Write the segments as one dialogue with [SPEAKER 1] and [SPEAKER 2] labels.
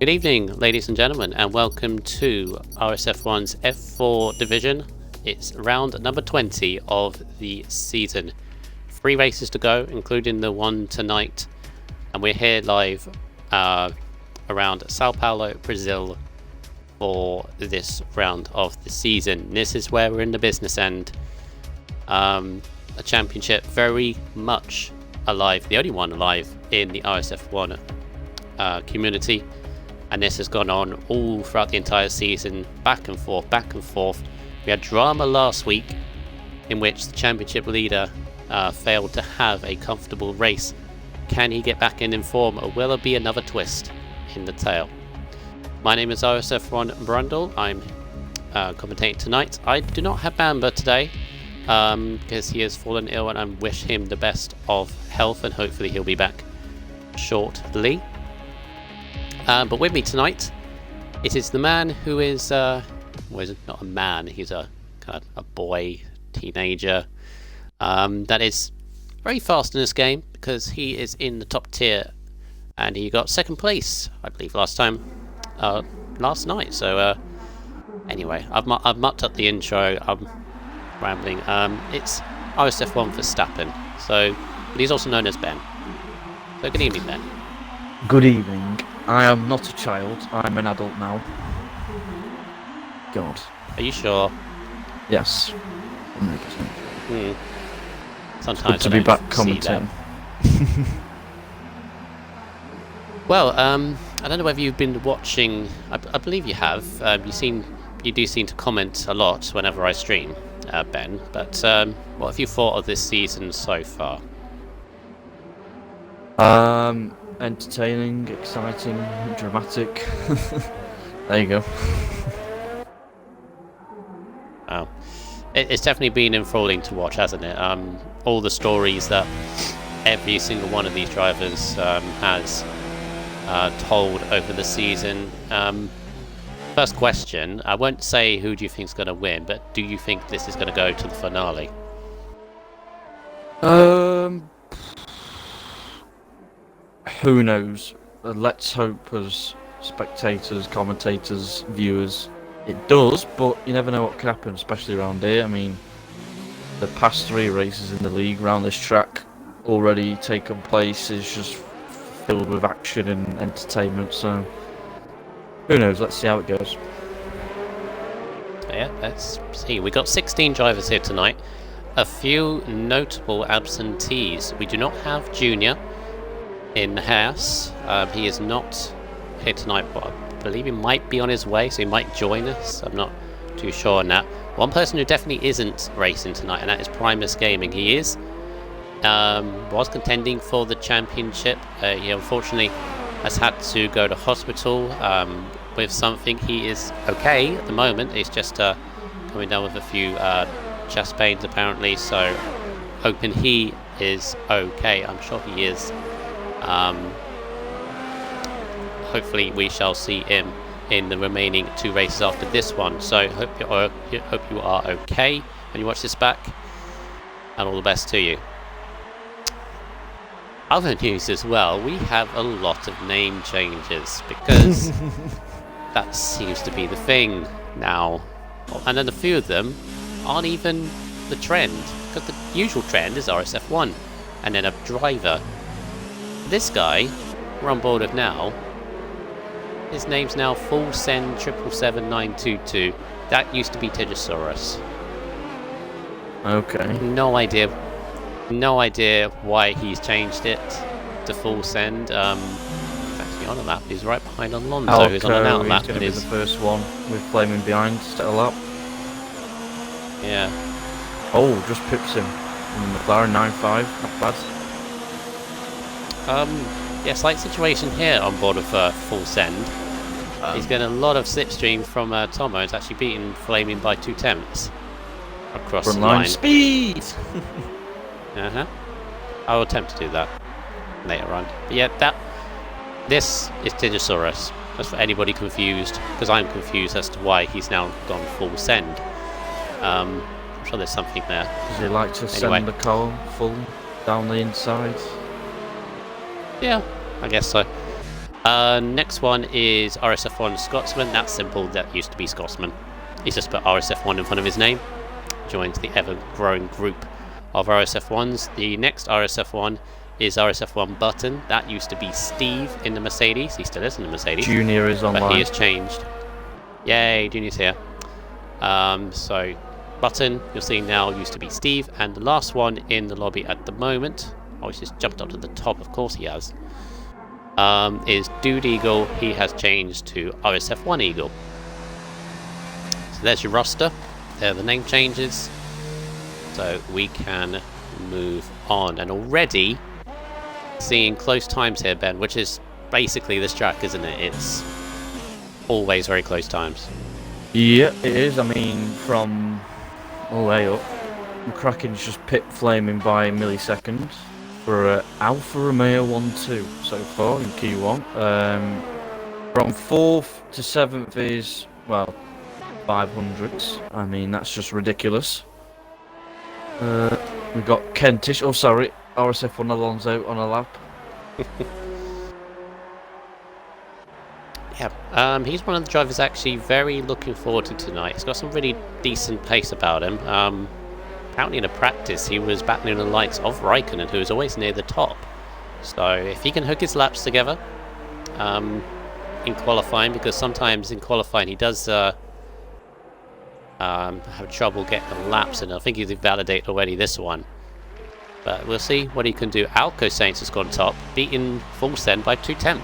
[SPEAKER 1] Good evening, ladies and gentlemen, and welcome to RSF1's F4 division. It's round number 20 of the season. 3 races to go, including the one tonight, and we're here live around Sao Paulo, Brazil, for this round of the season. This is where we're in the business end. A championship very much alive, the only one alive in the RSF1 community. And this has gone on all throughout the entire season, back and forth, back and forth. We had drama last week in which the championship leader failed to have a comfortable race. Can he get back in form, or will there be another twist in the tale? My name is RSF1 Brundle. I'm commentating tonight. I do not have Bamba today because he has fallen ill, and I wish him the best of health, and hopefully he'll be back shortly. But with me tonight, it is the man who is, well, he's not a man, he's a kind of a boy, teenager, that is very fast in this game because he is in the top tier and he got second place, I believe, last night. So anyway, I've mucked up the intro, I'm rambling. It's RSF1 Verstappen, so, but he's also known as Ben. So good evening, Ben.
[SPEAKER 2] Good evening. I am not a child, I'm an adult now. God.
[SPEAKER 1] Are you sure?
[SPEAKER 2] Yes. 100%.
[SPEAKER 1] Sometimes
[SPEAKER 2] it's good to be back commenting.
[SPEAKER 1] Well, I don't know whether you've been watching. I believe you have. You do seem to comment a lot whenever I stream, Ben. But what have you thought of this season so far?
[SPEAKER 2] Entertaining, exciting, dramatic. There you go.
[SPEAKER 1] Wow. It's definitely been enthralling to watch, hasn't it? All the stories that every single one of these drivers has told over the season. First question, I won't say who do you think is going to win, but do you think this is going to go to the finale?
[SPEAKER 2] Who knows? Let's hope as spectators, commentators, viewers, it does, but you never know what can happen, especially around here. I mean, the past 3 races in the league around this track already taken place is just filled with action and entertainment, so who knows? Let's see how it goes.
[SPEAKER 1] Yeah, let's see. We got 16 drivers here tonight. A few notable absentees. We do not have Junior in the house. He is not here tonight, but I believe he might be on his way, so he might join us. I'm not too sure on that. One person who definitely isn't racing tonight, and that is Primus Gaming. He is was contending for the championship. He unfortunately has had to go to hospital with something. He is okay at the moment. He's just coming down with a few chest pains apparently, so hoping he is okay. I'm sure he is. Hopefully we shall see him in the remaining 2 races after this one. So hope you are okay when you watch this back, and all the best to you. Other news as well, we have a lot of name changes because that seems to be the thing now, and then a few of them aren't even the trend, because the usual trend is RSF1 and then a driver. This guy we're on board with now, his name's now Full Send 777922. That used to be Tigosaurus.
[SPEAKER 2] Okay.
[SPEAKER 1] No idea why he's changed it to Full Send. He's actually on a lap. He's right behind Alonso, who's on an out lap.
[SPEAKER 2] He's going to be the first one with flaming behind, still up.
[SPEAKER 1] Yeah.
[SPEAKER 2] Oh, just pips him. In the McLaren 9.5, not bad.
[SPEAKER 1] Yeah, slight situation here on board of Full Send. He's getting a lot of slipstream from Tomo. It's actually beaten Flaming by 2 tenths across the line.
[SPEAKER 2] Speed!
[SPEAKER 1] I will attempt to do that later on. But yeah, this is Tigosaurus. That's for anybody confused, because I'm confused as to why he's now gone Full Send. I'm sure there's something there.
[SPEAKER 2] Does he like to send the car full down the inside?
[SPEAKER 1] Yeah, I guess so. Next one is RSF1 Scotsman. That's simple. That used to be Scotsman. He's just put RSF1 in front of his name. Joins the ever-growing group of RSF1s. The next RSF1 is RSF1 Button. That used to be Steve in the Mercedes. He still is in the Mercedes.
[SPEAKER 2] Junior is online.
[SPEAKER 1] But he has changed. Yay, Junior's here. So Button, you'll see now, used to be Steve. And the last one in the lobby at the moment, oh, he's just jumped up to the top, of course he has, is Dude Eagle. He has changed to RSF1 Eagle. So there's your roster. There are the name changes. So we can move on. And already seeing close times here, Ben, which is basically this track, isn't it? It's always very close times.
[SPEAKER 2] Yeah, it is. I mean, from all the way up, McCracken's just pit flaming by milliseconds for Alfa Romeo 1-2 so far in Q1. From 4th to 7th is, well, 500s. I mean, that's just ridiculous. We've got Kentish, oh sorry, RSF1 Alonso on a lap.
[SPEAKER 1] Yeah, he's one of the drivers actually very looking forward to tonight. He's got some really decent pace about him. Apparently in a practice he was battling the likes of Raikkonen, who is always near the top. So if he can hook his laps together in qualifying, because sometimes in qualifying he does have trouble getting the laps, and I think he's validated already this one. But we'll see what he can do. Alco Saints has gone top, beating Full Send by 2/10.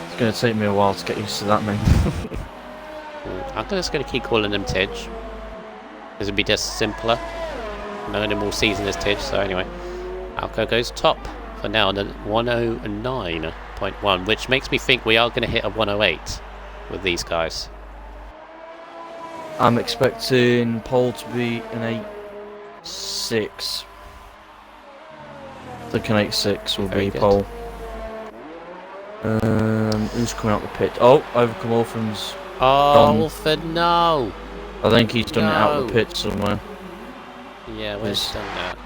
[SPEAKER 2] It's going to take me a while to get used to that name.
[SPEAKER 1] I'm just going to keep calling him Tidge. This would be just simpler. Known him all season as Tidge, so anyway. Alco goes top for now on 109.1, which makes me think we are going to hit a 108 with these guys.
[SPEAKER 2] I'm expecting pole to be an 8.6. I think an 8.6 will
[SPEAKER 1] Very
[SPEAKER 2] be
[SPEAKER 1] good.
[SPEAKER 2] pole. Who's coming out the pit? Oh, Overcome Orphans.
[SPEAKER 1] Oh, Wolford, no!
[SPEAKER 2] I think he's done it out of
[SPEAKER 1] No.
[SPEAKER 2] the pit somewhere.
[SPEAKER 1] Yeah, where's done that?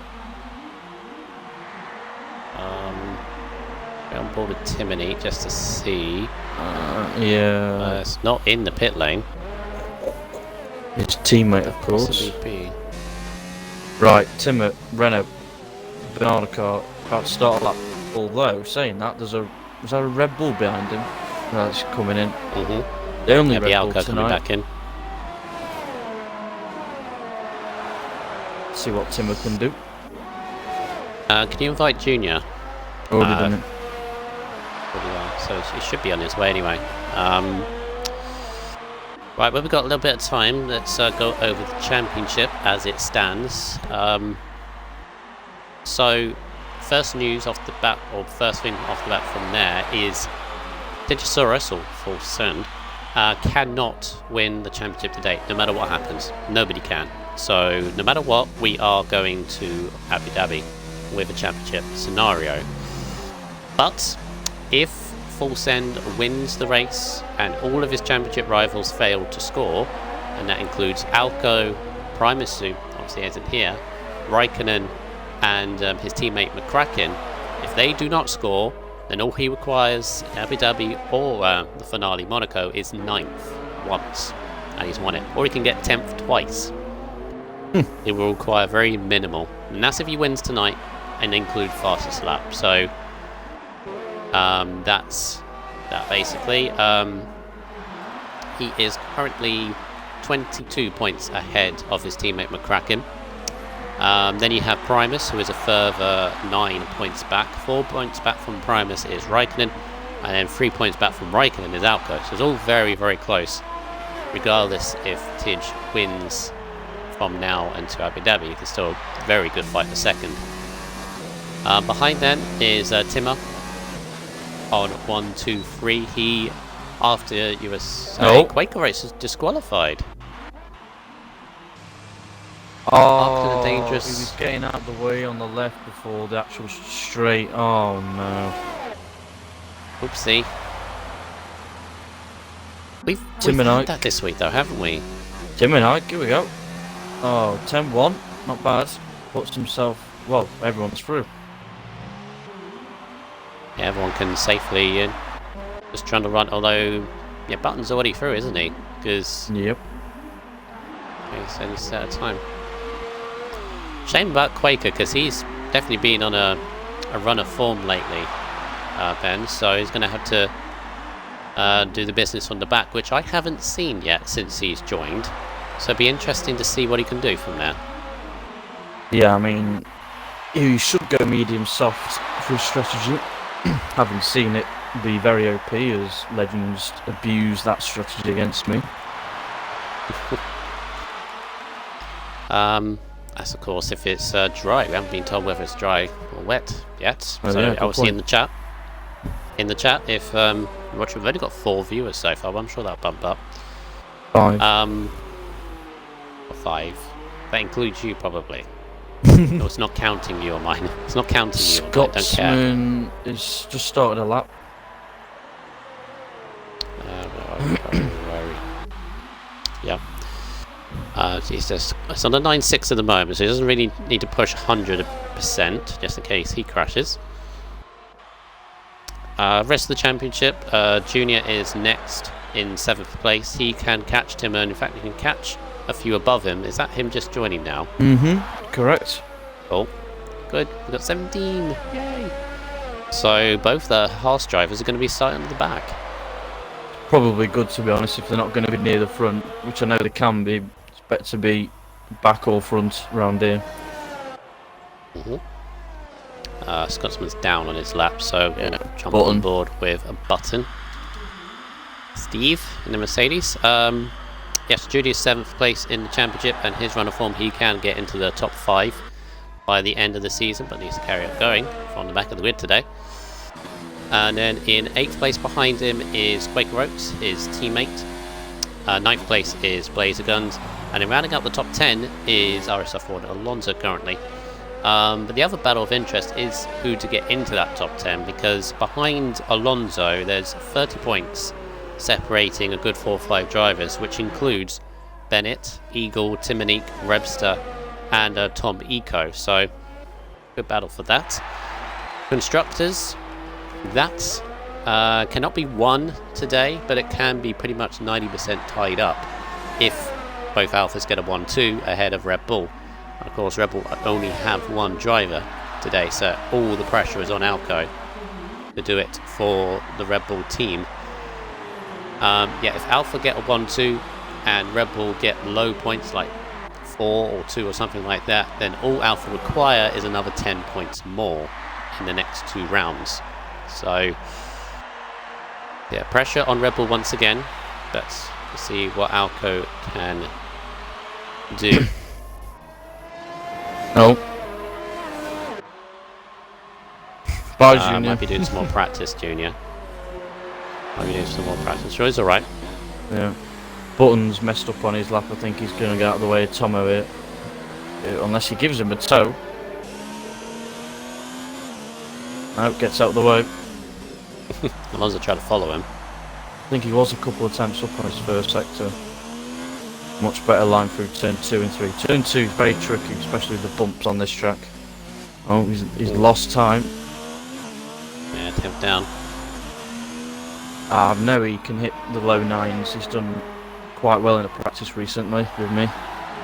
[SPEAKER 1] We're on board with Timony just to see.
[SPEAKER 2] Yeah.
[SPEAKER 1] It's not in the pit lane.
[SPEAKER 2] His teammate, of course.
[SPEAKER 1] Possibly be.
[SPEAKER 2] Right, Timmer, Renault, Bernardo car, about to start a lap. Although, saying that, was there a Red Bull behind him? That's coming in.
[SPEAKER 1] Mm-hmm.
[SPEAKER 2] The only
[SPEAKER 1] Yeah,
[SPEAKER 2] Red Bull
[SPEAKER 1] Bialco coming
[SPEAKER 2] tonight.
[SPEAKER 1] back in.
[SPEAKER 2] See what Timmer can do.
[SPEAKER 1] Can you invite Junior?
[SPEAKER 2] Already done it.
[SPEAKER 1] So he should be on his way anyway. Right, well, we've got a little bit of time. Let's go over the championship as it stands. So, first news off the bat, or first thing off the bat from there is Digisaurus, or Full Send, cannot win the championship today, no matter what happens. Nobody can. So, no matter what, we are going to Abu Dhabi with a championship scenario. But if Full Send wins the race and all of his championship rivals fail to score, and that includes Alco, Primus, who obviously isn't here, Raikkonen, and his teammate McCracken, if they do not score, then all he requires in Abu Dhabi or the finale Monaco is 9th once, and he's won it. Or he can get 10th twice. It will require very minimal, and that's if he wins tonight and include fastest lap. So that's that basically. He is currently 22 points ahead of his teammate McCracken. Then you have Primus, who is a further 9 points back. 4 points back from Primus is Raikkonen, and then 3 points back from Raikkonen is Alco. So it's all very, very close. Regardless if Tidge wins from now into Abu Dhabi, it's still a very good fight for second. Behind them is Timmer on 1, 2, 3. He, after USA Quaker race, is disqualified. After the dangerous.
[SPEAKER 2] He was getting out of the way on the left before the actual straight. Oh no.
[SPEAKER 1] Oopsie. We've
[SPEAKER 2] Tim and
[SPEAKER 1] had
[SPEAKER 2] Ike.
[SPEAKER 1] that this week though, haven't we?
[SPEAKER 2] Tim and Ike, here we go. Oh, 10-1, not bad. Puts himself, well, everyone's through.
[SPEAKER 1] Yeah, everyone can safely just trying to run. Although, yeah, Button's already through, isn't he? Because
[SPEAKER 2] Yep.
[SPEAKER 1] he's only set a time. Shame about Quaker, because he's definitely been on a run of form lately, Ben. So he's going to have to do the business on the back, which I haven't seen yet since he's joined. So it'll be interesting to see what he can do from there.
[SPEAKER 2] Yeah, I mean, you should go medium soft for his strategy. Having seen it be very OP as Legends abuse that strategy against me.
[SPEAKER 1] That's of course if it's dry. We haven't been told whether it's dry or wet yet.
[SPEAKER 2] Oh,
[SPEAKER 1] So
[SPEAKER 2] yeah, good
[SPEAKER 1] obviously
[SPEAKER 2] point.
[SPEAKER 1] in the chat, if watch, we've only got 4 viewers so far, but I'm sure that'll bump up.
[SPEAKER 2] 5.
[SPEAKER 1] Or 5. That includes you probably. No, it's not counting you or mine. It's not counting you. I don't care.
[SPEAKER 2] Scotsman is just started a lap.
[SPEAKER 1] Where are we? Yeah. It's on the 9.6 at the moment, so he doesn't really need to push 100% just in case he crashes. Rest of the championship, Junior is next in 7th place. He can catch Timmer, and in fact he can catch a few above him. Is that him just joining now?
[SPEAKER 2] Correct.
[SPEAKER 1] Cool. Good. We've got 17. Yay! So both the Haas drivers are going to be starting at the back.
[SPEAKER 2] Probably good, to be honest, if they're not going to be near the front, which I know they can be. It's better to be back or front around here.
[SPEAKER 1] Scotsman's down on his lap, so we're going to jump
[SPEAKER 2] Button.
[SPEAKER 1] on board with a Button. Steve in the Mercedes. Yes, Judy's 7th place in the championship, and his run of form, he can get into the top 5 by the end of the season, but needs to carry on going from the back of the grid today. And then in 8th place behind him is Quaker Oaks, his teammate. 9th place is Blazer Guns, and in rounding out the top 10 is RSF1 Alonso currently. But the other battle of interest is who to get into that top 10, because behind Alonso there's 30 points separating a good 4 or 5 drivers, which includes Bennett, Eagle, Timonique, Rebster, and Tom Eco. So good battle for that. Constructors, that cannot be won today, but it can be pretty much 90% tied up if both Alphas get a 1-2 ahead of Red Bull. And of course Red Bull only have 1 driver today, so all the pressure is on Alco to do it for the Red Bull team. Yeah, if Alpha get a 1-2 and Red Bull get low points like 4 or 2 or something like that, then all Alpha require is another 10 points more in the next 2 rounds. So yeah, pressure on Red Bull once again, but we'll see what Alco can do.
[SPEAKER 2] No. Bye, Junior.
[SPEAKER 1] Might be doing some more practice, Junior. Might be doing some more practice. Sure, he's alright.
[SPEAKER 2] Yeah. Button's messed up on his lap. I think he's going to get out of the way of Tomo here. Unless he gives him a toe. No, gets out of the way.
[SPEAKER 1] Alonso tried to follow him.
[SPEAKER 2] I think he was a couple of attempts up on his first sector. Much better line through turn 2 and 3. Turn 2 is very tricky, especially with the bumps on this track. Oh, he's lost time.
[SPEAKER 1] Yeah, attempt down.
[SPEAKER 2] I know he can hit the low 9s. He's done quite well in the practice recently with me.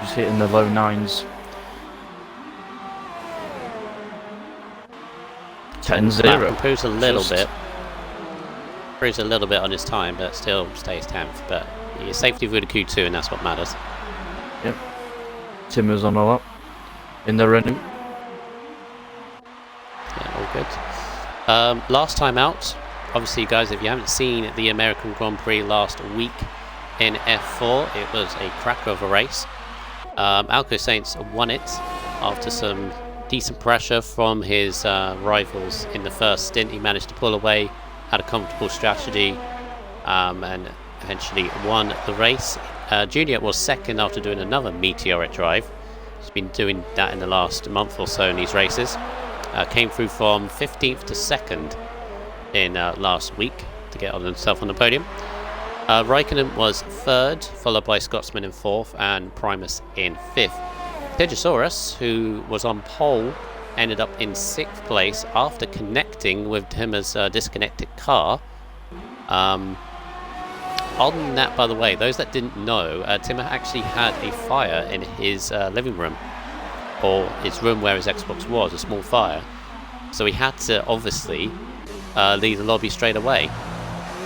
[SPEAKER 2] He's hitting the low 9s. 10-0.
[SPEAKER 1] Improves a little bit. Improves a little bit on his time, but still stays 10th. But he's safety through the Q2, and that's what matters.
[SPEAKER 2] Yep. Timmer's on a lap. In the Renault.
[SPEAKER 1] Yeah, all good. Last time out, obviously, guys, if you haven't seen the American Grand Prix last week in F4, it was a cracker of a race. Alco Saints won it after some decent pressure from his rivals in the first stint. He managed to pull away, had a comfortable strategy, and eventually won the race. Junior was second after doing another meteoric drive. He's been doing that in the last month or so in these races. Came through from 15th to 2nd in last week to get on himself on the podium. Raikkonen was 3rd, followed by Scotsman in 4th and Primus in 5th. Tejosaurus, who was on pole, ended up in 6th place after connecting reconnecting with Timmer's disconnected car. On that, by the way, those that didn't know, Timmer actually had a fire in his living room, or his room where his Xbox was, a small fire. So he had to obviously leave the lobby straight away,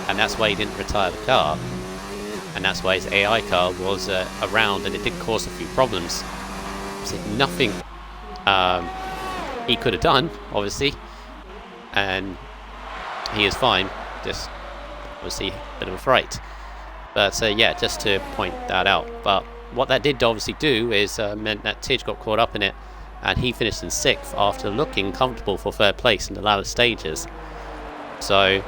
[SPEAKER 1] and that's why he didn't retire the car, and that's why his AI car was around, and it did cause a few problems. So nothing he could have done, obviously, and he is fine, just obviously a bit of a fright. But yeah, just to point that out. But what that did obviously do is meant that Tidge got caught up in it, and he finished in 6th after looking comfortable for 3rd place in the latter stages. So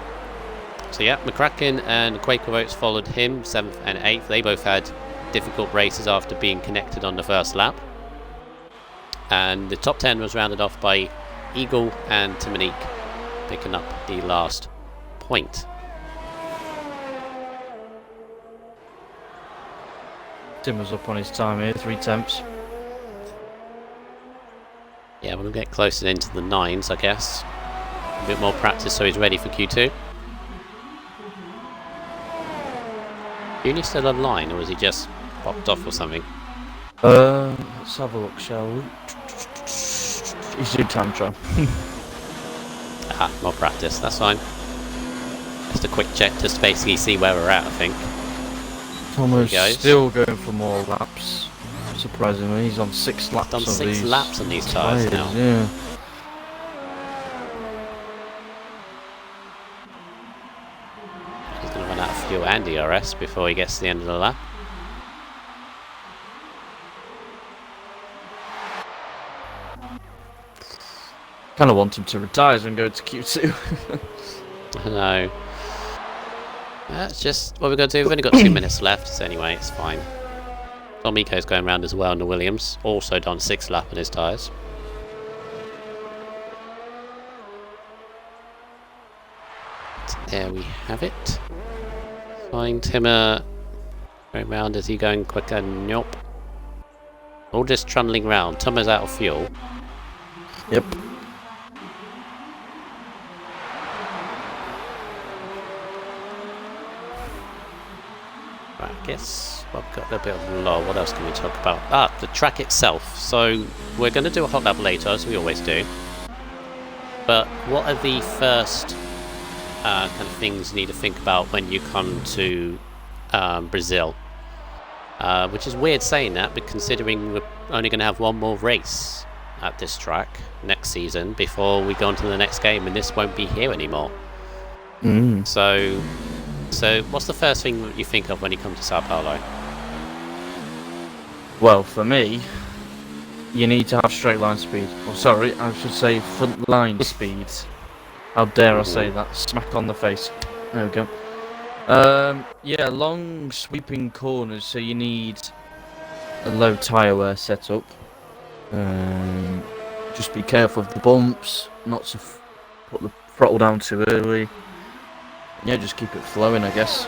[SPEAKER 1] yeah, McCracken and Quaker Oats followed him, 7th and 8th. They both had difficult races after being connected on the first lap. And the top 10 was rounded off by Eagle and Timonique picking up the last point.
[SPEAKER 2] Tim was up on his time here, 3/10.
[SPEAKER 1] Yeah, we'll get closer into the 9s, I guess. A bit more practice so he's ready for Q2. Uni still online, or was he just popped off or something?
[SPEAKER 2] Let's have a look, shall we? He's doing time trial.
[SPEAKER 1] More practice, that's fine. Just a quick check, just to basically see where we're at, I think.
[SPEAKER 2] Thomas still going for more laps. Surprisingly, he's on 6 laps.
[SPEAKER 1] Done 6 laps on these tyres now.
[SPEAKER 2] Yeah.
[SPEAKER 1] He's going to run out of fuel and DRS before he gets to the end of the lap.
[SPEAKER 2] Kind of want him to retire and go to Q2.
[SPEAKER 1] I know. That's just what we're going to do. We've only got 2 minutes left, so anyway, it's fine. Tom Miko's going around as well in the Williams. Also done 6 lap on his tyres. There we have it. Fine, Timmer going round. Is he going quicker? Nope. All just trundling round. Timmer's out of fuel.
[SPEAKER 2] Yep.
[SPEAKER 1] Right, I guess I've got a little bit of lull. What else can we talk about? The track itself. So we're going to do a hot lap later, as we always do. But what are the first kind of things you need to think about when you come to Brazil? Which is weird saying that, but considering we're only going to have one more race at this track next season before we go on to the next game, and this won't be here anymore. So what's the first thing that you think of when you come to Sao Paulo?
[SPEAKER 2] Well, for me, you need to have straight line speed. Or sorry, I should say front line speed. How dare I say that? Smack on the face. There we go. Yeah, long sweeping corners, so you need a low tyre wear setup. Just be careful of the bumps, not to put the throttle down too early. Yeah, just keep it flowing, I guess.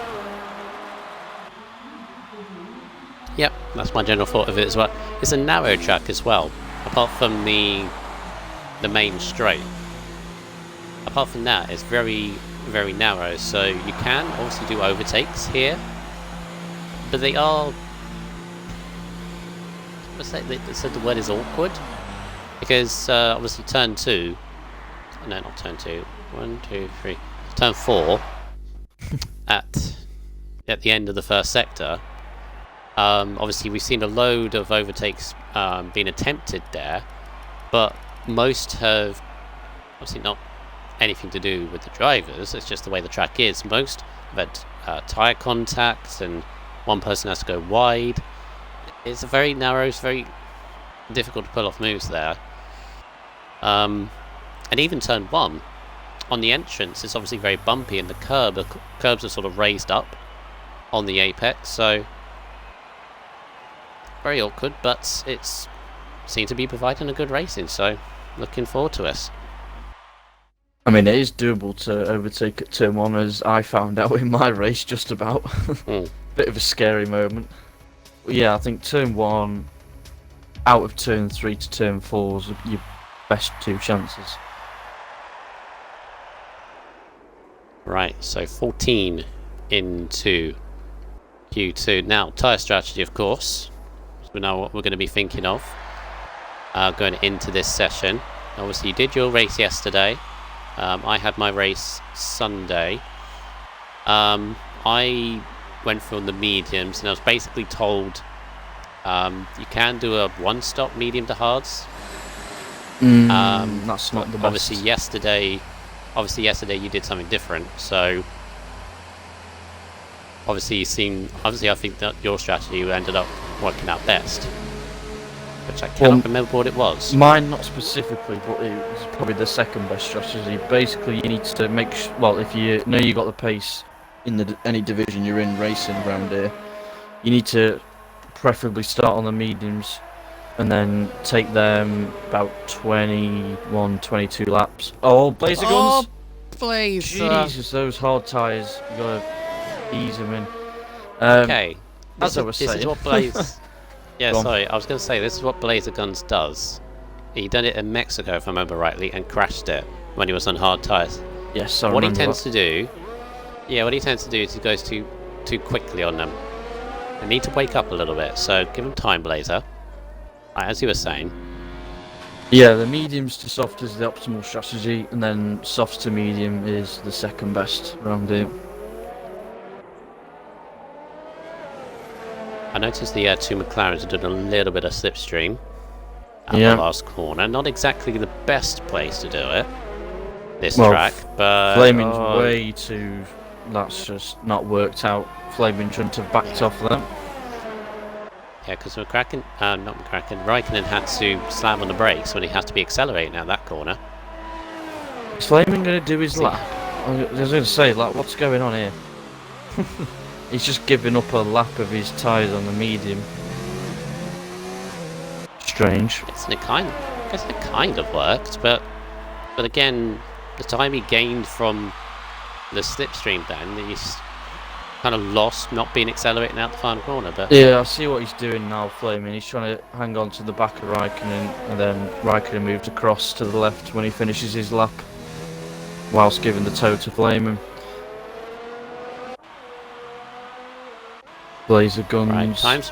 [SPEAKER 1] Yep, that's my general thought of it as well. It's a narrow track as well, apart from the main straight. Apart from that, it's very, very narrow, so you can obviously do overtakes here, but they are... They said the word is awkward, because obviously turn 2... No, not turn 2. 1, 2, 3... Turn 4... at the end of the first sector, obviously we've seen a load of overtakes being attempted there, but most have obviously not anything to do with the drivers. It's just the way the track is. Most have had tyre contacts, and one person has to go wide. It's a very narrow, it's very difficult to pull off moves there. And even turn 1 on the entrance, it's obviously very bumpy, and the curbs are sort of raised up on the apex, so very awkward, but it's seemed to be providing a good racing, so looking forward to it.
[SPEAKER 2] I mean, it is doable to overtake at turn 1, as I found out in my race, just about. Bit of a scary moment. But yeah, I think turn 1 out of turn 3 to turn 4 is your best 2 chances.
[SPEAKER 1] Right, so 14 into Q2. Now, tyre strategy, of course. So we know what we're going to be thinking of going into this session. Obviously, you did your race yesterday. I had my race Sunday. I went for the mediums, and I was basically told you can do a one-stop medium to hards.
[SPEAKER 2] That's not the best.
[SPEAKER 1] Obviously yesterday you did something different, so obviously I think that your strategy ended up working out best, which I cannot remember what it was.
[SPEAKER 2] Mine not specifically, but it was probably the second best strategy. Basically, you need to make well, if you know you got the pace in any division you're in racing around here, you need to preferably start on the mediums and then take them about 21, 22 laps. Oh, Blazer guns!
[SPEAKER 1] Blazer!
[SPEAKER 2] Jesus, those hard tyres, you gotta ease them in.
[SPEAKER 1] Okay,
[SPEAKER 2] as I was saying.
[SPEAKER 1] This is what Blaze... Yeah, sorry, I was going to say, this is what Blazer Guns does. He done it in Mexico, if I remember rightly, and crashed it when he was on hard tyres.
[SPEAKER 2] Yes, I
[SPEAKER 1] what he
[SPEAKER 2] remember
[SPEAKER 1] tends
[SPEAKER 2] that.
[SPEAKER 1] to do... Yeah, what he tends to do is he goes too quickly on them. They need to wake up a little bit, so give him time, Blazer. As you were saying.
[SPEAKER 2] Yeah, the mediums to soft is the optimal strategy, and then softs to medium is the second best around here.
[SPEAKER 1] I noticed the two McLarens are doing a little bit of slipstream at the last corner. Not exactly the best place to do it, this track, but...
[SPEAKER 2] Flaming's way too... That's just not worked out. Flaming shouldn't have backed off them.
[SPEAKER 1] Yeah, because Raikkonen had to slam on the brakes when he has to be accelerating out that corner.
[SPEAKER 2] Is Flaming going to do his lap? I was going to say, like, what's going on here? He's just giving up a lap of his tyres on the medium. Strange.
[SPEAKER 1] It kind of worked, but again, the time he gained from the slipstream then, he's kind of lost not being accelerating out the final corner. But
[SPEAKER 2] yeah, I see what he's doing now, Flaming. He's trying to hang on to the back of Raikkonen, and then Raikkonen moved across to the left when he finishes his lap, whilst giving the toe to Flaming. Blazer guns.
[SPEAKER 1] Right, times.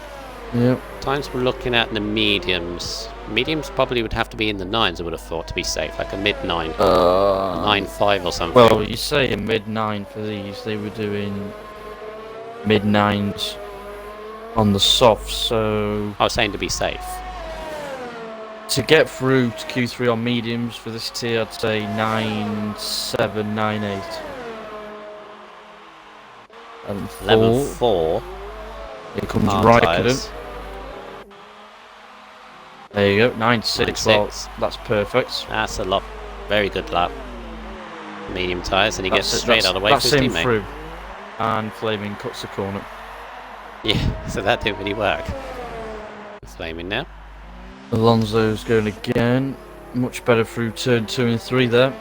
[SPEAKER 2] Yep.
[SPEAKER 1] Times we're looking at the mediums. Mediums probably would have to be in the 9s, I would have thought, to be safe, like a mid-9. 9.5 or something.
[SPEAKER 2] Well, you say a mid-9 for these. They were doing mid-9s on the soft, so...
[SPEAKER 1] I was saying to be safe.
[SPEAKER 2] To get through to Q3 on mediums for this tier, I'd say 9.7, 9.8.
[SPEAKER 1] Level 4.
[SPEAKER 2] Here comes Raikkonen. There you go, 9.6. Well, that's perfect.
[SPEAKER 1] That's a lot. Very good lap. Medium tyres, and he gets straight out of the way for his teammate.
[SPEAKER 2] Through. And Flaming cuts the corner.
[SPEAKER 1] Yeah, so that didn't really work. Flaming now.
[SPEAKER 2] Alonso's going again. Much better through turn 2 and 3 there.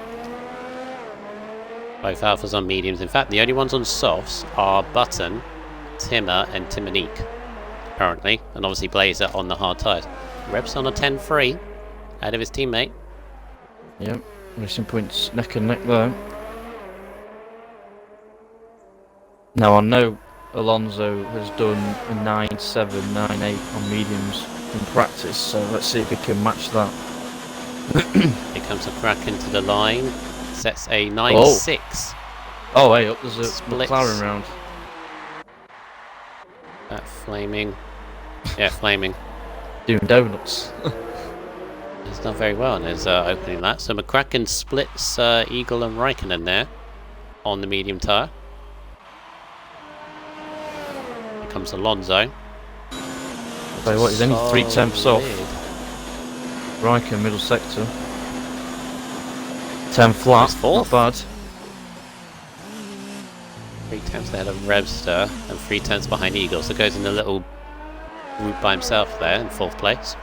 [SPEAKER 1] Both Alphas on mediums. In fact, the only ones on softs are Button, Timmer, and Timonique, currently. And obviously Blazer on the hard tyres. Reb's on a 10-3, ahead of his teammate.
[SPEAKER 2] Yep, racing points neck and neck there. Now I know Alonso has done a 9.7, 9.8 on mediums in practice, so let's see if we can match that.
[SPEAKER 1] Here comes a crack into the line. Sets a 9.6.
[SPEAKER 2] Oh, hey, up there's a
[SPEAKER 1] Splits.
[SPEAKER 2] McLaren round.
[SPEAKER 1] That Flaming. Yeah, Flaming.
[SPEAKER 2] Doing donuts.
[SPEAKER 1] He's done very well in his opening lap. So McCracken splits Eagle and Raikkonen there on the medium tyre. Here comes Alonso.
[SPEAKER 2] So what, he's only 3/10 off. Raikkonen middle sector. 10 flat, not bad.
[SPEAKER 1] 3/10 ahead of Rebster and 3/10 behind Eagle. So goes in a little route by himself there in 4th place.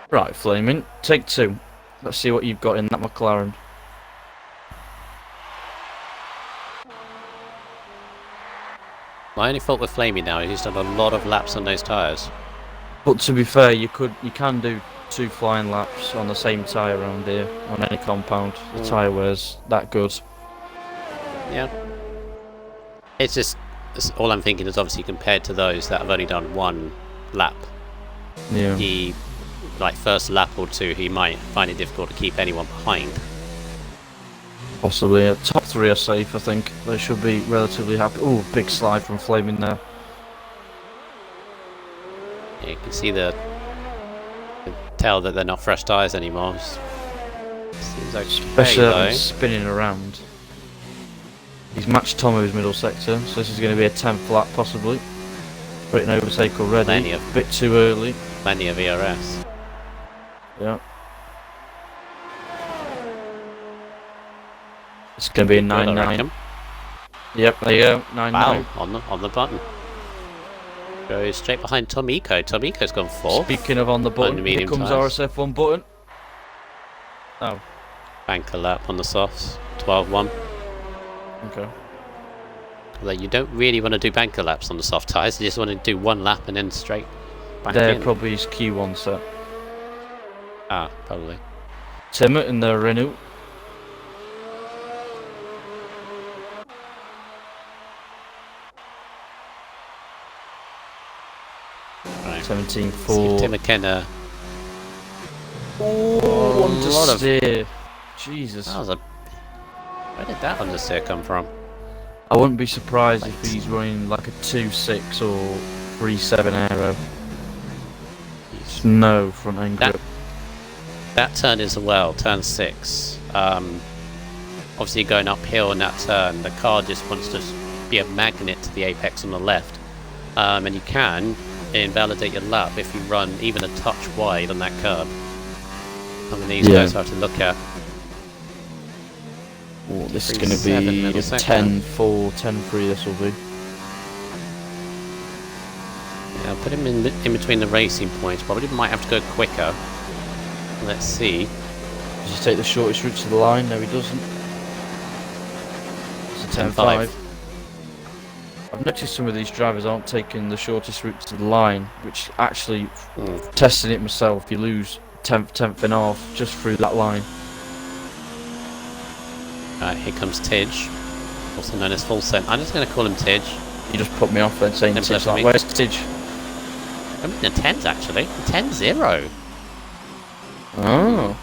[SPEAKER 2] Right, Flaming, take 2. Let's see what you've got in that McLaren.
[SPEAKER 1] My only fault with Flaming now is he's done a lot of laps on those tyres.
[SPEAKER 2] But to be fair, you can do 2 flying laps on the same tyre around here on any compound. The tyre wear's that good.
[SPEAKER 1] Yeah. It's just all I'm thinking is obviously compared to those that have only done one lap.
[SPEAKER 2] Yeah.
[SPEAKER 1] He, like first lap or two, he might find it difficult to keep anyone behind.
[SPEAKER 2] Possibly. Top 3 are safe, I think. They should be relatively happy. Ooh, big slide from Flaming there.
[SPEAKER 1] Yeah, you can see you can tell that they're not fresh tyres anymore. Seems okay,
[SPEAKER 2] Especially that
[SPEAKER 1] though.
[SPEAKER 2] one spinning around. He's matched Tomo's middle sector, so this is going to be a 10 flat possibly. But an overtake already. A bit too early.
[SPEAKER 1] Plenty of ERS.
[SPEAKER 2] Yeah. It's going to be a 9-9. Yep, there you go. 9-9.
[SPEAKER 1] Wow, on the button. Goes straight behind Tomiko. Tomiko's gone 4th.
[SPEAKER 2] Speaking of on the button, here comes
[SPEAKER 1] tyres.
[SPEAKER 2] RSF1 button. Oh.
[SPEAKER 1] Banker lap on the softs. 12-1.
[SPEAKER 2] Okay.
[SPEAKER 1] Although you don't really want to do banker laps on the soft tyres. You just want to do one lap and then straight back
[SPEAKER 2] They're
[SPEAKER 1] in.
[SPEAKER 2] probably his Q1 set.
[SPEAKER 1] Ah, probably.
[SPEAKER 2] Timmer in the Renault.
[SPEAKER 1] Right.
[SPEAKER 2] 17-4.
[SPEAKER 1] Tim McKenna.
[SPEAKER 2] Oh,
[SPEAKER 1] lot of
[SPEAKER 2] understeer. Jesus.
[SPEAKER 1] That was a. Where did that understeer come from?
[SPEAKER 2] I wouldn't be surprised if he's running like a 2.6 or 3.7 aero. No front end grip.
[SPEAKER 1] That turn is well, turn 6. Obviously going uphill in that turn, the car just wants to be a magnet to the apex on the left. And you can invalidate your lap if you run even a touch wide on that curb. Some of these guys have to look at.
[SPEAKER 2] Oh, this is going to be a 10-4, 10-3 this will be.
[SPEAKER 1] Yeah, I'll put him in between the racing points. Probably might have to go quicker. Let's see.
[SPEAKER 2] Does he take the shortest route to the line? No, he doesn't. It's a 10-5. I've noticed some of these drivers aren't taking the shortest route to the line, which actually, testing it myself, you lose 10th and a half just through that line.
[SPEAKER 1] Right, here comes Tidge, also known as Full Send. I'm just going to call him Tidge.
[SPEAKER 2] You just put me off then saying Tidge, like, where's Tidge?
[SPEAKER 1] I mean the 10s actually, 10-0.
[SPEAKER 2] Oh.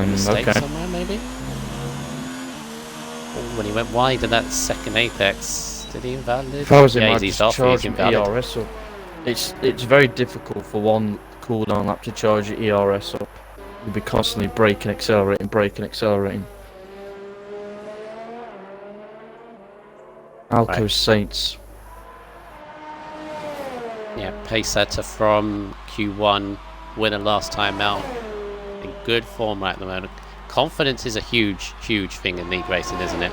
[SPEAKER 1] Mistake
[SPEAKER 2] okay.
[SPEAKER 1] somewhere maybe? Oh, when he went wide in that second apex, did he invalidate?
[SPEAKER 2] If I was in my
[SPEAKER 1] he's off,
[SPEAKER 2] charge
[SPEAKER 1] he's
[SPEAKER 2] ERS up. It's very difficult for one cooldown lap to charge your ERS up. You'll be constantly braking, accelerating. Alco
[SPEAKER 1] Right.
[SPEAKER 2] Saints.
[SPEAKER 1] Yeah, pace setter from Q1, winner last time out. In good form right at the moment. Confidence is a huge thing in league racing, isn't it?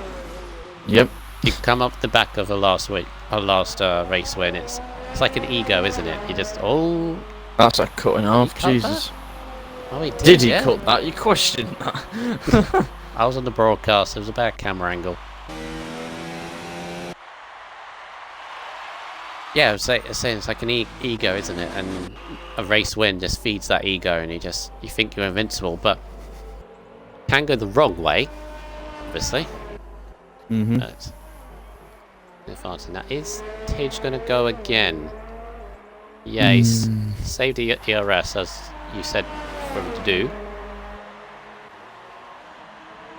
[SPEAKER 2] Yep.
[SPEAKER 1] You come up the back of a last race win. It's like an ego, isn't it? You just
[SPEAKER 2] That's a cut in half. Jesus.
[SPEAKER 1] That? Oh, he
[SPEAKER 2] Did he
[SPEAKER 1] yeah?
[SPEAKER 2] cut that? You questioned that.
[SPEAKER 1] I was on the broadcast. It was a bad camera angle. Yeah, I was saying it's like an ego, isn't it? And a race win just feeds that ego, and you think you're invincible, but can go the wrong way, obviously. But advancing that is Tidge going to go again. Yeah, he's saved the ERS as you said for him to do.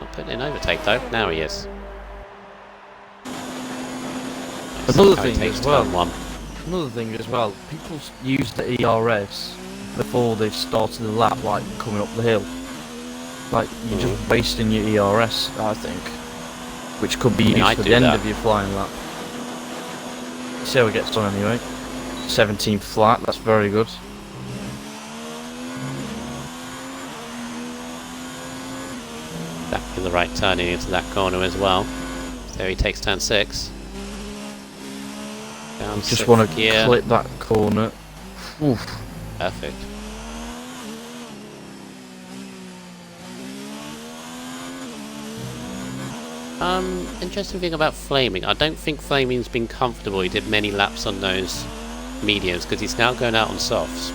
[SPEAKER 1] Not putting in overtake though. Now he is.
[SPEAKER 2] Another thing as well, people use the ERS before they've started the lap, like coming up the hill. Like, you're just wasting your ERS, I think. Which could be used at the end of your flying lap. See how it gets on anyway. 17 flat, that's very good.
[SPEAKER 1] Back in the right turning into that corner as well. So he takes turn 6. Down
[SPEAKER 2] Just want to clip that corner. Oof.
[SPEAKER 1] Perfect. Interesting thing about Flaming. I don't think Flaming's been comfortable. He did many laps on those mediums because he's now going out on softs.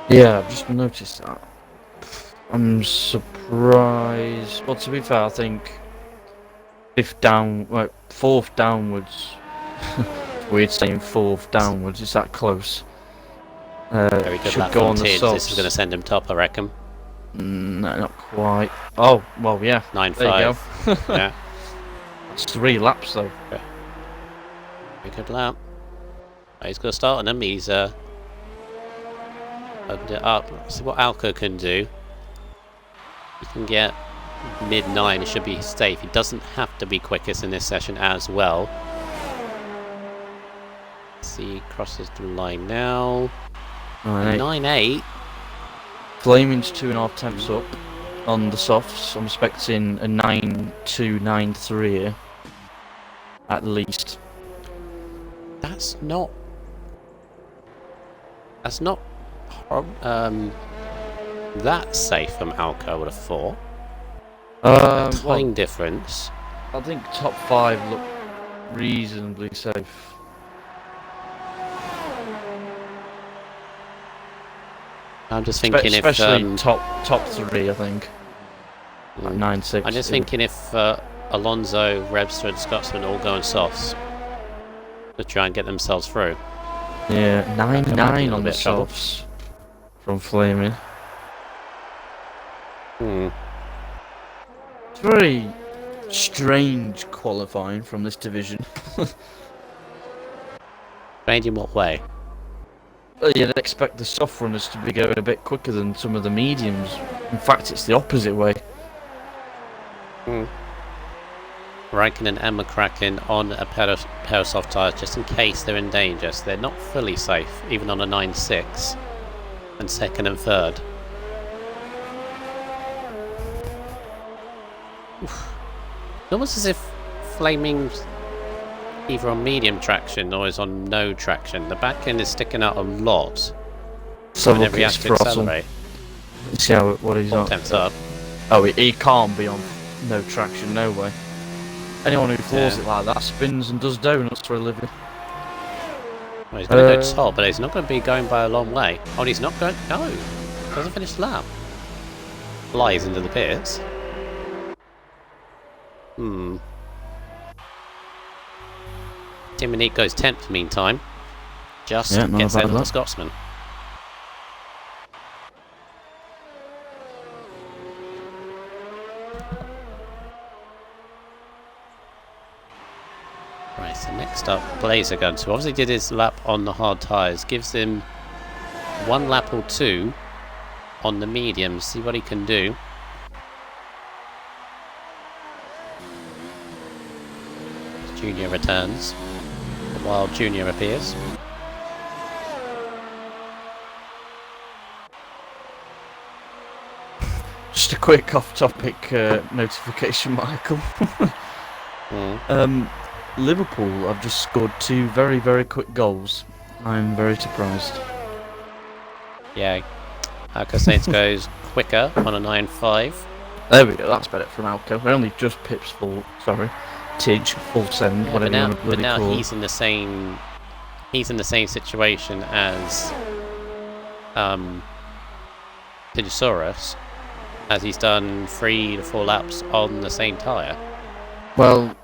[SPEAKER 2] Yeah, I've just noticed that. I'm surprised. Well, to be fair, I think fourth downwards. It's weird saying fourth downwards. It's that close.
[SPEAKER 1] Very good
[SPEAKER 2] Should
[SPEAKER 1] lap
[SPEAKER 2] go
[SPEAKER 1] from
[SPEAKER 2] on the
[SPEAKER 1] Tids. This is going to
[SPEAKER 2] softs.
[SPEAKER 1] send him top, I reckon.
[SPEAKER 2] No, not quite. Oh, well, yeah.
[SPEAKER 1] 9.5.
[SPEAKER 2] There you go.
[SPEAKER 1] Yeah.
[SPEAKER 2] That's 3 laps, though.
[SPEAKER 1] Very good lap. Oh, he's got to start on him. He's opened it up. Let's see what Alco can do. He can get mid-9. He should be safe. He doesn't have to be quickest in this session as well. Let's see, he crosses the line now. 9.8.
[SPEAKER 2] Flaming's 2.5 tenths up on the softs. I'm expecting a 9.2, 9.3 here. At least.
[SPEAKER 1] That's not that safe from Alco, I would have thought. Time difference.
[SPEAKER 2] I think top 5 look reasonably safe.
[SPEAKER 1] I'm just thinking
[SPEAKER 2] especially top 3, I think. Like 9.6.
[SPEAKER 1] I'm just thinking if Alonso, Rebster, and Scotsman all go on softs to try and get themselves through.
[SPEAKER 2] Yeah, 9.9 on the
[SPEAKER 1] trouble.
[SPEAKER 2] softs from Flaming. It's very strange qualifying from this division.
[SPEAKER 1] Strange in what way?
[SPEAKER 2] You'd expect the soft runners to be going a bit quicker than some of the mediums. In fact, it's the opposite way.
[SPEAKER 1] Raikkonen and McCracken on a pair of soft tyres just in case they're in danger, so they're not fully safe, even on a 9.6, and second and third. It's almost as if Flaming's either on medium traction or is on no traction. The back end is sticking out a lot
[SPEAKER 2] So
[SPEAKER 1] whenever he has to accelerate.
[SPEAKER 2] See what he's
[SPEAKER 1] 4
[SPEAKER 2] on.
[SPEAKER 1] tenths up.
[SPEAKER 2] Oh, he can't be on no traction, no way. Anyone who floors it like that spins and does donuts for a living.
[SPEAKER 1] Well, he's going to go top, but he's not going to be going by a long way. Oh, and he's not going... No! Doesn't finish the lap. Flies into the pits. Timonique goes 10th meantime. Just gets ahead of the Scotsman. Right, so next up, Blazer Guns, who obviously did his lap on the hard tyres, gives him 1 lap or 2 on the mediums. See what he can do. Junior returns while Junior appears.
[SPEAKER 2] Just a quick off-topic notification, Michael. Liverpool have just scored 2 very, very quick goals. I'm very surprised.
[SPEAKER 1] Yeah, Alco Saints goes quicker on a 9.5.
[SPEAKER 2] There we go, that's better from Alco. We're only just pips full, Tidge, full send,
[SPEAKER 1] Yeah,
[SPEAKER 2] whatever you want to bloody
[SPEAKER 1] but now
[SPEAKER 2] call.
[SPEAKER 1] he's in the same situation as Tigosaurus, as he's done 3 to 4 laps on the same tyre.
[SPEAKER 2] Well,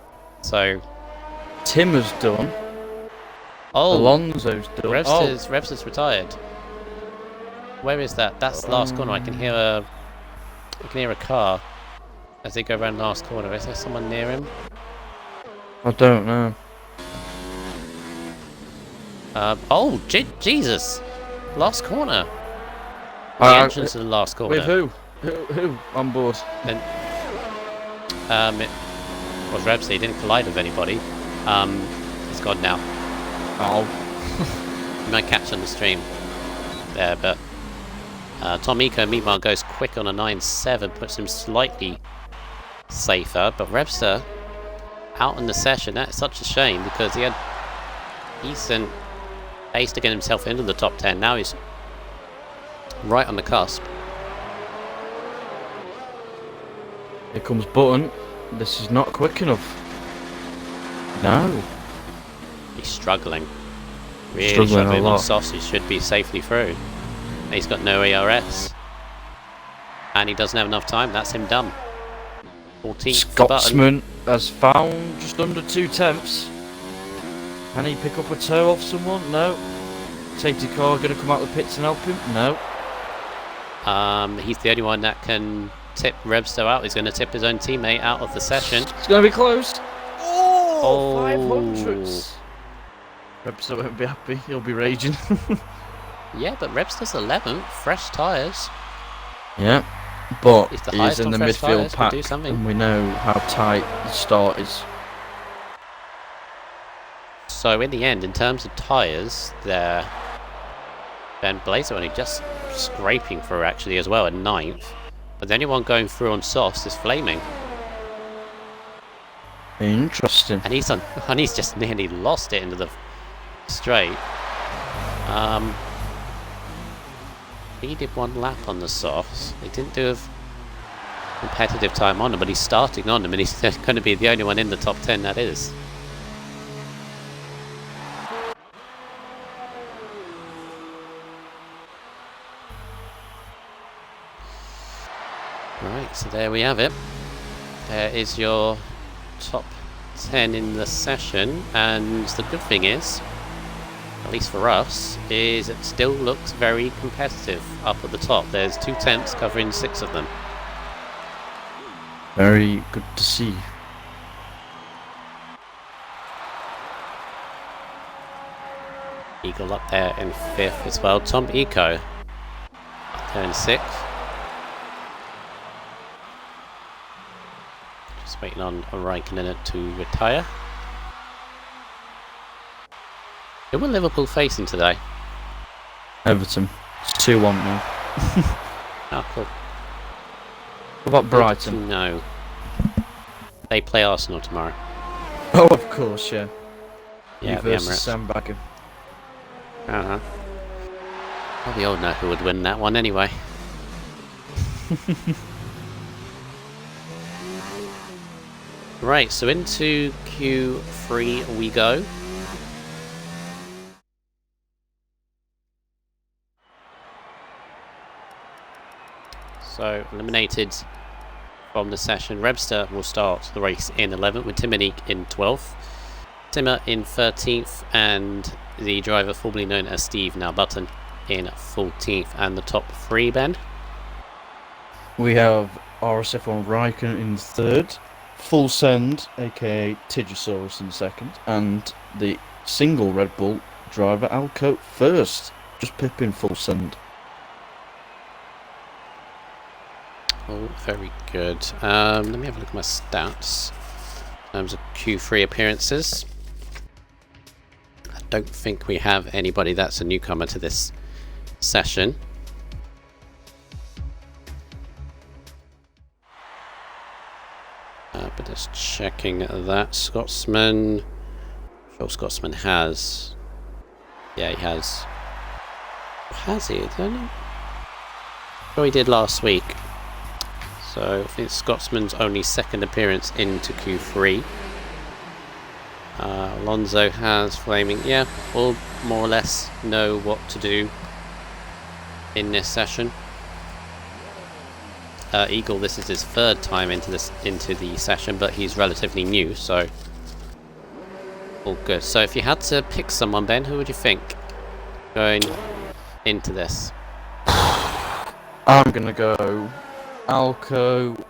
[SPEAKER 1] so
[SPEAKER 2] Tim has done.
[SPEAKER 1] Oh,
[SPEAKER 2] Alonso's done.
[SPEAKER 1] Rebster's retired. Where is that? That's the last corner. I can hear a car as they go around the last corner. Is there someone near him?
[SPEAKER 2] I don't know.
[SPEAKER 1] Jesus! Last corner. The entrance to the last corner.
[SPEAKER 2] With who? Who on board?
[SPEAKER 1] Then, it was Rebster. He didn't collide with anybody. He's gone now.
[SPEAKER 2] Oh.
[SPEAKER 1] You might catch on the stream there, but Tom Eco meanwhile goes quick on a 9.7, puts him slightly safer, but Rebster out in the session. That's such a shame because he had decent pace to get himself into the top 10. Now he's right on the cusp.
[SPEAKER 2] Here comes Button. This is not quick enough. No.
[SPEAKER 1] He's struggling. Really
[SPEAKER 2] Struggling a
[SPEAKER 1] struggling on
[SPEAKER 2] lot.
[SPEAKER 1] softs. He should be safely through. He's got no ERS. And he doesn't have enough time. That's him done. 14th for Button.
[SPEAKER 2] Scotsman has found just under 2/10. Can he pick up a toe off someone? No. Safety car going to come out of the pits and help him? No.
[SPEAKER 1] He's the only one that can tip Rebsto out. He's going to tip his own teammate out of the session.
[SPEAKER 2] It's going to be close.
[SPEAKER 1] Oh,
[SPEAKER 2] 500s. Rebsto won't be happy. He'll be raging.
[SPEAKER 1] Yeah, but Rebsto's 11th. Fresh tyres.
[SPEAKER 2] Yeah. But
[SPEAKER 1] He's the
[SPEAKER 2] he's
[SPEAKER 1] highest
[SPEAKER 2] in
[SPEAKER 1] on
[SPEAKER 2] the
[SPEAKER 1] fresh
[SPEAKER 2] midfield
[SPEAKER 1] tyres,
[SPEAKER 2] pack,
[SPEAKER 1] do something.
[SPEAKER 2] and we know how tight the start is.
[SPEAKER 1] So in the end, in terms of tyres, Ben Blazer only just scraping through actually as well at 9th. But the only one going through on softs is Flaming.
[SPEAKER 2] Interesting.
[SPEAKER 1] And he's just nearly lost it into the straight. He did one lap on the softs. He didn't do a competitive time on them, but he's starting on them, and he's going to be the only one in the top 10 that is. Right, so there we have it. There is your top 10 in the session, and the good thing is, at least for us, is it still looks very competitive up at the top. There's 2 temps covering 6 of them.
[SPEAKER 2] Very good to see.
[SPEAKER 1] Eagle up there in 5th as well. Tom Eco up there in 6th. Just waiting on Raikkonen to retire. Who were Liverpool facing today?
[SPEAKER 2] Everton. It's 2-1 now.
[SPEAKER 1] Oh, cool.
[SPEAKER 2] What about Brighton?
[SPEAKER 1] No. They play Arsenal tomorrow.
[SPEAKER 2] Oh, of course, yeah.
[SPEAKER 1] Yeah,
[SPEAKER 2] You
[SPEAKER 1] the
[SPEAKER 2] versus
[SPEAKER 1] Emirates.
[SPEAKER 2] Sandbagger.
[SPEAKER 1] Uh-huh. Well, we all know who would win that one anyway. Right, so into Q3 we go. So, eliminated from the session. Rebster will start the race in 11th with Timonique in 12th. Timmer in 13th, and the driver formerly known as Steve, now Button, in 14th. And the top 3, Ben?
[SPEAKER 2] We have RSF1 Raikkonen in 3rd. Full Send, aka Tigosaurus in 2nd. And the single Red Bull driver Alco 1st. Just pipping Full Send.
[SPEAKER 1] Oh, very good. Let me have a look at my stats in terms of Q3 appearances. I don't think we have anybody that's a newcomer to this session. But just checking that. Scotsman. Sure, Scotsman has. Yeah, he has. Has he? I don't know. Sure, he did last week. So I think Scotsman's only 2nd appearance into Q3. Alonso has Flaming. Yeah, all more or less know what to do in this session. Eagle, this is his 3rd time into the session, but he's relatively new, so all good. So if you had to pick someone, Ben, who would you think going into this?
[SPEAKER 2] I'm gonna go Alco,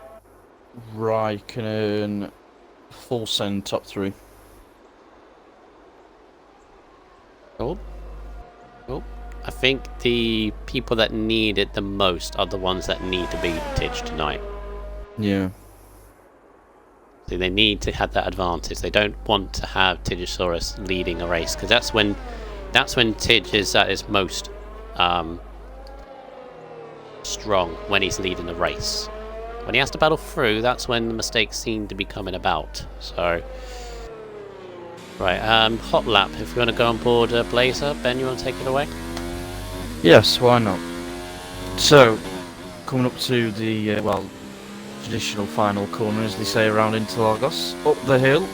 [SPEAKER 2] Raikkonen, Full Send, top 3.
[SPEAKER 1] Cool. Cool. I think the people that need it the most are the ones that need to beat Tidge tonight.
[SPEAKER 2] Yeah.
[SPEAKER 1] So they need to have that advantage. They don't want to have Tigosaurus leading a race, because that's when Tidge is at his most strong, when he's leading the race. When he has to battle through, that's when the mistakes seem to be coming about. So, right, hot lap. If you want to go on board Blazer, Ben, you want to take it away?
[SPEAKER 2] Yes, why not? So, coming up to the, traditional final corner, as they say around Interlagos. Up the hill.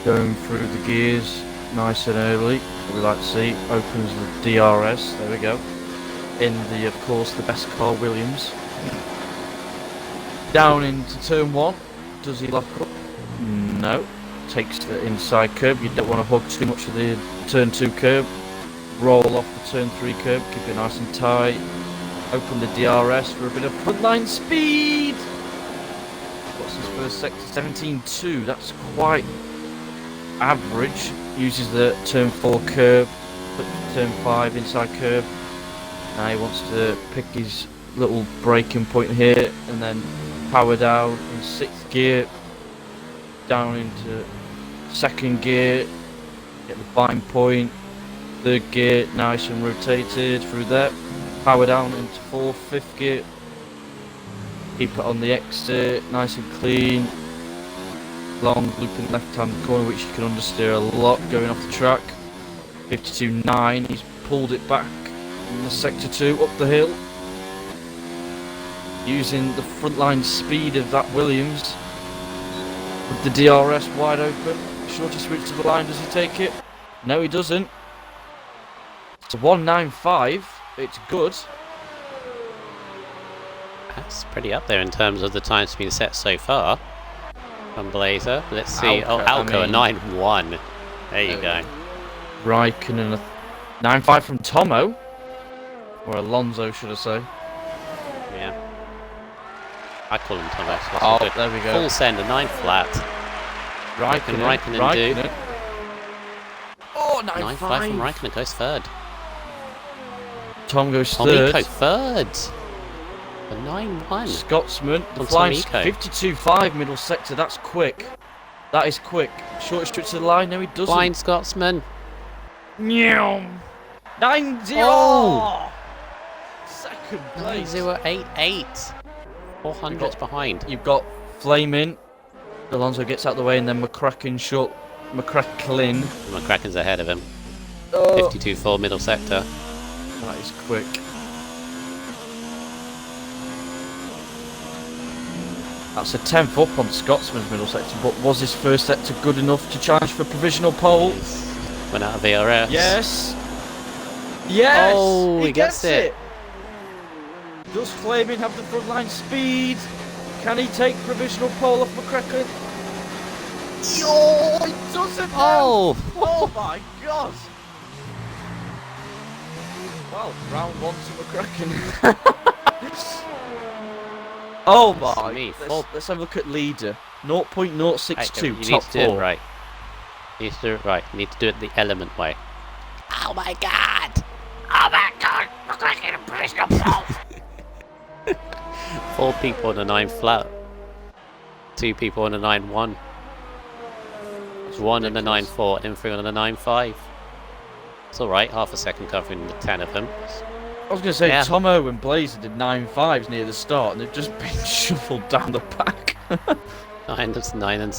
[SPEAKER 2] Going through the gears, nice and early. What we like to see. Opens the DRS, there we go. in the, of course, the best car, Williams. Down into turn 1. Does he lock up? No. Takes the inside curb. You don't want to hug too much of the turn 2 curb. Roll off the turn 3 curb. Keep it nice and tight. Open the DRS for a bit of frontline speed. What's his first sector? 17.2. That's quite average. Uses the turn 4 curb. Turn 5 inside curb. Now he wants to pick his little braking point here and then power down in 6th gear. Down into 2nd gear. Get the bind point. 3rd gear, nice and rotated through there. Power down into 4th, 5th gear. Keep it on the exit, nice and clean. Long looping left-hand corner, which you can understeer a lot going off the track. 52.9, he's pulled it back in the sector 2 up the hill. Using the frontline speed of that Williams. With the DRS wide open. Shortest route to the line, does he take it? No, he doesn't. It's a 1.95. It's good.
[SPEAKER 1] That's pretty up there in terms of the times being set so far from Blazer. Let's see. Alco a 9.1. There you go.
[SPEAKER 2] Raikkonen a 9.5 from Tomo. Or Alonso, should I say.
[SPEAKER 1] Yeah. I call him Tomo. So
[SPEAKER 2] oh,
[SPEAKER 1] good.
[SPEAKER 2] There we go.
[SPEAKER 1] Full send, a 9 flat. Raikkonen do.
[SPEAKER 2] Oh,
[SPEAKER 1] 9.5 from Raikkonen goes 3rd.
[SPEAKER 2] Tom goes 3rd.
[SPEAKER 1] Tomiko 3rd. A 9.1.
[SPEAKER 2] Scotsman. The flying 52.5 middle sector. That's quick. That is quick. Shortest trip to the line. No, he doesn't.
[SPEAKER 1] Blind Scotsman.
[SPEAKER 2] 9-0.
[SPEAKER 1] Oh!
[SPEAKER 2] 2nd place.
[SPEAKER 1] 9.088. 400s behind.
[SPEAKER 2] You've got Flaming. Alonso gets out the way, and then McCracken's
[SPEAKER 1] ahead of him. 52.4 middle sector.
[SPEAKER 2] That is quick. That's a 10th up on Scotsman's middle sector, but was his first sector good enough to challenge for provisional pole?
[SPEAKER 1] Went out of VRS.
[SPEAKER 2] Yes! Yes!
[SPEAKER 1] Oh, he gets it.
[SPEAKER 2] Does Flaming have the frontline speed? Can he take provisional pole off McCracken? Oh, he doesn't!
[SPEAKER 1] Oh!
[SPEAKER 2] Oh my god! Well, round 1 to McCracken. Oh my! Let's have a look at leader. 0.062
[SPEAKER 1] you
[SPEAKER 2] top
[SPEAKER 1] need to do
[SPEAKER 2] 4.
[SPEAKER 1] it right. You need to do it right. You need to do it the element way. Oh my god! Oh my god! McCracken a provisional pole! 4 people on a 9 flat. 2 people on a 9.1. 1 on a 9.4 and 3 on a 9.5. It's alright, half a second covering the 10 of them.
[SPEAKER 2] I was going to say, yeah. Tomo and Blazer did 9.5s near the start, and they've just been shuffled down the pack.
[SPEAKER 1] 9 and 9th and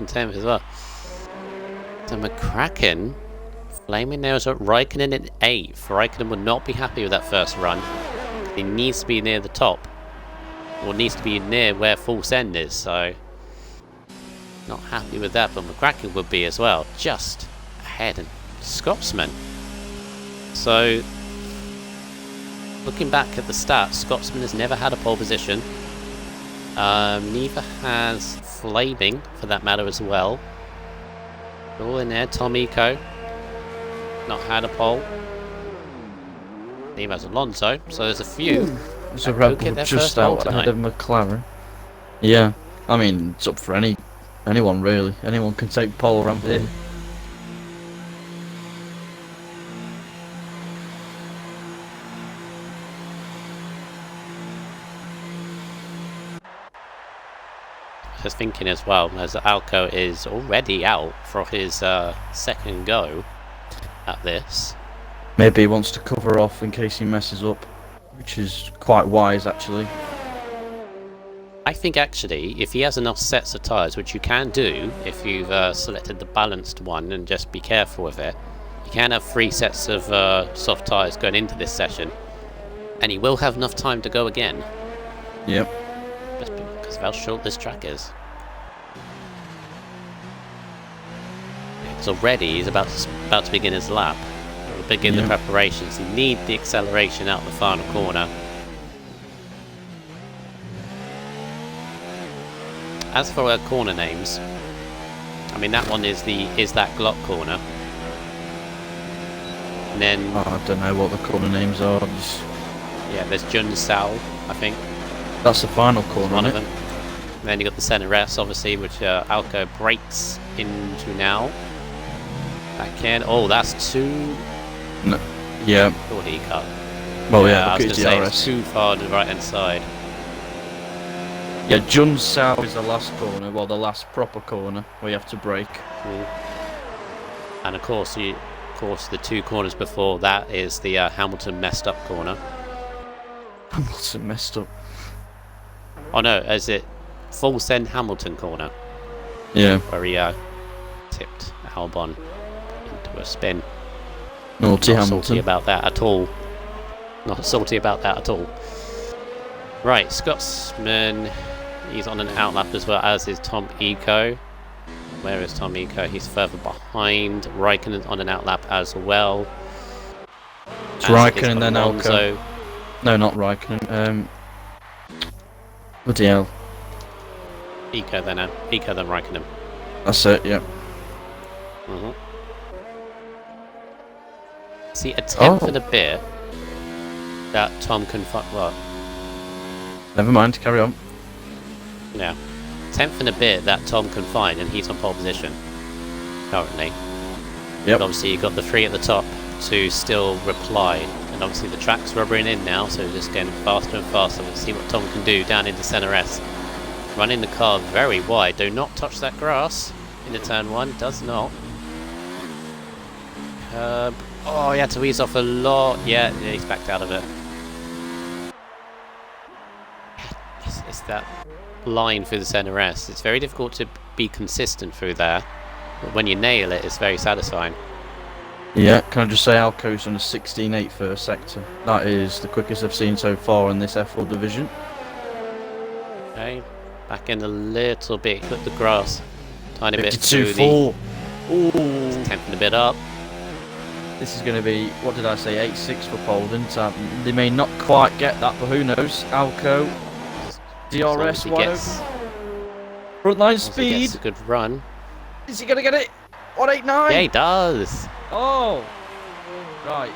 [SPEAKER 1] 10th as well. So McCracken, flaming nails at Raikkonen in 8th. Raikkonen would not be happy with that first run. He needs to be near the top. Or needs to be near where full send is, so... Not happy with that, but McCracken would be as well. Just ahead and Scotsman. So... Looking back at the stats, Scotsman has never had a pole position. Neither has Flaming, for that matter, as well. All in there. Tomiko, not had a pole. Neither has Alonso. So there's a few.
[SPEAKER 2] There's a Red Bull just out ahead of McLaren. Yeah, I mean it's up for anyone really. Anyone can take pole around here.
[SPEAKER 1] Just thinking as well, as Alco is already out for his second go at this.
[SPEAKER 2] Maybe he wants to cover off in case he messes up, which is quite wise actually.
[SPEAKER 1] I think actually, if he has enough sets of tyres, which you can do if you've selected the balanced one and just be careful with it, you can have 3 sets of soft tyres going into this session, and he will have enough time to go again.
[SPEAKER 2] Yep.
[SPEAKER 1] Just because of how short this track is. Because already he's about to begin his lap. begin the preparations. You need the acceleration out the final corner. As for corner names, I mean that one is that Glock corner. And then
[SPEAKER 2] I don't know what the corner names are.
[SPEAKER 1] yeah, there's Jun Sao, I think.
[SPEAKER 2] That's the final corner,
[SPEAKER 1] One of
[SPEAKER 2] isn't
[SPEAKER 1] them. And then you got the center S, obviously, which Alco breaks into now. Back in. Oh, that's too.
[SPEAKER 2] No. Yeah.
[SPEAKER 1] Thought he cut.
[SPEAKER 2] Well, yeah.
[SPEAKER 1] I was
[SPEAKER 2] Look
[SPEAKER 1] going
[SPEAKER 2] at
[SPEAKER 1] to say
[SPEAKER 2] DRS.
[SPEAKER 1] it's too far to the right hand side.
[SPEAKER 2] Yeah, Jun Sao is the last corner. Well, the last proper corner where you have to brake.
[SPEAKER 1] And of course, the 2 corners before that is the Hamilton messed up corner.
[SPEAKER 2] Hamilton messed up.
[SPEAKER 1] Oh no, is it full send Hamilton corner?
[SPEAKER 2] Yeah.
[SPEAKER 1] Where he tipped Albon into a spin.
[SPEAKER 2] Naughty
[SPEAKER 1] Not
[SPEAKER 2] Hamilton.
[SPEAKER 1] salty about that at all. Not salty about that at all. Right, Scotsman. He's on an outlap as well, as is Tom Eco. Where is Tom Eco? He's further behind. Raikkonen on an outlap as well.
[SPEAKER 2] It's Raikkonen then Alco.
[SPEAKER 1] Alonso.
[SPEAKER 2] No, not Raikkonen. Bloody hell.
[SPEAKER 1] Eco then Raikkonen.
[SPEAKER 2] That's it, yeah.
[SPEAKER 1] See, a tenth and a bit that Tom can well,
[SPEAKER 2] Never mind, carry on.
[SPEAKER 1] yeah, tenth and a bit that Tom can find, and he's on pole position currently.
[SPEAKER 2] Yep.
[SPEAKER 1] But obviously you got the 3 at the top to still reply, and obviously the track's rubbering in now, so just getting faster and faster. We'll see what Tom can do down into center S. Running the car very wide. Do not touch that grass into turn 1. Does not. Oh, he had to ease off a lot. Yeah, he's backed out of it. It's that line through the center S. It's very difficult to be consistent through there, but when you nail it, it's very satisfying.
[SPEAKER 2] Yeah, can I just say Alco's on a 16.8 first sector. That is the quickest I've seen so far in this F4 division.
[SPEAKER 1] Okay, back in a little bit. Clip the grass, tiny bit through
[SPEAKER 2] 52.4. Ooh.
[SPEAKER 1] 10th and a bit up.
[SPEAKER 2] This is going to be, what did I say, 8.6 for pole, didn't I? They may not quite get that, but who knows? Alco, DRS1, frontline speed.
[SPEAKER 1] Gets a good run.
[SPEAKER 2] Is he going to get it? 189?
[SPEAKER 1] Yeah, he does.
[SPEAKER 2] Oh! Right.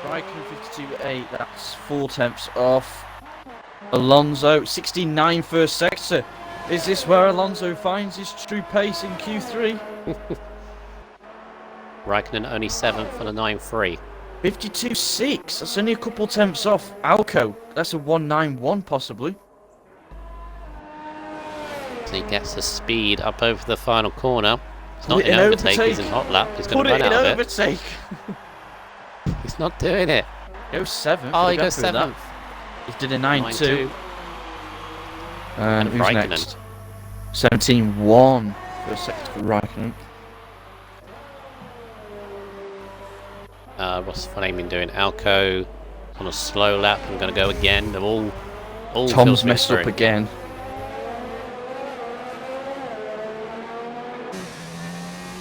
[SPEAKER 2] Raikkonen 52.8, that's 4/10 off. Alonso, 69 first sector. Is this where Alonso finds his true pace in Q3?
[SPEAKER 1] Raikkonen only 7th on a 9.3.
[SPEAKER 2] 52.6, that's only a couple tenths off. Alco, that's a 191 possibly.
[SPEAKER 1] So he gets the speed up over the final corner. It's not in overtake, he's in hot lap. He's going to run out of it.
[SPEAKER 2] Overtake.
[SPEAKER 1] He's not doing it.
[SPEAKER 2] Go 7th.
[SPEAKER 1] Oh, he goes 7th.
[SPEAKER 2] He did a 9.2.
[SPEAKER 1] And
[SPEAKER 2] Who's
[SPEAKER 1] Raikkonen.
[SPEAKER 2] next? 17.1 first sector for Raikkonen.
[SPEAKER 1] What's Flaming doing? Alco on a slow lap. I'm going to go again. They're all
[SPEAKER 2] Tom's messed up again.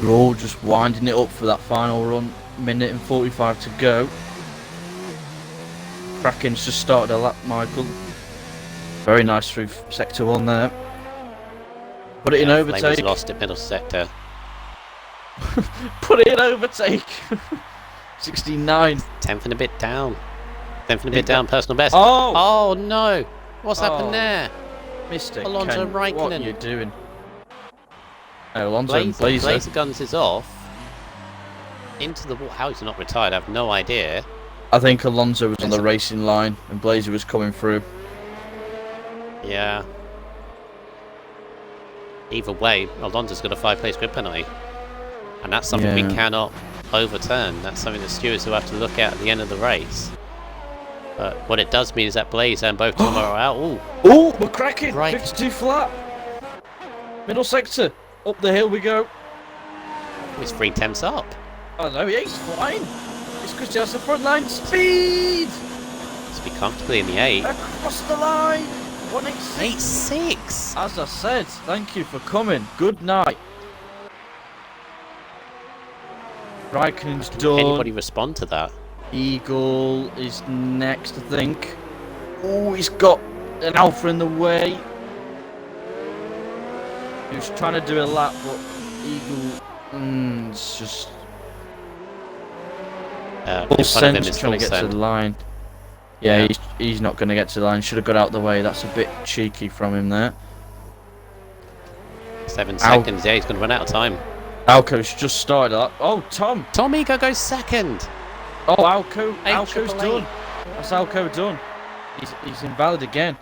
[SPEAKER 2] We're all just winding it up for that final run. Minute and 45 to go. Kraken's just started a lap, Michael. Very nice through sector 1 there. Put it in overtake.
[SPEAKER 1] Flaming's lost it middle sector.
[SPEAKER 2] Put it in overtake. 69.
[SPEAKER 1] 10th and a bit down. 10th and a bit down, personal best.
[SPEAKER 2] Oh!
[SPEAKER 1] Oh no! What's happened there?
[SPEAKER 2] Mistake.
[SPEAKER 1] Alonso
[SPEAKER 2] Ken,
[SPEAKER 1] Raikkonen.
[SPEAKER 2] what are you doing? Alonso and Blazer.
[SPEAKER 1] Blazer guns is off. Into the wall. How he's not retired, I have no idea.
[SPEAKER 2] I think Alonso was on the racing line and Blazer was coming through.
[SPEAKER 1] Yeah. Either way, Alonso's got a 5-place grid penalty. And that's something we cannot overturn. That's something the stewards will have to look at the end of the race. But what it does mean is that Blazer and both Tom are out. Ooh.
[SPEAKER 2] Oh, we're cracking!
[SPEAKER 1] Right.
[SPEAKER 2] 52 flat! Middle sector. Up the hill we go.
[SPEAKER 1] It's 3 temps up.
[SPEAKER 2] Oh no, he's flying. It's because he has the front line speed!
[SPEAKER 1] To be comfortably in the 8.
[SPEAKER 2] Across the line! 186.
[SPEAKER 1] 8.6!
[SPEAKER 2] As I said, thank you for coming. Good night. Raikkonen's
[SPEAKER 1] Can
[SPEAKER 2] done.
[SPEAKER 1] anybody respond to that?
[SPEAKER 2] Eagle is next, I think. Oh, he's got an Alpha in the way. He was trying to do a lap, but Eagle, it's just
[SPEAKER 1] In front of him is
[SPEAKER 2] trying to
[SPEAKER 1] full
[SPEAKER 2] get to the
[SPEAKER 1] send.
[SPEAKER 2] line. Yeah,
[SPEAKER 1] Yeah.
[SPEAKER 2] he's not going to get to the line. Should have got out the way. That's a bit cheeky from him there.
[SPEAKER 1] 7 seconds. Yeah, he's going to run out of time.
[SPEAKER 2] Alco's just started that. Oh, Tom.
[SPEAKER 1] Tom Ego goes second.
[SPEAKER 2] Oh, Alco's
[SPEAKER 1] AAA.
[SPEAKER 2] done. That's Alco done. He's invalid again.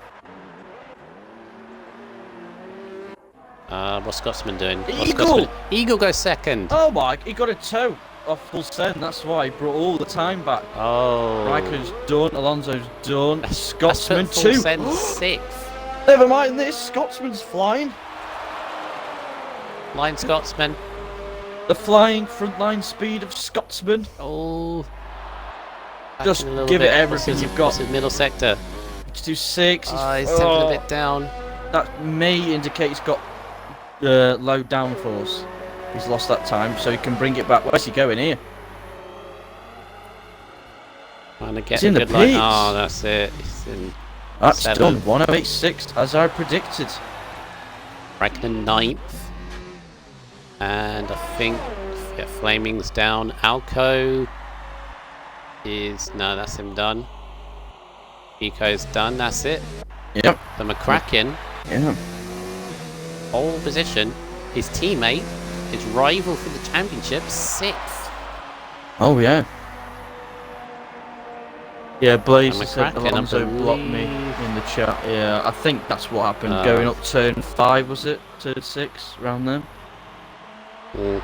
[SPEAKER 1] What's Scotsman doing?
[SPEAKER 2] Eagle!
[SPEAKER 1] Eagle goes second.
[SPEAKER 2] Oh my, he got a toe off full send. That's why he brought all the time back.
[SPEAKER 1] Oh.
[SPEAKER 2] Raikkonen's done. Alonso's done. Scotsman
[SPEAKER 1] Full
[SPEAKER 2] too.
[SPEAKER 1] send 6th.
[SPEAKER 2] Never mind this. Scotsman's flying.
[SPEAKER 1] Line Scotsman.
[SPEAKER 2] The flying frontline speed of Scotsman.
[SPEAKER 1] Oh.
[SPEAKER 2] Just
[SPEAKER 1] Backing a little
[SPEAKER 2] give it
[SPEAKER 1] bit.
[SPEAKER 2] everything
[SPEAKER 1] What's his-
[SPEAKER 2] you've got.
[SPEAKER 1] what's his middle sector?
[SPEAKER 2] He's do 6.
[SPEAKER 1] He's taking a bit down.
[SPEAKER 2] That may indicate he's got low downforce. He's lost that time, so he can bring it back. Where's he going here?
[SPEAKER 1] Trying to get
[SPEAKER 2] He's in
[SPEAKER 1] a
[SPEAKER 2] the
[SPEAKER 1] good line.
[SPEAKER 2] pits.
[SPEAKER 1] Oh, that's it. He's in
[SPEAKER 2] That's
[SPEAKER 1] 7th.
[SPEAKER 2] done. 1086, as I predicted.
[SPEAKER 1] Raikkonen 9th. And I think Flaming's down. Alco is... No, that's him done. Eco's done. That's it.
[SPEAKER 2] Yep.
[SPEAKER 1] The McCracken,
[SPEAKER 2] Yeah.
[SPEAKER 1] pole position. His teammate, his rival for the championship, 6th.
[SPEAKER 2] Oh yeah. Yeah, Blaze
[SPEAKER 1] And
[SPEAKER 2] said
[SPEAKER 1] McCracken, I
[SPEAKER 2] Alonso blocked me
[SPEAKER 1] believe-
[SPEAKER 2] in the chat. Yeah, I think that's what happened.
[SPEAKER 1] Oh.
[SPEAKER 2] Going up turn 5, was it? Turn 6, around there.
[SPEAKER 1] Mm.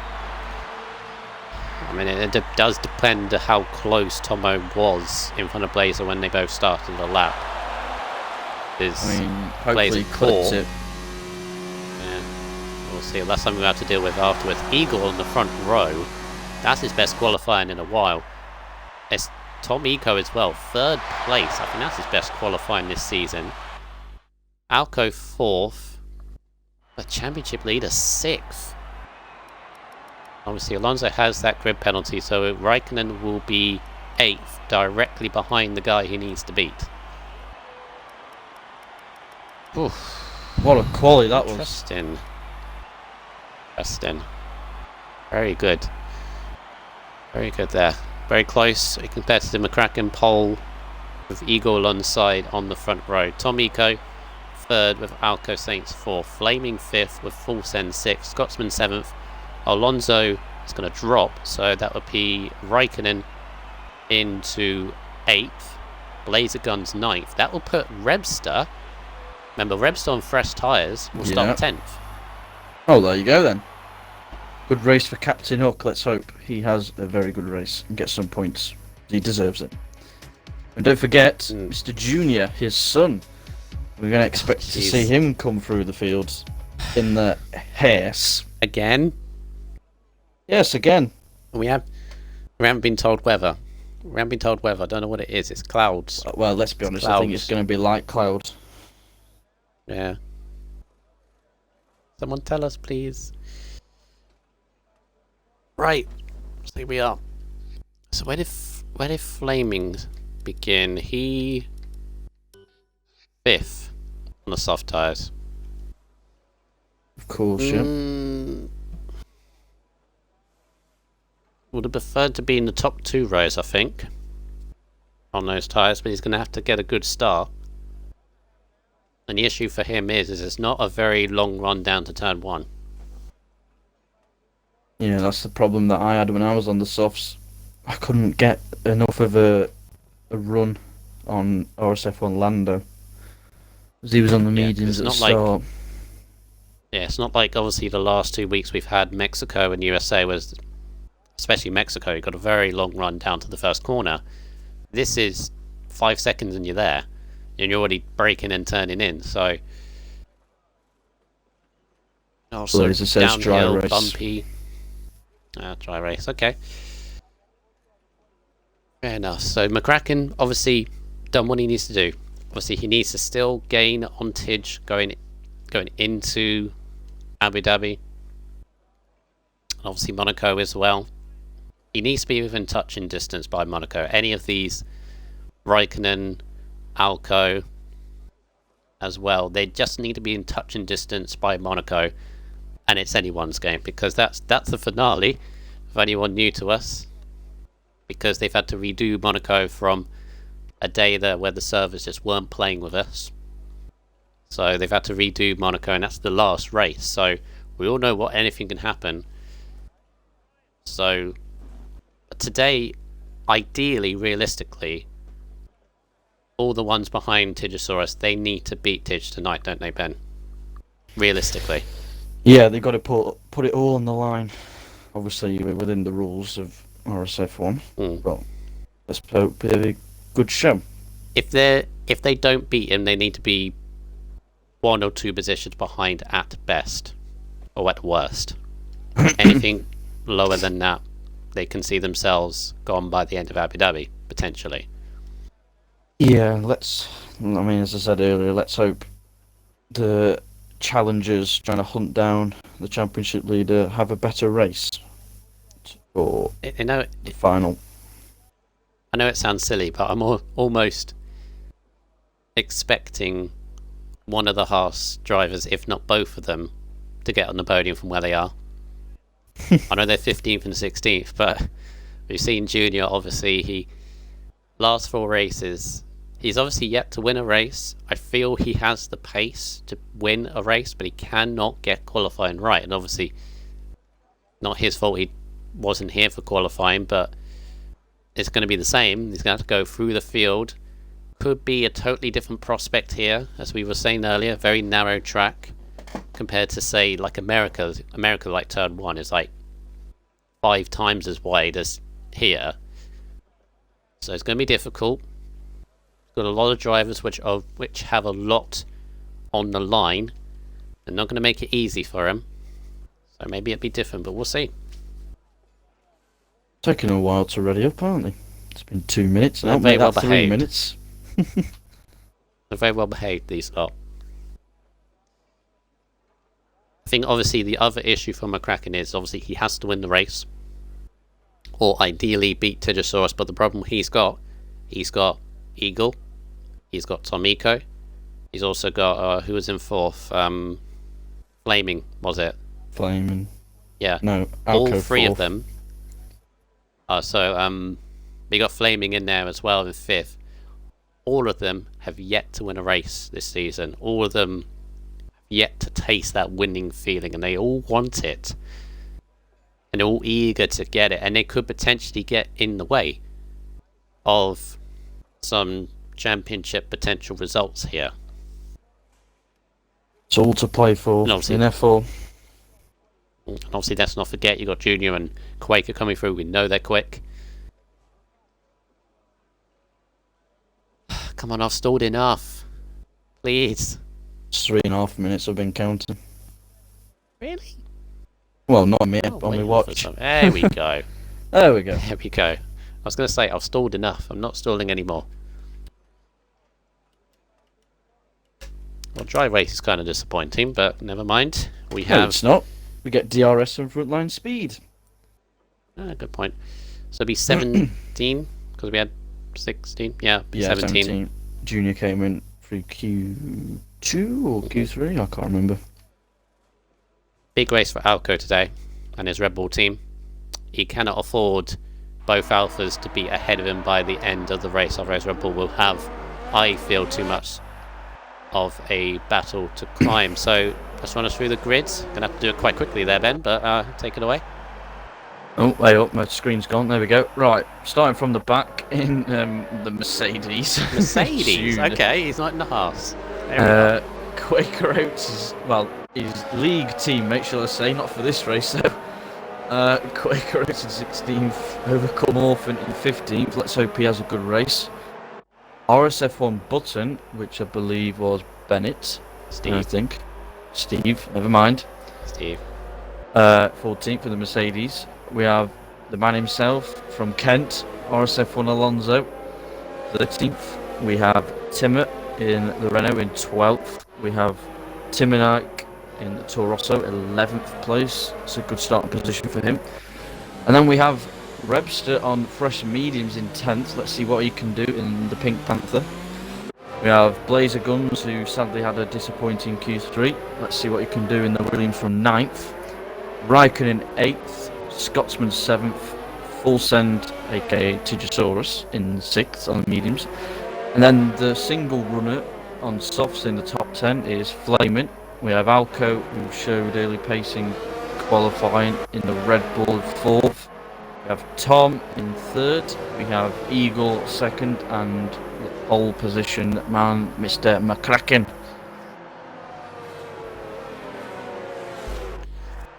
[SPEAKER 1] I mean, it does depend how close Tomo was in front of Blazer when they both started the lap.
[SPEAKER 2] I mean, hopefully
[SPEAKER 1] Blaze
[SPEAKER 2] he
[SPEAKER 1] at
[SPEAKER 2] clipped
[SPEAKER 1] 4.
[SPEAKER 2] it.
[SPEAKER 1] Yeah, we'll see. That's something we have to deal with afterwards. Eagle on the front row. That's his best qualifying in a while. It's Tom Eco as well. 3rd place. I think that's his best qualifying this season. Alco 4th. The championship leader 6th. Obviously, Alonso has that grid penalty, so Raikkonen will be 8th, directly behind the guy he needs to beat. Oof.
[SPEAKER 2] What a quality that was.
[SPEAKER 1] Interesting. Interesting. Very good. Very good there. Very close. A competitive McCracken pole with Eagle on the side on the front row. Tom Eco 3rd with Alco Saints 4th. Flaming 5th with Full Send 6th. Scotsman 7th. Alonso is going to drop, so that would be Raikkonen into 8th. Blazer Guns 9th. That will put Rebster. Remember, Rebster on fresh tyres will start 10th.
[SPEAKER 2] Oh, there you go then. Good race for Captain Hook. Let's hope he has a very good race and gets some points. He deserves it. And don't forget, Mr. Junior, his son. We're going to expect to see him come through the fields in the Haas.
[SPEAKER 1] Again?
[SPEAKER 2] Yes, again.
[SPEAKER 1] We haven't been told weather. We haven't been told weather. I don't know what it is. It's clouds.
[SPEAKER 2] Well, let's be honest. I think it's going to be light clouds.
[SPEAKER 1] Yeah. Someone tell us, please. Right. So here we are. So where did Flaming begin? He 5th on the soft tyres.
[SPEAKER 2] Of course, yeah.
[SPEAKER 1] Would have preferred to be in the top 2 rows, I think, on those tyres, but he's going to have to get a good start. And the issue for him is it's not a very long run down to turn 1.
[SPEAKER 2] Yeah, that's the problem that I had when I was on the softs. I couldn't get enough of a run on RSF1 Lando. Because he was on the mediums at the start.
[SPEAKER 1] Yeah, it's not like obviously the last 2 weeks we've had Mexico and USA was, especially Mexico, you got a very long run down to the first corner. This is 5 seconds and you're there. And you're already braking and turning in, so... Also,
[SPEAKER 2] Blazer says dry
[SPEAKER 1] downhill,
[SPEAKER 2] race.
[SPEAKER 1] bumpy. Dry race, okay. Fair enough. So McCracken obviously done what he needs to do. Obviously he needs to still gain on Tidge going into Abu Dhabi. And obviously Monaco as well. He needs to be within touching distance by Monaco. Any of these, Raikkonen, Alco, as well, they just need to be in touching distance by Monaco, and it's anyone's game, because that's the finale for anyone new to us, because they've had to redo Monaco from a day there where the servers just weren't playing with us. So they've had to redo Monaco, and that's the last race. So we all know what anything can happen. So today, ideally, realistically, all the ones behind Tigosaurus, they need to beat Tig tonight, don't they, Ben? Realistically.
[SPEAKER 2] Yeah, they've got to put it all on the line. Obviously, within the rules of RSF1. Well, let's hope it'll be a good show.
[SPEAKER 1] If they don't beat him, they need to be 1 or 2 positions behind at best, or at worst. Anything lower than that, they can see themselves gone by the end of Abu Dhabi, potentially.
[SPEAKER 2] Yeah, as I said earlier, let's hope the challengers trying to hunt down the championship leader have a better race for the final.
[SPEAKER 1] I know it sounds silly, but I'm almost expecting one of the Haas drivers, if not both of them, to get on the podium from where they are. I know they're 15th and 16th, but we've seen Junior, obviously, he last 4 races, he's obviously yet to win a race. I feel he has the pace to win a race, but he cannot get qualifying right. And obviously, not his fault he wasn't here for qualifying, but it's going to be the same. He's going to have to go through the field. Could be a totally different prospect here, as we were saying earlier, very narrow track compared to, say, like America. America, like turn 1 is like 5 times as wide as here, so it's going to be difficult. Got a lot of drivers which have a lot on the line. They're not going to make it easy for him, so maybe it'll be different, but we'll see.
[SPEAKER 2] Taking a while to ready up, aren't they? It's been 2 minutes.
[SPEAKER 1] They're very well
[SPEAKER 2] 3
[SPEAKER 1] behaved.
[SPEAKER 2] minutes.
[SPEAKER 1] They're very well behaved, these lot. I think obviously the other issue for McCracken is obviously he has to win the race, or ideally beat Tigosaurus, but the problem he's got Eagle, he's got Tomiko, he's also got who was in 4th, Flaming, was it?
[SPEAKER 2] Flaming.
[SPEAKER 1] Yeah.
[SPEAKER 2] No,
[SPEAKER 1] all
[SPEAKER 2] Alco
[SPEAKER 1] 3 of
[SPEAKER 2] 4th.
[SPEAKER 1] them. We got Flaming in there as well in 5th. All of them have yet to win a race this season. All of them have yet to taste that winning feeling, and they all want it. And they're all eager to get it, and they could potentially get in the way of some championship potential results here.
[SPEAKER 2] It's all to play for in F4.
[SPEAKER 1] And obviously, let's not forget, you got Junior and Quaker coming through. We know they're quick. Come on, I've stalled enough. Please.
[SPEAKER 2] It's 3.5 minutes I've been counting.
[SPEAKER 1] Really?
[SPEAKER 2] Well, not me, on my watch.
[SPEAKER 1] There we go.
[SPEAKER 2] There we go.
[SPEAKER 1] There we go. I was going to say, I've stalled enough. I'm not stalling anymore. Well, dry race is kind of disappointing, but never mind. We have...
[SPEAKER 2] No, it's not. We get DRS and frontline speed.
[SPEAKER 1] Good point. So it'll be 17, because we had 16. Yeah, 17.
[SPEAKER 2] Junior came in through Q2 or Q3, I can't remember.
[SPEAKER 1] Big race for Alco today and his Red Bull team. He cannot afford both Alphas to be ahead of him by the end of the race, otherwise Red Bull will have, I feel, too much of a battle to climb. So let's run us through the grids. Gonna have to do it quite quickly there, Ben, but take it away.
[SPEAKER 2] Oh, way up, my screen's gone. There we go. Right, starting from the back in the Mercedes.
[SPEAKER 1] Mercedes? Okay, he's not in the Haas.
[SPEAKER 2] Quaker Oats his league teammate, shall I say, not for this race though. Quaker Oats in 16th, over Morphin in 15th. Let's hope he has a good race. RSF1 Button, which I believe was Bennett.
[SPEAKER 1] Steve.
[SPEAKER 2] I think. Steve, never mind.
[SPEAKER 1] Steve.
[SPEAKER 2] 14th for the Mercedes. We have the man himself from Kent, RSF1 Alonso, 13th. We have Timmer in the Renault in 12th. We have Timonak in the Toro Rosso, 11th place. It's a good starting position for him. And then we have Rebster on fresh mediums in 10th. Let's see what he can do in the Pink Panther. We have Blazer Guns, who sadly had a disappointing Q3. Let's see what he can do in the Williams from 9th. Raikkonen 8th. Scotsman 7th. Full Send, aka Tigosaurus, in 6th on the mediums. And then the single runner on softs in the top 10 is Flaming. We have Alco, who showed early pacing qualifying in the Red Bull 4th. We have Tom in 3rd. We have Eagle 2nd, and the pole position man, Mr. McCracken.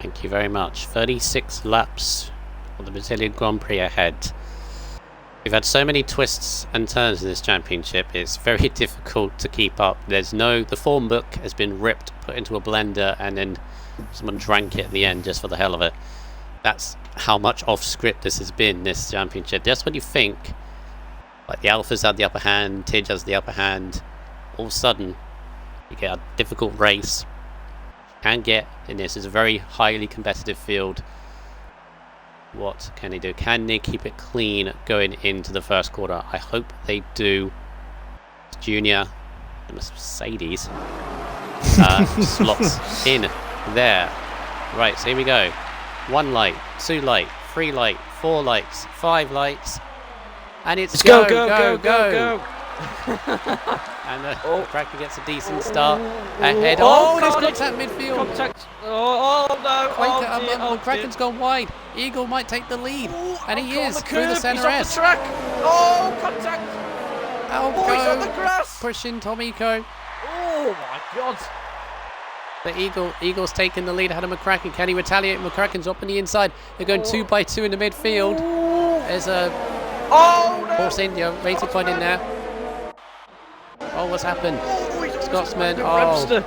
[SPEAKER 1] Thank you very much. 36 laps of the Brazilian Grand Prix ahead. We've had so many twists and turns in this championship, it's very difficult to keep up. The form book has been ripped, put into a blender, and then someone drank it at the end just for the hell of it. That's how much off script this has been, this championship. Just when you think like the Alphas had the upper hand, Tidge has the upper hand, all of a sudden you get a difficult race. Can get in this is a very highly competitive field. What can they do? Can they keep it clean going into the first quarter? I hope they do. Junior, the Mercedes, slots in there. Right, so here we go. 1 light, 2 light, 3 light, 4 lights, 5 lights, and it's go. And the Cracker gets a decent start ahead. Oh, there's contact midfield.
[SPEAKER 2] Contact. Oh no.
[SPEAKER 1] Cracken's gone wide. Eagle might take the lead. And he is through the centre
[SPEAKER 2] S. He's off the track. Oh, contact.
[SPEAKER 1] Oh,
[SPEAKER 2] he's on the grass.
[SPEAKER 1] Pushing Tomiko.
[SPEAKER 2] Oh my God.
[SPEAKER 1] The Eagle's taking the lead ahead of McCracken. Can he retaliate? McCracken's up on the inside. They're going 2 by 2 in the midfield. There's a Force India racing point in there. Oh, what's happened? Scotsman.
[SPEAKER 2] Oh,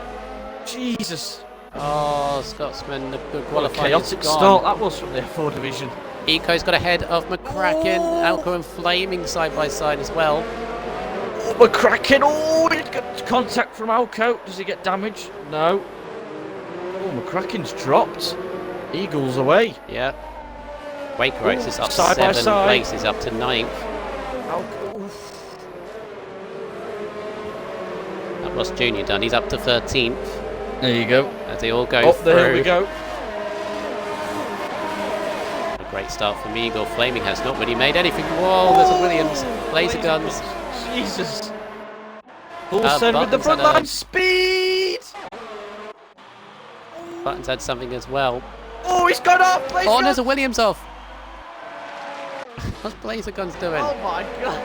[SPEAKER 2] Jesus.
[SPEAKER 1] Oh, Scotsman, the good qualifying.
[SPEAKER 2] Chaotic start that was from the F4 division.
[SPEAKER 1] Eco's got ahead of McCracken. Alco and Flaming side by side as well.
[SPEAKER 2] Oh, McCracken. Oh, he got contact from Alco. Does he get damage? No. Oh, McCracken's dropped. Eagles away.
[SPEAKER 1] Yeah. Wake Race is up
[SPEAKER 2] side
[SPEAKER 1] 7 places, up to 9th. That was Junior done. He's up to 13th.
[SPEAKER 2] There you go.
[SPEAKER 1] As they all go through.
[SPEAKER 2] There we go.
[SPEAKER 1] A great start from Eagle. Flaming has not really made anything. Whoa, there's a Williams. Laser guns.
[SPEAKER 2] Jesus. Full send with the front line speed.
[SPEAKER 1] Buttons had something as well.
[SPEAKER 2] Oh, he's gone off.
[SPEAKER 1] Oh, there's a Williams off. What's Blazer Guns doing?
[SPEAKER 2] Oh my God.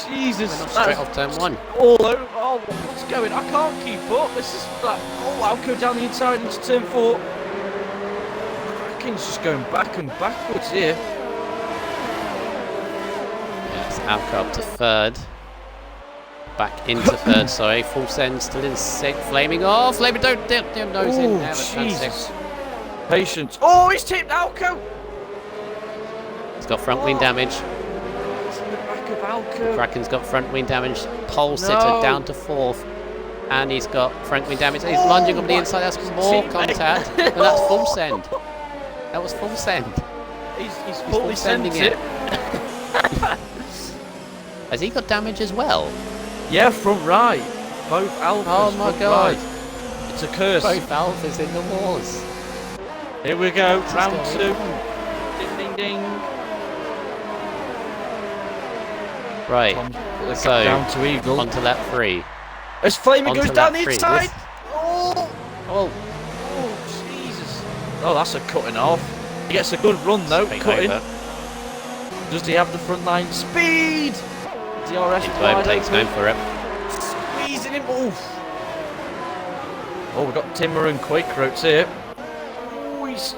[SPEAKER 2] Jesus.
[SPEAKER 1] Straight off turn 1.
[SPEAKER 2] All over. Oh, what's going? I can't keep up. This is like, I'll go down the inside into turn 4. Cracken's just going back and backwards here.
[SPEAKER 1] Yes, Alco up to 3rd. Back into 3rd, sorry. Full send, still in 6th. Flaming. Oh, Flaming, don't dip your nose in there.
[SPEAKER 2] Jesus. Patience. Oh, he's tipped Alco.
[SPEAKER 1] He's got front wing damage.
[SPEAKER 2] It's in the back of Alco.
[SPEAKER 1] Kraken's got front wing damage. Pole sitter down to 4th. And he's got front wing damage. He's lunging on the inside. That's more contact. But that's full send. That was full send.
[SPEAKER 2] He's fully
[SPEAKER 1] sending it. Has he got damage as well?
[SPEAKER 2] Yeah, front right. Both alphas.
[SPEAKER 1] Oh my God.
[SPEAKER 2] Right. It's a curse.
[SPEAKER 1] Both alphas in the wars.
[SPEAKER 2] Here we go. Round 2. Ding, ding, ding.
[SPEAKER 1] Right. So,
[SPEAKER 2] down to Eagle.
[SPEAKER 1] on to lap 3.
[SPEAKER 2] As Flaming goes down the
[SPEAKER 1] 3.
[SPEAKER 2] inside.
[SPEAKER 1] Oh,
[SPEAKER 2] Jesus. Oh, that's a cutting off. He gets a good run though. Cutting. Does he have the front line speed? DRS
[SPEAKER 1] takes going for it.
[SPEAKER 2] Squeezing him. Oof. Oh, we've got Timmer and Quakeroats here. Oh, he's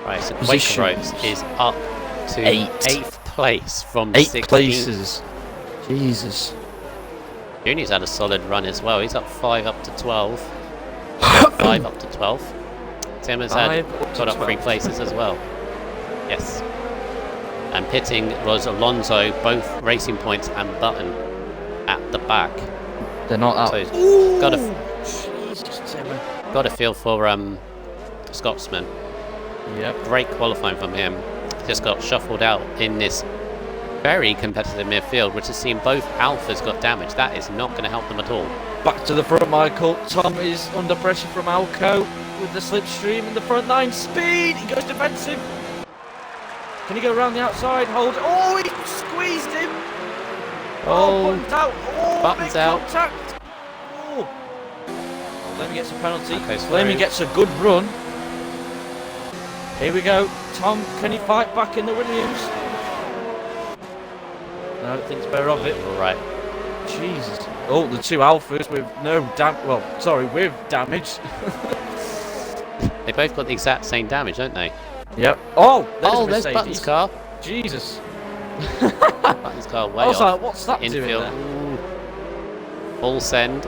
[SPEAKER 1] Right, so Quakeroats is up to 8th place from
[SPEAKER 2] 8
[SPEAKER 1] 16th.
[SPEAKER 2] places. Jesus.
[SPEAKER 1] Junior's had a solid run as well. He's up 5 up to 12. 5 up to 12. Tim has got up 3 places as well. Yes. And pitting was Alonso, both Racing Points and Button at the back.
[SPEAKER 2] They're not up.
[SPEAKER 1] So got a
[SPEAKER 2] Jesus, Timmer.
[SPEAKER 1] got a feel for Scotsman.
[SPEAKER 2] Yep.
[SPEAKER 1] Great qualifying from him. Just got shuffled out in this very competitive midfield, which has seen both Alphas got damaged. That is not going to help them at all.
[SPEAKER 2] Back to the front, Michael. Tom is under pressure from Alco with the slipstream in the front line. Speed! He goes defensive. Can he go around the outside? Hold. Oh, he squeezed him. Oh, buttons out. Oh,
[SPEAKER 1] buttons out.
[SPEAKER 2] Contact. Oh. Flamey gets a penalty.
[SPEAKER 1] Okay,
[SPEAKER 2] Flamey gets a good run. Here we go. Tom, can he fight back in the Williams? No, I don't think it's better of it.
[SPEAKER 1] Right.
[SPEAKER 2] Jesus. Oh, the two Alphas with with damage.
[SPEAKER 1] They both got the exact same damage, don't they?
[SPEAKER 2] Yep. Oh,
[SPEAKER 1] there's Button's car.
[SPEAKER 2] Jesus.
[SPEAKER 1] Button's car way
[SPEAKER 2] I was
[SPEAKER 1] off.
[SPEAKER 2] like, what's that doing
[SPEAKER 1] Infield.
[SPEAKER 2] there?
[SPEAKER 1] Full send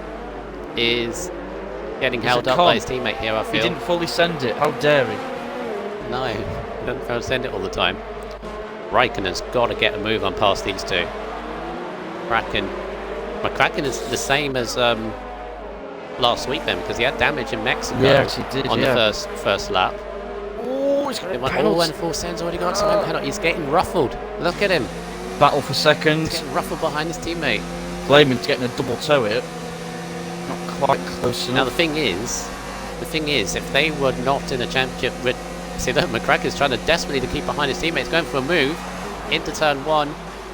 [SPEAKER 1] is getting held up by his teammate here, I feel.
[SPEAKER 2] He didn't fully send it. How dare he?
[SPEAKER 1] No, he doesn't send it all the time. Raikkonen's got to get a move on past these two. McCracken is the same as last week then, because he had damage in Mexico
[SPEAKER 2] Yes, he did,
[SPEAKER 1] on the first lap.
[SPEAKER 2] Oh, he's got a
[SPEAKER 1] And
[SPEAKER 2] penalty.
[SPEAKER 1] full send's already got some penalty. He's getting ruffled. Look at him.
[SPEAKER 2] Battle for second.
[SPEAKER 1] He's getting ruffled behind his teammate.
[SPEAKER 2] Flaming's getting a double toe hit. Not quite close enough.
[SPEAKER 1] Now the thing is, if they were not in a championship with, see that McCracken's trying to desperately to keep behind his teammates, going for a move into turn one.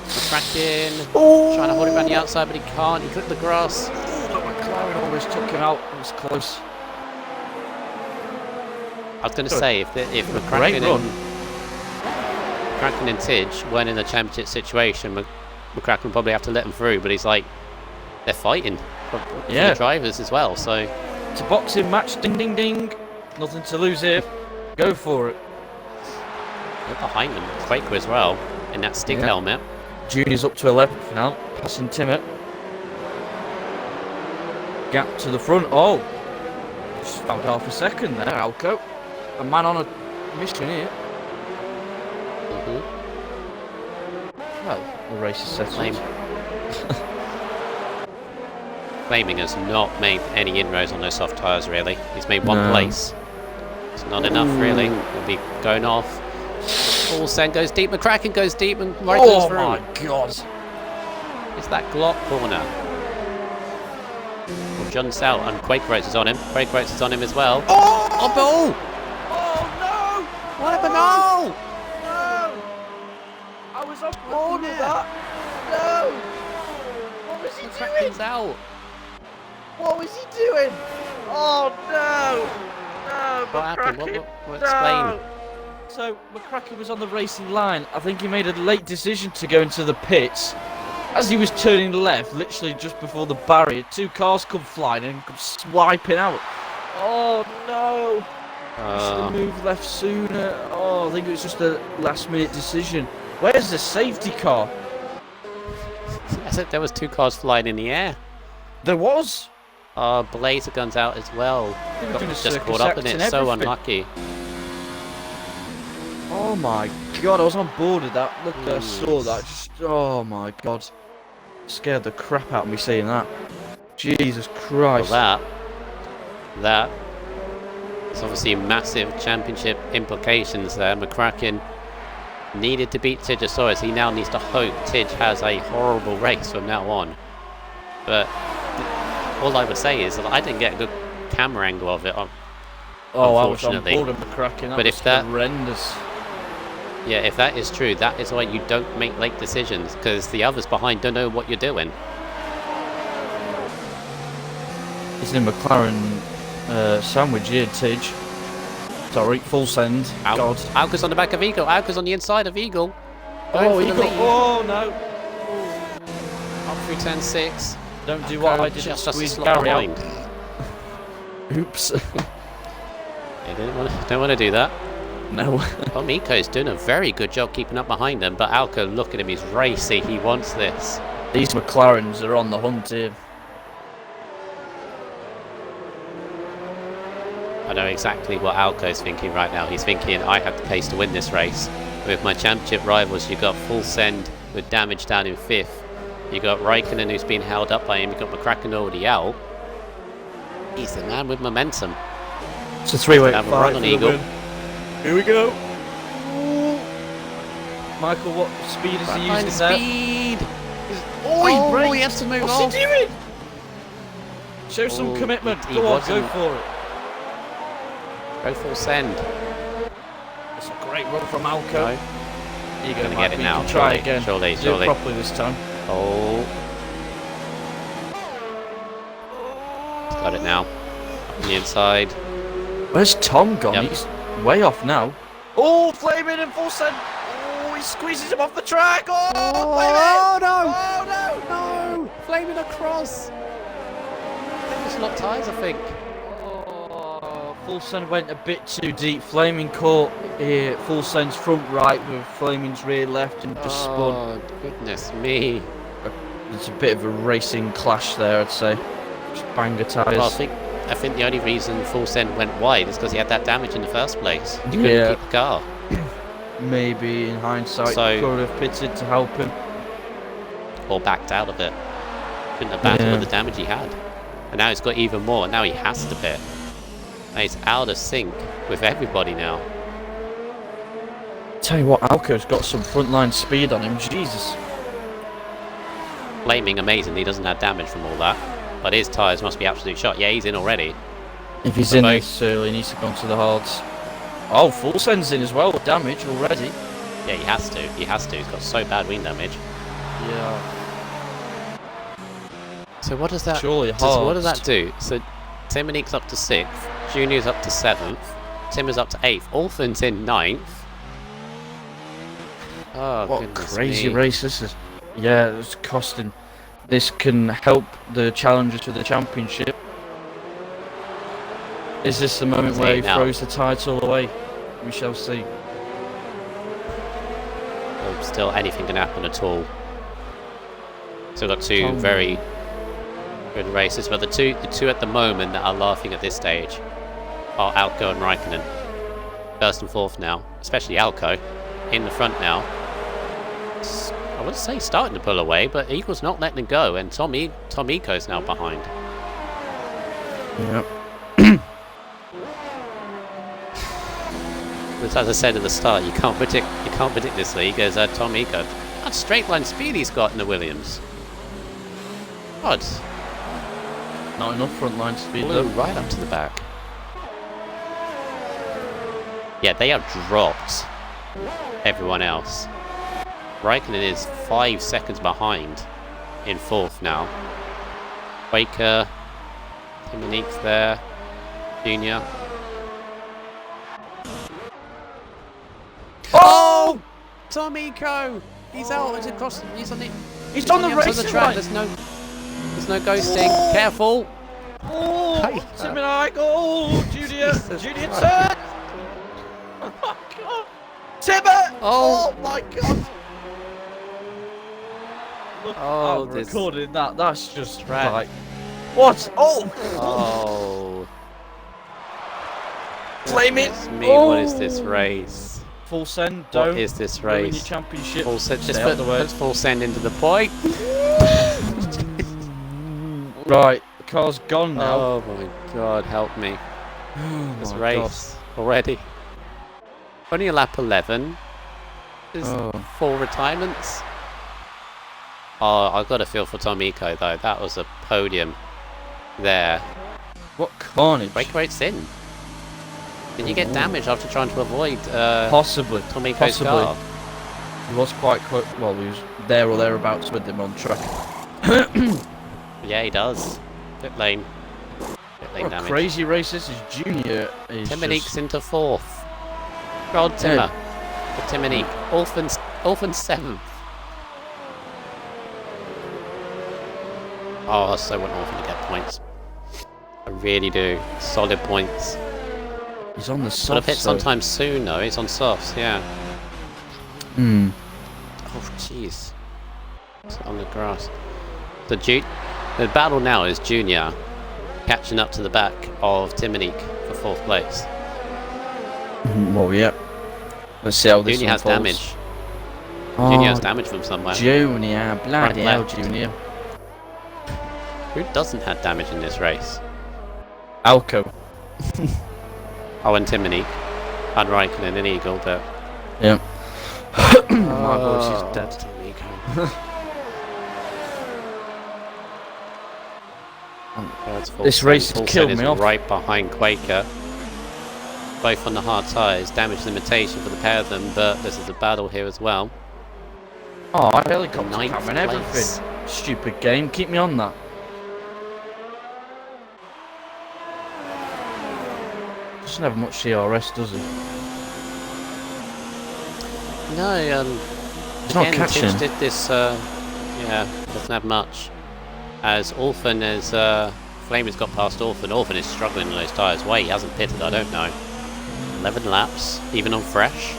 [SPEAKER 1] McCracken trying to hold it around the outside, but he can't. He clipped the grass.
[SPEAKER 2] But McLaren almost took him out. It was close.
[SPEAKER 1] I was going to say, if McCracken and Tidge weren't in a championship situation, McCracken would probably have to let them through. But he's like, they're fighting for the drivers as well. So
[SPEAKER 2] it's a boxing match. Ding, ding, ding. Nothing to lose here. Go for it.
[SPEAKER 1] they're behind them, Quaker as well in that stick helmet.
[SPEAKER 2] Junior's up to 11th now, passing Timmett. Gap to the front. Oh, just found half a second there, Alco. A man on a mission here. Well, the race is settled.
[SPEAKER 1] Flaming has not made any inroads on those soft tyres, really. He's made one place. It's not enough, really. He'll be going off. All send goes deep. McCracken goes deep and right goes through.
[SPEAKER 2] Oh my god!
[SPEAKER 1] It's that Glock corner. Well, John Stout and Quakerotes is on him. Quakerotes is on him as well.
[SPEAKER 2] Oh!
[SPEAKER 1] Oh, ball!
[SPEAKER 2] Oh no!
[SPEAKER 1] What happened? No!
[SPEAKER 2] No! I was on board with that. No! What was he doing?
[SPEAKER 1] McCracken's out.
[SPEAKER 2] What was he doing? Oh no! No,
[SPEAKER 1] What happened?
[SPEAKER 2] McCracken.
[SPEAKER 1] What explain?
[SPEAKER 2] No. So McCracken was on the racing line. I think he made a late decision to go into the pits. As he was turning left, literally just before the barrier, two cars come flying and come swiping out. Oh no! Should have moved left sooner. Oh, I think it was just a last-minute decision. Where's the safety car?
[SPEAKER 1] I said there was two cars flying in the air.
[SPEAKER 2] There was.
[SPEAKER 1] Blazer guns out as well. Got just caught up in it. So unlucky.
[SPEAKER 2] Oh my god, I was on board with that. Look, I saw that. Just, oh my god. Scared the crap out of me seeing that. Jesus Christ.
[SPEAKER 1] Well, that it's obviously massive championship implications there. McCracken needed to beat Tidgesaurus. He now needs to hope Tidge has a horrible race from now on. But all I would say is that I didn't get a good camera angle of it.
[SPEAKER 2] Oh, I was on
[SPEAKER 1] unfortunately.
[SPEAKER 2] board with McCracken. That
[SPEAKER 1] But
[SPEAKER 2] was
[SPEAKER 1] if that-
[SPEAKER 2] horrendous.
[SPEAKER 1] Yeah, if that is true, that is why you don't make late decisions, because the others behind don't know what you're doing.
[SPEAKER 2] It's in McLaren sandwich here, Tidge. Sorry, full send. God.
[SPEAKER 1] Alca's on the back of Eagle. Alca's on the inside of Eagle.
[SPEAKER 2] Oh,
[SPEAKER 1] Going for the
[SPEAKER 2] Eagle.
[SPEAKER 1] lead.
[SPEAKER 2] Oh, no.
[SPEAKER 1] Up through turn 6.
[SPEAKER 2] Don't do what I did,
[SPEAKER 1] Just
[SPEAKER 2] squeeze
[SPEAKER 1] a slot
[SPEAKER 2] Gary out.
[SPEAKER 1] behind.
[SPEAKER 2] Oops.
[SPEAKER 1] Yeah, don't want to do that.
[SPEAKER 2] No.
[SPEAKER 1] Well, Miko's doing a very good job keeping up behind them, but Alco, look at him, he's racy, he wants this.
[SPEAKER 2] These McLarens are on the hunt here.
[SPEAKER 1] I know exactly what Alco's thinking right now. He's thinking, I have the pace to win this race. With my championship rivals, you've got Full Send with damage down in 5th. You've got Raikkonen who's been held up by him. You've got McCracken already out. He's the man with momentum.
[SPEAKER 2] It's a three-way
[SPEAKER 1] Have a
[SPEAKER 2] fight
[SPEAKER 1] run on
[SPEAKER 2] for the
[SPEAKER 1] Eagle.
[SPEAKER 2] win. Here we go. Michael, what speed is he using there?
[SPEAKER 1] Speed!
[SPEAKER 2] Oh, he braked.
[SPEAKER 1] he has to move
[SPEAKER 2] What's
[SPEAKER 1] off.
[SPEAKER 2] he doing? Show some
[SPEAKER 1] Oh,
[SPEAKER 2] commitment.
[SPEAKER 1] he
[SPEAKER 2] Go on, go
[SPEAKER 1] wasn't-
[SPEAKER 2] for it.
[SPEAKER 1] Go full send.
[SPEAKER 2] It's a great run from Alco.
[SPEAKER 1] No.
[SPEAKER 2] Here you go,
[SPEAKER 1] Gonna get
[SPEAKER 2] Michael.
[SPEAKER 1] it
[SPEAKER 2] You
[SPEAKER 1] now.
[SPEAKER 2] can try again.
[SPEAKER 1] Surely,
[SPEAKER 2] Do it
[SPEAKER 1] surely.
[SPEAKER 2] properly this time.
[SPEAKER 1] Oh. He's got it now. Up on the inside.
[SPEAKER 2] Where's Tom gone?
[SPEAKER 1] Yep.
[SPEAKER 2] He's way off now. Oh, flaming in full send. Oh, he squeezes him off the track. Oh,
[SPEAKER 1] Oh, no!
[SPEAKER 2] Oh, no!
[SPEAKER 1] No! Flaming across! Just locked tyres, I think.
[SPEAKER 2] Oh, full send went a bit too deep. Flaming caught here. Full send's front right with Flaming's rear left and just spun.
[SPEAKER 1] Oh, goodness me.
[SPEAKER 2] It's a bit of a racing clash there, I'd say. Just banger tyres.
[SPEAKER 1] Well, I think the only reason Full Send went wide is because he had that damage in the first place. He couldn't
[SPEAKER 2] Yeah.
[SPEAKER 1] keep the car.
[SPEAKER 2] Maybe in hindsight,
[SPEAKER 1] So-
[SPEAKER 2] could have pitted to help him.
[SPEAKER 1] Or backed out of it. Couldn't have battled
[SPEAKER 2] Yeah.
[SPEAKER 1] with the damage he had. And now he's got even more. Now he has to pit. Now he's out of sync with everybody now.
[SPEAKER 2] Tell you what, Alco's got some frontline speed on him. Jesus.
[SPEAKER 1] Flaming amazing. He doesn't have damage from all that. But his tyres must be absolute shot. Yeah, he's in already.
[SPEAKER 2] If he's
[SPEAKER 1] But
[SPEAKER 2] in
[SPEAKER 1] both-
[SPEAKER 2] this early, he needs to go on to the hards. Oh, full send's in as well with damage already.
[SPEAKER 1] Yeah, he has to. He has to. He's got so bad wing damage.
[SPEAKER 2] Yeah.
[SPEAKER 1] So what does that?
[SPEAKER 2] Surely
[SPEAKER 1] What does
[SPEAKER 2] hards.
[SPEAKER 1] that do? So Timonique's up to 6th, Junior's up to 7th, Tim is up to 8th, Orphan's in 9th. Oh,
[SPEAKER 2] What
[SPEAKER 1] goodness
[SPEAKER 2] crazy
[SPEAKER 1] me.
[SPEAKER 2] race this is. Yeah, it's costing. This can help the challengers to the championship. Is this the moment where he
[SPEAKER 1] Now.
[SPEAKER 2] throws the title away? We shall see.
[SPEAKER 1] Oh, still, anything can happen at all. Still got two
[SPEAKER 2] Tom.
[SPEAKER 1] very good races, but the two at the moment that are laughing at this stage are Alco and Raikkonen. First and fourth now, especially Alco, in the front now. I would say starting to pull away, but Eagle's not letting go, and Tom Eco's now behind.
[SPEAKER 2] Yep.
[SPEAKER 1] As I said at the start, you can't predict this league as Tom Eco. That straight line speed he's got in the Williams. God,
[SPEAKER 2] Not enough frontline speed
[SPEAKER 1] blew
[SPEAKER 2] though.
[SPEAKER 1] right up to the back. Yeah, they have dropped everyone else. Raikkonen is 5 seconds behind in fourth now. Waker, Timonique's there, Junior. Oh! Tom Eco! He's out, he's across, he's on the
[SPEAKER 2] racing
[SPEAKER 1] track.
[SPEAKER 2] line.
[SPEAKER 1] There's no ghosting.
[SPEAKER 2] Oh!
[SPEAKER 1] Careful!
[SPEAKER 2] Oh,
[SPEAKER 1] Hey.
[SPEAKER 2] Tim and I. Oh, Junior.
[SPEAKER 1] Jesus
[SPEAKER 2] Junior
[SPEAKER 1] Christ.
[SPEAKER 2] turn. Oh my God. Timber.
[SPEAKER 1] Oh.
[SPEAKER 2] Oh my God. Look,
[SPEAKER 1] Oh,
[SPEAKER 2] I'm
[SPEAKER 1] this
[SPEAKER 2] recording that. That's just
[SPEAKER 1] track.
[SPEAKER 2] like. What? Oh.
[SPEAKER 1] Oh.
[SPEAKER 2] Flame it.
[SPEAKER 1] Goodness me, what is this race?
[SPEAKER 2] Full send.
[SPEAKER 1] What
[SPEAKER 2] Don't
[SPEAKER 1] is this
[SPEAKER 2] ruin your
[SPEAKER 1] race?
[SPEAKER 2] championship.
[SPEAKER 1] Full send,
[SPEAKER 2] Stay
[SPEAKER 1] just
[SPEAKER 2] out the way.
[SPEAKER 1] let's full send into the point.
[SPEAKER 2] Right, the car's gone now.
[SPEAKER 1] Oh my God, help me.
[SPEAKER 2] Oh
[SPEAKER 1] This
[SPEAKER 2] my
[SPEAKER 1] race already. Only a lap 11. There's
[SPEAKER 2] Oh.
[SPEAKER 1] 4 retirements. Oh, I've got a feel for Tom Eco though. That was a podium there.
[SPEAKER 2] God. What carnage.
[SPEAKER 1] Brake rate's in. Did you get damage after trying to avoid
[SPEAKER 2] Possibly.
[SPEAKER 1] Tom Eco's
[SPEAKER 2] Possibly.
[SPEAKER 1] car?
[SPEAKER 2] He was quite quick. Well, he was there or thereabouts with him on track.
[SPEAKER 1] Yeah, he does. Pit lane. Pit lane
[SPEAKER 2] What a
[SPEAKER 1] damage.
[SPEAKER 2] crazy race this is. Junior is
[SPEAKER 1] Timonique's
[SPEAKER 2] just...
[SPEAKER 1] into 4th. Rod Timmer for Timonique. Orphan's 7th. Oh, I so want Orphan to get points. I really do. Solid points.
[SPEAKER 2] He's on the
[SPEAKER 1] Got to
[SPEAKER 2] soft
[SPEAKER 1] pit sometime soon though. He's on softs, yeah.
[SPEAKER 2] Hmm.
[SPEAKER 1] Oh, jeez. It's on the grass. The battle now is Junior catching up to the back of Timonique for 4th place.
[SPEAKER 2] Well, yeah. Let's see how this
[SPEAKER 1] Junior has
[SPEAKER 2] unfolds.
[SPEAKER 1] damage.
[SPEAKER 2] Oh,
[SPEAKER 1] Junior has damage from somewhere.
[SPEAKER 2] Junior, bloody
[SPEAKER 1] Right
[SPEAKER 2] hell,
[SPEAKER 1] left.
[SPEAKER 2] Junior.
[SPEAKER 1] Who doesn't have damage in this race?
[SPEAKER 2] Alco.
[SPEAKER 1] Oh, and Timonique. And Raikkonen and Eagle, but...
[SPEAKER 2] Yeah. My voice is dead. This race has killed me off.
[SPEAKER 1] Right behind Quaker. Both on the hard tyres. Damage limitation for the pair of them, but this is a battle here as well.
[SPEAKER 2] Oh, helicopter
[SPEAKER 1] Ninth
[SPEAKER 2] camera and everything. Stupid game. Keep me on that. Doesn't have much CRS, does it?
[SPEAKER 1] No,
[SPEAKER 2] it's not catching.
[SPEAKER 1] Tinch did this, yeah, doesn't have much. As Orphan has, Flame has got past Orphan. Orphan is struggling on those tyres. Why he hasn't pitted, I don't know. 11 laps, even on fresh.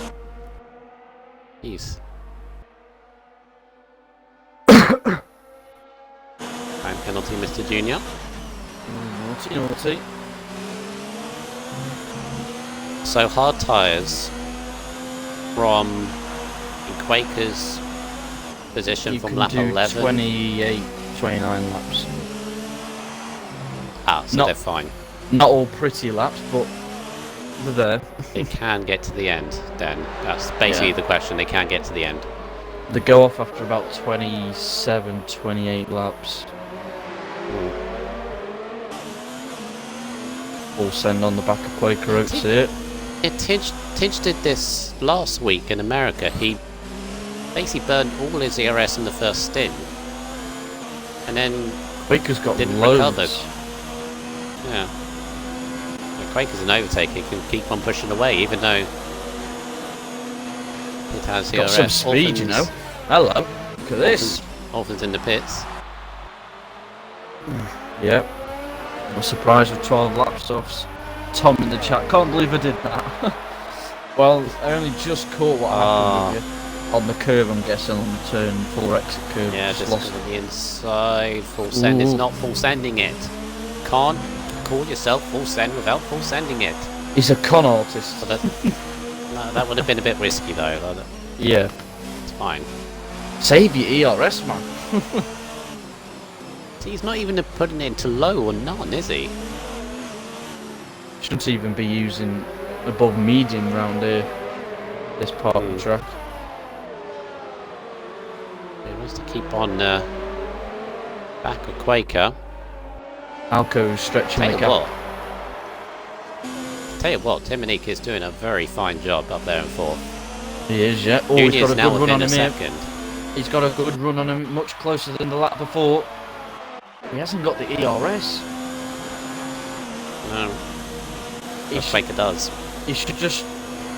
[SPEAKER 1] Jeez. Time penalty, Mr. Junior.
[SPEAKER 2] Naughty.
[SPEAKER 1] So hard tyres from Quaker's position from lap 11.
[SPEAKER 2] 28, 29 laps.
[SPEAKER 1] Ah, so they're fine.
[SPEAKER 2] Not all pretty laps, but they're there.
[SPEAKER 1] They can get to the end then. That's basically the question. They can get to the end.
[SPEAKER 2] They go off after about 27, 28 laps. Full send on the back of Quaker Oats here.
[SPEAKER 1] Yeah, Tinch did this last week in America. He basically burned all his ERS in the first stint. And then
[SPEAKER 2] Quaker's got
[SPEAKER 1] didn't
[SPEAKER 2] loads.
[SPEAKER 1] recover. Yeah. Quaker's an overtake. He can keep on pushing away, even though it has
[SPEAKER 2] got
[SPEAKER 1] ERS.
[SPEAKER 2] some speed, you know. Hello. Look at this.
[SPEAKER 1] Orphan's in the pits.
[SPEAKER 2] Yep. I'm surprised with 12 lap stops. Tom in the chat, can't believe I did that. Well, I only just caught what happened with you. On the curve, I'm guessing, on the turn, full exit curve.
[SPEAKER 1] Yeah, just
[SPEAKER 2] lost
[SPEAKER 1] on the inside. Full send. It's not full sending it. Can't call yourself full send without full sending it.
[SPEAKER 2] He's a con artist.
[SPEAKER 1] So that would have been a bit risky, though.
[SPEAKER 2] Yeah.
[SPEAKER 1] It's fine.
[SPEAKER 2] Save your ERS, man.
[SPEAKER 1] See, he's not even putting it into low or none, is he?
[SPEAKER 2] Shouldn't even be using above medium round here. This part of the track.
[SPEAKER 1] He wants to keep on back of Quaker.
[SPEAKER 2] Alco's stretching the gap.
[SPEAKER 1] Tell you what, Timonique is doing a very fine job up there in fourth.
[SPEAKER 2] He is, yeah. Oh,
[SPEAKER 1] Junior's
[SPEAKER 2] he's got a
[SPEAKER 1] now
[SPEAKER 2] good run on
[SPEAKER 1] within
[SPEAKER 2] him
[SPEAKER 1] a
[SPEAKER 2] here.
[SPEAKER 1] second.
[SPEAKER 2] He's got a good run on him, much closer than the lap before. He hasn't got the ERS.
[SPEAKER 1] No. Quaker does.
[SPEAKER 2] He should just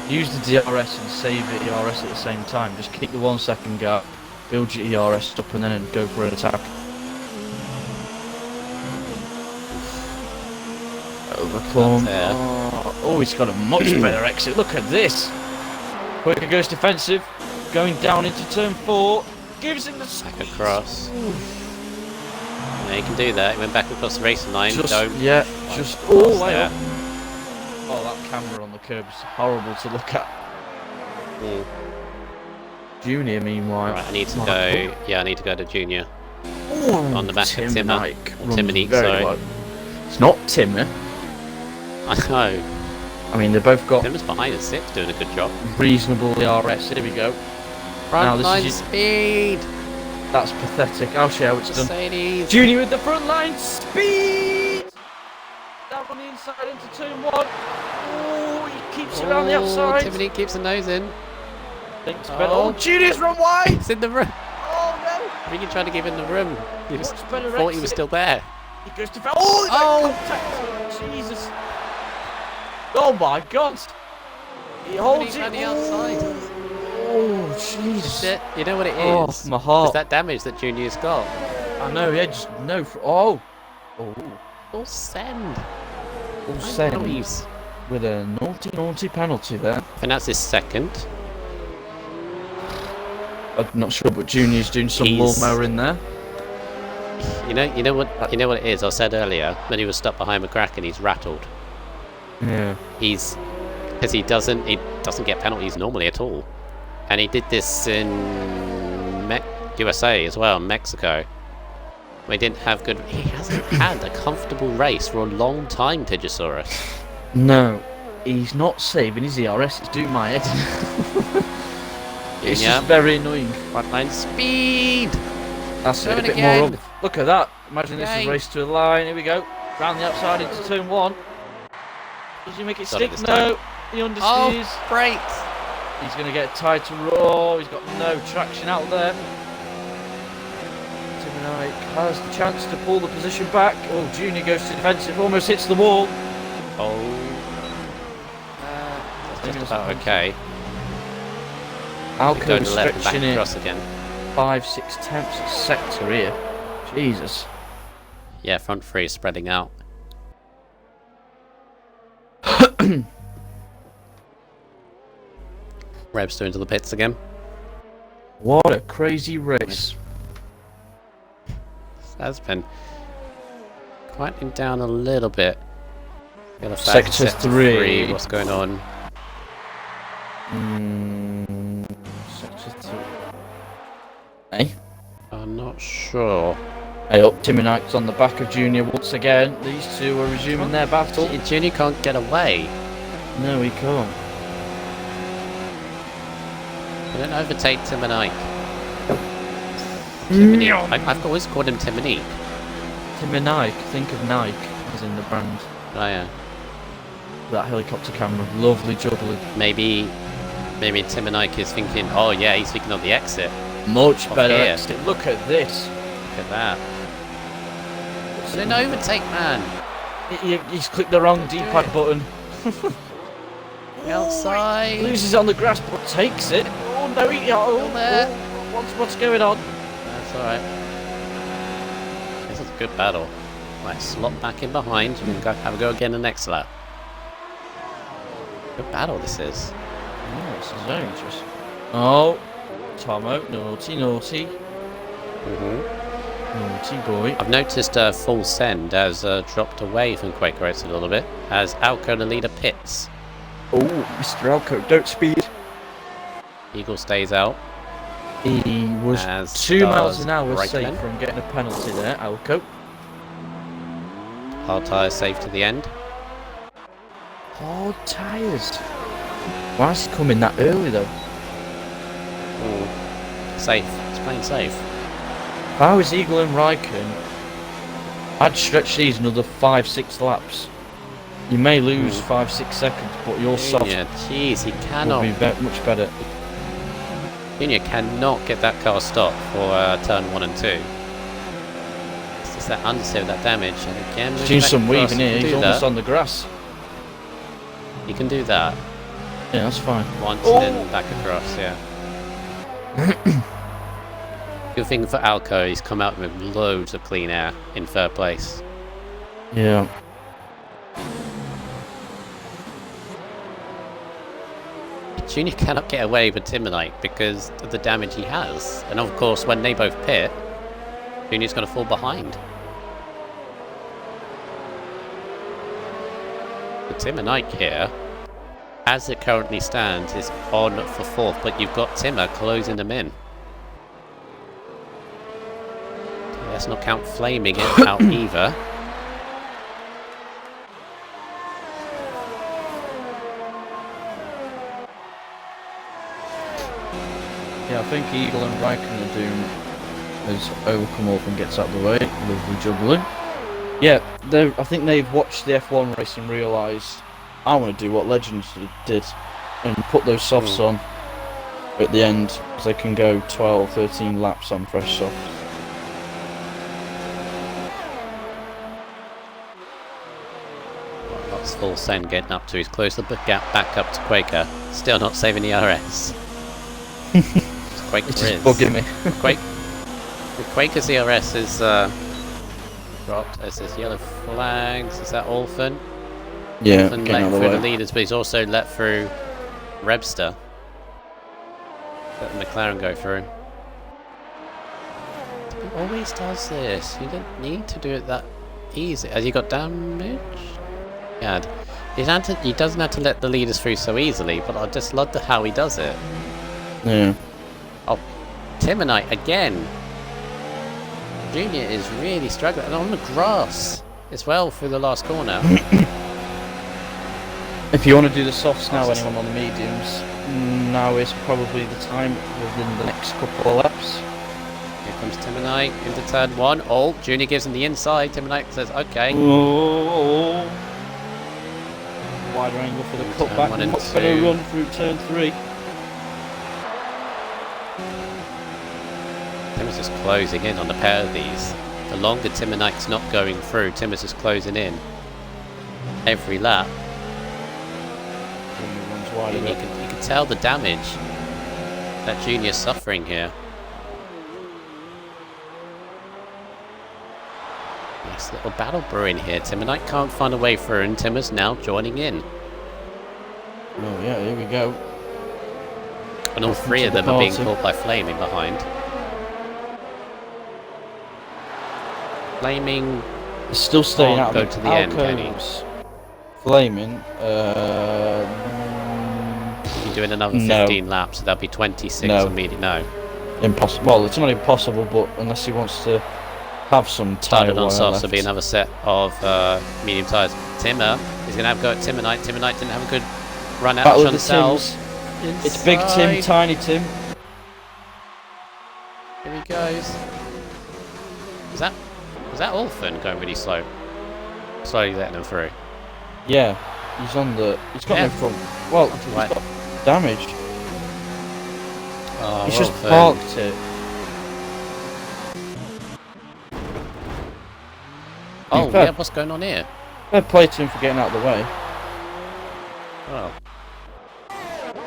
[SPEAKER 2] use the DRS and save the ERS at the same time. Just keep the 1 second gap, build your ERS up, and then go for an attack. Overcome. Oh, he's got a much better exit. Look at this. Quaker goes defensive, going down into turn 4. Gives him the
[SPEAKER 1] back across. Yeah, he can do that. He went back across the racing line.
[SPEAKER 2] Just
[SPEAKER 1] all
[SPEAKER 2] the way up. Oh, that camera on the curb is horrible to look at. Junior, meanwhile.
[SPEAKER 1] Right, I need to go. Yeah, I need to go to Junior.
[SPEAKER 2] Ooh,
[SPEAKER 1] on the back of Timmer. Timonique,
[SPEAKER 2] sorry. Low. It's not Timmer.
[SPEAKER 1] I know.
[SPEAKER 2] I mean, they both got.
[SPEAKER 1] Timmer's behind us, six, doing a good job.
[SPEAKER 2] Reasonable ERS. Here we go.
[SPEAKER 1] Front line speed.
[SPEAKER 2] That's pathetic. I'll show how it's
[SPEAKER 1] Mercedes.
[SPEAKER 2] Done. Junior with the front line speed. Down on the inside into turn 1. Oh, he keeps it around the outside.
[SPEAKER 1] Timonique keeps the nose in.
[SPEAKER 2] Junior's run wide.
[SPEAKER 1] It's in the room.
[SPEAKER 2] Oh no!
[SPEAKER 1] I think he tried to give him the room. He thought he was still there.
[SPEAKER 2] He goes to contact. Jesus! Oh my God! He holds it
[SPEAKER 1] on the outside.
[SPEAKER 2] Oh Jesus!
[SPEAKER 1] You know what it is?
[SPEAKER 2] Oh, my heart.
[SPEAKER 1] It's that damage that Junior's got.
[SPEAKER 2] I know. Yeah, just no. Oh.
[SPEAKER 1] Full send.
[SPEAKER 2] Full send. With a naughty penalty there.
[SPEAKER 1] I think that's his second.
[SPEAKER 2] I'm not sure, but Junior's doing some lawnmower in there.
[SPEAKER 1] You know what it is. I said earlier when he was stuck behind McCracken, he's rattled.
[SPEAKER 2] Yeah.
[SPEAKER 1] Because he doesn't get penalties normally at all, and he did this in USA as well, Mexico. He didn't have good. He hasn't had a comfortable race for a long time, Tigosaurus.
[SPEAKER 2] No. he's not saving his ERS. It's doing my head. It's
[SPEAKER 1] Yeah.
[SPEAKER 2] just very annoying.
[SPEAKER 1] Frontline speed.
[SPEAKER 2] That's
[SPEAKER 1] Do
[SPEAKER 2] it,
[SPEAKER 1] it
[SPEAKER 2] a bit
[SPEAKER 1] again.
[SPEAKER 2] more up. Look at that. Imagine this is
[SPEAKER 1] Yay.
[SPEAKER 2] race to a line. Here we go. Round the outside into turn 1. Does he make it
[SPEAKER 1] Got it
[SPEAKER 2] stick?
[SPEAKER 1] this
[SPEAKER 2] No.
[SPEAKER 1] time.
[SPEAKER 2] He understeers.
[SPEAKER 1] Oh, great.
[SPEAKER 2] He's going to get tied to Raw. He's got no traction out there. Timonite has the chance to pull the position back. Oh, Junior goes to defensive. Almost hits the wall.
[SPEAKER 1] Oh. That's just about okay.
[SPEAKER 2] Alco
[SPEAKER 1] Go to the left and back
[SPEAKER 2] stretching it.
[SPEAKER 1] across again.
[SPEAKER 2] 5-6 tenths a sector here. Jesus.
[SPEAKER 1] Yeah, front three is spreading out. Rebster into the pits again.
[SPEAKER 2] What a crazy race.
[SPEAKER 1] That's been quieting down a little bit.
[SPEAKER 2] Sector 3.
[SPEAKER 1] What's going on?
[SPEAKER 2] Sector 3. Hey?
[SPEAKER 1] I'm not sure.
[SPEAKER 2] Hey up, Timonite's on the back of Junior once again. These two are resuming their battle.
[SPEAKER 1] Junior can't get away.
[SPEAKER 2] No, he can't.
[SPEAKER 1] I don't overtake Timonite. Timonique. I've always called him Timonique.
[SPEAKER 2] Timonite, think of Nike as in the brand.
[SPEAKER 1] Oh yeah.
[SPEAKER 2] That helicopter camera, lovely jubbly.
[SPEAKER 1] Maybe Timonique is thinking, oh yeah, he's thinking of the exit.
[SPEAKER 2] Much
[SPEAKER 1] Off
[SPEAKER 2] better
[SPEAKER 1] here.
[SPEAKER 2] exit. Look at this.
[SPEAKER 1] Look at that. It's an overtake, man.
[SPEAKER 2] He's clicked the wrong D-pad button.
[SPEAKER 1] Outside.
[SPEAKER 2] Loses on the grass but takes it. Oh no,
[SPEAKER 1] Still there.
[SPEAKER 2] What's going on?
[SPEAKER 1] That's alright. This is a good battle. Right, slot back in behind and then go have a go again the next lap. Good battle this is.
[SPEAKER 2] Oh, this is very interesting. Oh, Tomo, naughty. Naughty boy.
[SPEAKER 1] I've noticed full send has dropped away from Quake Race a little bit as Alco the leader pits.
[SPEAKER 2] Oh, Mr. Alco, don't speed.
[SPEAKER 1] Eagle stays out.
[SPEAKER 2] He was
[SPEAKER 1] As
[SPEAKER 2] 2 miles
[SPEAKER 1] does
[SPEAKER 2] an hour
[SPEAKER 1] Brakeman.
[SPEAKER 2] safe from getting a penalty there, Alco.
[SPEAKER 1] Hard tyre safe to the end.
[SPEAKER 2] Hard tyres. Why is he coming that early though?
[SPEAKER 1] Ooh. Safe. It's playing safe.
[SPEAKER 2] If I was Eagle and Raikkonen, I'd stretch these another 5-6 laps. You may lose 5-6 seconds, but your soft
[SPEAKER 1] Junior, jeez, he
[SPEAKER 2] will
[SPEAKER 1] cannot.
[SPEAKER 2] be much better.
[SPEAKER 1] Junior cannot get that car stopped for turn 1 and 2. It's just that understeer with that damage. And again,
[SPEAKER 2] He's
[SPEAKER 1] moving
[SPEAKER 2] doing
[SPEAKER 1] back
[SPEAKER 2] some
[SPEAKER 1] across,
[SPEAKER 2] weaving
[SPEAKER 1] he
[SPEAKER 2] here,
[SPEAKER 1] can
[SPEAKER 2] he's
[SPEAKER 1] do
[SPEAKER 2] almost
[SPEAKER 1] that.
[SPEAKER 2] on the grass.
[SPEAKER 1] He can do that
[SPEAKER 2] Yeah, that's fine.
[SPEAKER 1] once and then back across, yeah. Good thing for Alco, he's come out with loads of clean air in third place.
[SPEAKER 2] Yeah.
[SPEAKER 1] Junior cannot get away with Timonite because of the damage he has. And of course, when they both pit, Junior's going to fall behind. The Timonite here, as it currently stands, is on for fourth, but you've got Timmer closing them in. Let's not count Flaming it out either.
[SPEAKER 2] Yeah, I think Eagle and Raikkonen are doing as O come up and gets out of the way. Lovely juggling. Yeah, I think they've watched the F1 race and realised I want to do what Legends did and put those softs on at the end so they can go 12, 13 laps on fresh softs.
[SPEAKER 1] That's full send getting up to. He's closed the gap back up to Quaker. Still not saving the RS. Quaker
[SPEAKER 2] It's
[SPEAKER 1] is.
[SPEAKER 2] just bugging me.
[SPEAKER 1] Quaker's ERS is dropped as there's yellow flags. Is that Orphan?
[SPEAKER 2] Yeah,
[SPEAKER 1] Orphan
[SPEAKER 2] getting
[SPEAKER 1] let
[SPEAKER 2] out of the
[SPEAKER 1] through the
[SPEAKER 2] way.
[SPEAKER 1] leaders, but he's also let through Rebster. Let the McLaren go through. He always does this. You don't need to do it that easy. Has he got damage? Yeah. He doesn't have to let the leaders through so easily, but I just love how he does it.
[SPEAKER 2] Yeah.
[SPEAKER 1] Oh, Timonite again. Junior is really struggling, and on the grass as well through the last corner.
[SPEAKER 2] If you want to do the softs now, anyone on the mediums, now is probably the time within the next couple of laps.
[SPEAKER 1] Here comes Timonite into turn 1. Oh, Junior gives him the inside. Timonite says, okay.
[SPEAKER 2] Oh. Wider angle for the cutback.
[SPEAKER 1] One and
[SPEAKER 2] What's
[SPEAKER 1] two.
[SPEAKER 2] going to run through turn 3?
[SPEAKER 1] Timmer's just closing in on the pair of these. The longer Timonite's not going through, Timmer's just closing in every lap. And you can tell the damage that Junior's suffering here. Nice little battle brewing here. Timonite can't find a way through, and Timmer's now joining in.
[SPEAKER 2] Oh yeah, here we go.
[SPEAKER 1] And all three of them are being caught by Flaming behind. Flaming
[SPEAKER 2] It's still staying
[SPEAKER 1] can't
[SPEAKER 2] out
[SPEAKER 1] go to the end, can he?
[SPEAKER 2] Flaming.
[SPEAKER 1] You're doing another 15 laps, so that'll be 26 on medium. No.
[SPEAKER 2] Impossible. Well, it's not impossible, but unless he wants to have some tyre
[SPEAKER 1] Started on soft, so
[SPEAKER 2] left.
[SPEAKER 1] there'll be another set of medium tyres. Timmer is going to have a go at Timonite. Timonite didn't have a good run out on themselves.
[SPEAKER 2] It's Big Tim, Tiny Tim.
[SPEAKER 1] Here he goes. Was that Orphan going really slow? Slowly letting them through.
[SPEAKER 2] Yeah, he's on the. He's got no front. Well, he's got damage.
[SPEAKER 1] Oh,
[SPEAKER 2] He's just parked it.
[SPEAKER 1] Oh, yeah, what's going on here?
[SPEAKER 2] Fair play to him for getting out of the way.
[SPEAKER 1] Well,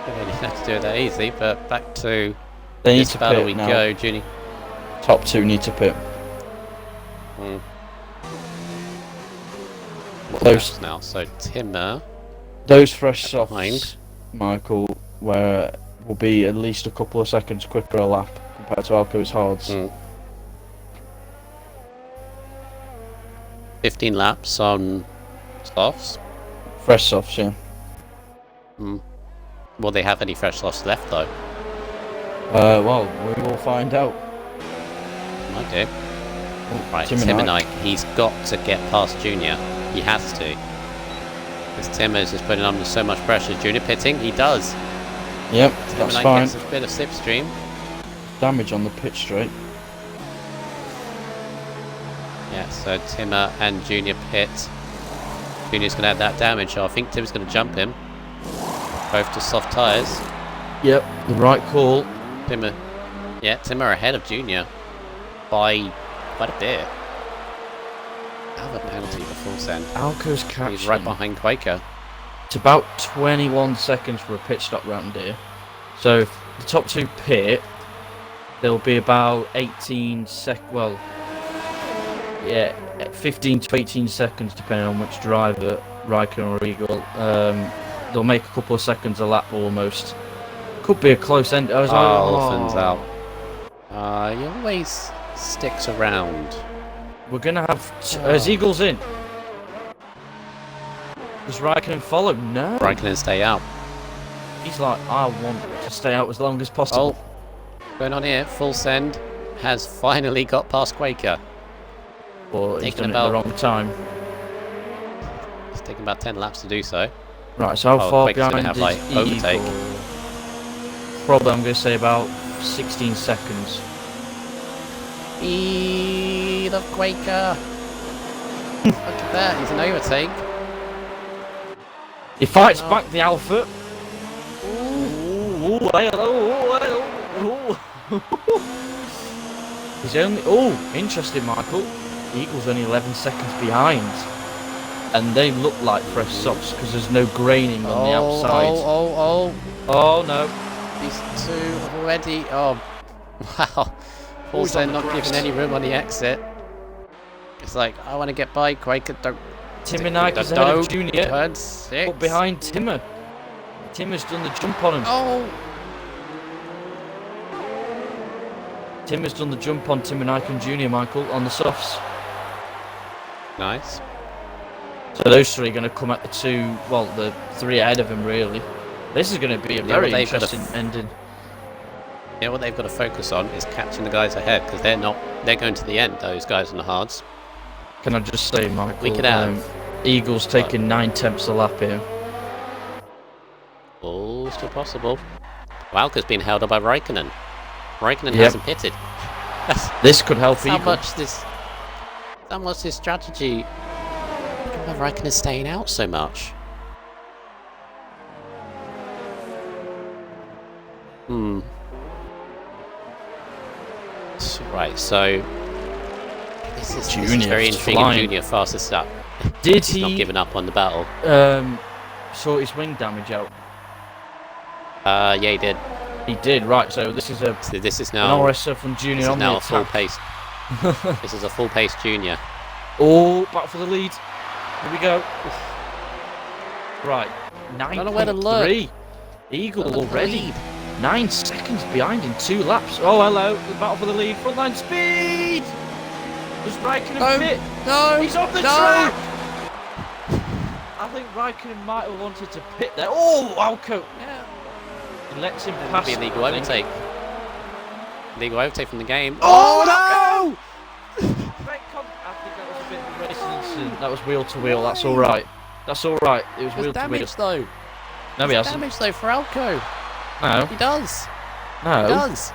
[SPEAKER 1] didn't really have to do it that easy, but back to
[SPEAKER 2] They need
[SPEAKER 1] this
[SPEAKER 2] to
[SPEAKER 1] battle
[SPEAKER 2] pit
[SPEAKER 1] we
[SPEAKER 2] now.
[SPEAKER 1] go, Junie.
[SPEAKER 2] Top 2 need to pit.
[SPEAKER 1] Those now, so Timmer.
[SPEAKER 2] Those fresh softs,
[SPEAKER 1] behind.
[SPEAKER 2] Michael, where will be at least a couple of seconds quicker a lap compared to Alco's hards.
[SPEAKER 1] 15 laps on softs.
[SPEAKER 2] Fresh softs, yeah.
[SPEAKER 1] Will they have any fresh softs left though?
[SPEAKER 2] Well, we will find out.
[SPEAKER 1] Might do. Right,
[SPEAKER 2] Timonite.
[SPEAKER 1] Timonite, he's got to get past Junior. He has to. Because Timmer's just putting under so much pressure. Junior pitting, he does.
[SPEAKER 2] Yep, that's
[SPEAKER 1] Timonite
[SPEAKER 2] fine.
[SPEAKER 1] gets a bit of slipstream.
[SPEAKER 2] Damage on the pit straight.
[SPEAKER 1] Yeah, so Timmer and Junior pit. Junior's going to have that damage, so I think Tim's going to jump him. Both to soft tyres.
[SPEAKER 2] Yep, the right call.
[SPEAKER 1] Timmer ahead of Junior by quite a bit. Have a penalty before send.
[SPEAKER 2] Alco's catching.
[SPEAKER 1] He's right behind Quaker.
[SPEAKER 2] It's about 21 seconds for a pit stop round here. So if the top 2 pit, there'll be about 15 to 18 seconds depending on which driver, Riker or Eagle. They'll make a couple of seconds a lap almost. Could be a close end.
[SPEAKER 1] Orphan's out. He always sticks around.
[SPEAKER 2] We're gonna have as Eagles in. Does Raikkonen follow? No.
[SPEAKER 1] Raikkonen stay out.
[SPEAKER 2] He's like, I want to stay out as long as possible.
[SPEAKER 1] Oh, going on here. Full send has finally got past Quaker.
[SPEAKER 2] But he's done it at the wrong time.
[SPEAKER 1] It's taken about 10 laps to do so.
[SPEAKER 2] Right, so how far
[SPEAKER 1] Quaker's
[SPEAKER 2] behind
[SPEAKER 1] gonna have,
[SPEAKER 2] is
[SPEAKER 1] like, overtake.
[SPEAKER 2] Eagle? Probably, I'm going to say about 16 seconds.
[SPEAKER 1] Speed of Quaker. Look at that, he's an overtake.
[SPEAKER 2] He fights back the Alpha. Ooh, he's only. Oh, interesting, Michael. The Eagles only 11 seconds behind, and they look like fresh softs because there's no graining on the outside. Oh no!
[SPEAKER 1] These two have already. Oh, wow! Also not giving any room on the exit. It's like, I want to get by Quaker. Don't.
[SPEAKER 2] Timonite is ahead of Junior.
[SPEAKER 1] Turn 6.
[SPEAKER 2] But behind Timmer. Timmer's done the jump on him.
[SPEAKER 1] Oh!
[SPEAKER 2] Timmer's done the jump on Timonite and Junior, Michael, on the softs.
[SPEAKER 1] Nice.
[SPEAKER 2] So those three are going to come at the 3 ahead of him, really. This is going to be a very interesting ending.
[SPEAKER 1] Yeah, what they've got to focus on is catching the guys ahead, because they're going to the end, those guys on the hards.
[SPEAKER 2] Can I just say, Michael,
[SPEAKER 1] we could have
[SPEAKER 2] Eagles taking 9 tenths a lap here.
[SPEAKER 1] still possible. Walker's been held up by Raikkonen. Raikkonen
[SPEAKER 2] Yep.
[SPEAKER 1] hasn't pitted.
[SPEAKER 2] This could help
[SPEAKER 1] How
[SPEAKER 2] Eagle.
[SPEAKER 1] much this strategy. I don't know why Raikkonen's staying out so much. Right, so this is
[SPEAKER 2] Junior
[SPEAKER 1] very
[SPEAKER 2] is
[SPEAKER 1] intriguing.
[SPEAKER 2] flying.
[SPEAKER 1] Junior fastest up.
[SPEAKER 2] Did
[SPEAKER 1] He's not
[SPEAKER 2] he
[SPEAKER 1] giving up on the battle.
[SPEAKER 2] sort his wing damage out?
[SPEAKER 1] Yeah, he did.
[SPEAKER 2] He did, right, so this is a
[SPEAKER 1] So this is
[SPEAKER 2] an
[SPEAKER 1] now
[SPEAKER 2] RSF1 Junior
[SPEAKER 1] this is
[SPEAKER 2] on the
[SPEAKER 1] now a full
[SPEAKER 2] attack.
[SPEAKER 1] pace. This is a full pace Junior.
[SPEAKER 2] Oh, back for the lead. Here we go. Right,
[SPEAKER 1] I don't know where to look.
[SPEAKER 2] 9.3. Eagle
[SPEAKER 1] Look at the
[SPEAKER 2] already.
[SPEAKER 1] lead.
[SPEAKER 2] 9 seconds behind in 2 laps. Oh, hello. The battle for the lead. Frontline speed. Does Raikkonen pit?
[SPEAKER 1] No!
[SPEAKER 2] He's on the track. I think Raikkonen might have wanted to pit there. Oh, Alco.
[SPEAKER 1] Yeah.
[SPEAKER 2] He lets him
[SPEAKER 1] That'd
[SPEAKER 2] pass.
[SPEAKER 1] be a legal
[SPEAKER 2] I think.
[SPEAKER 1] overtake. Legal overtake from the game.
[SPEAKER 2] Oh,
[SPEAKER 1] no!
[SPEAKER 2] I think that was a bit of a racing incident. That was wheel to wheel. That's all right. That's all right. It was
[SPEAKER 1] There's
[SPEAKER 2] wheel to wheel.
[SPEAKER 1] damage though.
[SPEAKER 2] No, he
[SPEAKER 1] There's
[SPEAKER 2] hasn't.
[SPEAKER 1] damage though for Alco.
[SPEAKER 2] No.
[SPEAKER 1] He does. He
[SPEAKER 2] No.
[SPEAKER 1] does.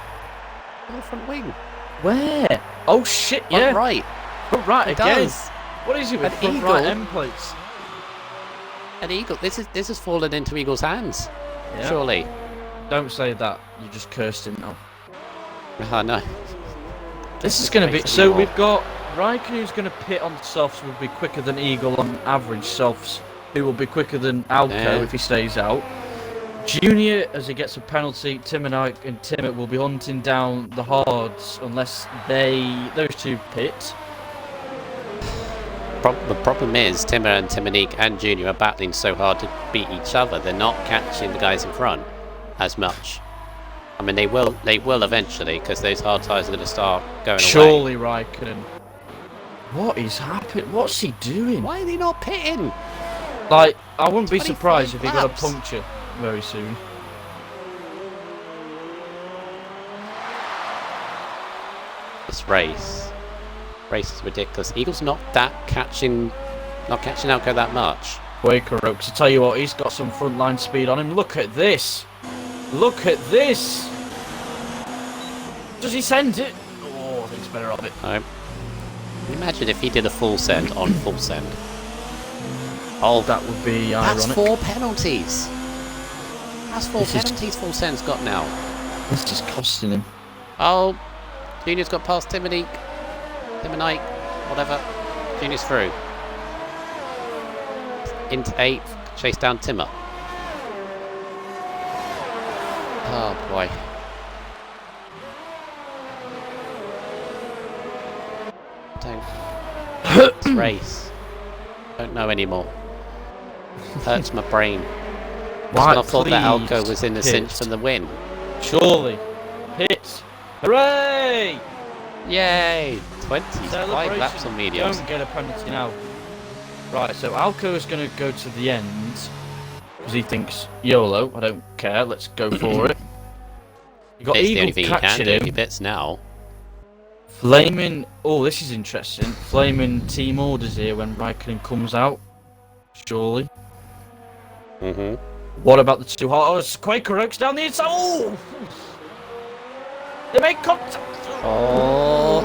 [SPEAKER 1] On the front wing.
[SPEAKER 2] Where? Oh shit!
[SPEAKER 1] Front
[SPEAKER 2] Yeah.
[SPEAKER 1] right.
[SPEAKER 2] Front right
[SPEAKER 1] He
[SPEAKER 2] again.
[SPEAKER 1] does.
[SPEAKER 2] What is it with
[SPEAKER 1] An
[SPEAKER 2] front
[SPEAKER 1] eagle.
[SPEAKER 2] right end plates?
[SPEAKER 1] An Eagle. This has fallen into Eagle's hands.
[SPEAKER 2] Yeah.
[SPEAKER 1] Surely.
[SPEAKER 2] Don't say that. You just cursed him now.
[SPEAKER 1] Oh no.
[SPEAKER 2] This is going to be.
[SPEAKER 1] Makes
[SPEAKER 2] So
[SPEAKER 1] me
[SPEAKER 2] we've got Raikkonen who's going to pit on softs, will be quicker than Eagle on average softs, who will be quicker than Alco
[SPEAKER 1] Yeah.
[SPEAKER 2] if he stays out. Junior, as he gets a penalty, Tim and Timmett will be hunting down the hards unless those two pit.
[SPEAKER 1] The problem is Timmer and Timonique and Junior are battling so hard to beat each other. They're not catching the guys in front as much. I mean, they will eventually, because those hard tyres are going to start going away.
[SPEAKER 2] Surely Raikkonen. What is happening? What's he doing?
[SPEAKER 1] Why are they not pitting?
[SPEAKER 2] Like, I wouldn't be
[SPEAKER 1] 25
[SPEAKER 2] surprised if he got a
[SPEAKER 1] laps.
[SPEAKER 2] puncture very soon.
[SPEAKER 1] This race is ridiculous. Eagle's not catching Alco that much.
[SPEAKER 2] Quaker Oaks, I tell you what, he's got some frontline speed on him. Look at this. Look at this. Does he send it? Oh, I think it's better of it.
[SPEAKER 1] No. Imagine if he did a full send on full send. Oh,
[SPEAKER 2] That would be
[SPEAKER 1] that's
[SPEAKER 2] ironic.
[SPEAKER 1] 4 penalties. That's 4
[SPEAKER 2] This is-
[SPEAKER 1] penalties full send's got now.
[SPEAKER 2] This is costing him.
[SPEAKER 1] Oh, Junior's got past Timonique, whatever. Junior's through. Into 8th, chase down Timmer. Oh boy. Don't. This race. Don't know anymore. Hurts my brain.
[SPEAKER 2] Right,
[SPEAKER 1] I thought that
[SPEAKER 2] please,
[SPEAKER 1] Alco was in the cinch
[SPEAKER 2] pit.
[SPEAKER 1] for the win.
[SPEAKER 2] Surely. Pit. Hooray!
[SPEAKER 1] Yay! 25
[SPEAKER 2] Celebration.
[SPEAKER 1] laps on mediums.
[SPEAKER 2] Don't get a penalty now. Right, so Alco is going to go to the end because he thinks YOLO. I don't care. Let's go for it. You got
[SPEAKER 1] It's the only
[SPEAKER 2] Eagle
[SPEAKER 1] thing he can
[SPEAKER 2] catching
[SPEAKER 1] do if
[SPEAKER 2] him.
[SPEAKER 1] he bits now.
[SPEAKER 2] Flaming. Oh, this is interesting. Flaming team orders here when Raikkonen comes out. Surely.
[SPEAKER 1] Mm-hmm.
[SPEAKER 2] What about the two? Oh, it's Quaker Oaks down the inside. Oh! They make contact.
[SPEAKER 1] Oh.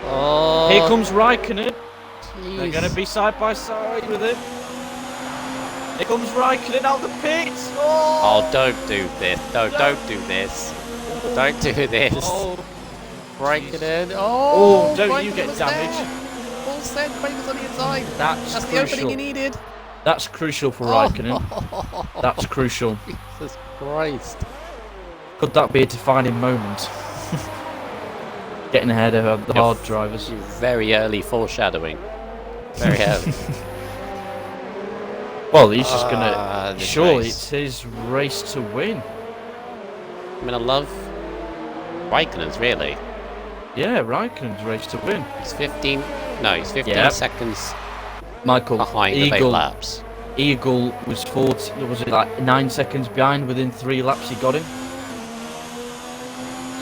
[SPEAKER 1] Oh.
[SPEAKER 2] Here comes Raikkonen. They're
[SPEAKER 1] Jeez.
[SPEAKER 2] going to be side by side with him. Here comes Raikkonen out the pits. Oh!
[SPEAKER 1] Oh, don't do this. No, don't do this. Don't do this.
[SPEAKER 2] Oh,
[SPEAKER 1] Raikkonen.
[SPEAKER 2] Oh,
[SPEAKER 1] Oh,
[SPEAKER 2] don't you
[SPEAKER 1] Raikkonen
[SPEAKER 2] get
[SPEAKER 1] was
[SPEAKER 2] damage.
[SPEAKER 1] there. Full send, Quaker's on the inside.
[SPEAKER 2] that's
[SPEAKER 1] That's the opening
[SPEAKER 2] crucial.
[SPEAKER 1] he needed.
[SPEAKER 2] That's crucial for Raikkonen. That's crucial.
[SPEAKER 1] Jesus Christ.
[SPEAKER 2] Could that be a defining moment? Getting ahead of the hard drivers.
[SPEAKER 1] Very early foreshadowing. Very early.
[SPEAKER 2] Well, he's just gonna.
[SPEAKER 1] This
[SPEAKER 2] Surely
[SPEAKER 1] race.
[SPEAKER 2] it's his race to win.
[SPEAKER 1] I mean, I love Raikkonen's really.
[SPEAKER 2] Yeah, Raikkonen's race to win.
[SPEAKER 1] He's 15. No, he's 15
[SPEAKER 2] Yep.
[SPEAKER 1] seconds
[SPEAKER 2] Michael,
[SPEAKER 1] behind the 8
[SPEAKER 2] Eagle,
[SPEAKER 1] laps.
[SPEAKER 2] Eagle was 40. Was it like 9 seconds behind? Within 3 laps, he got him.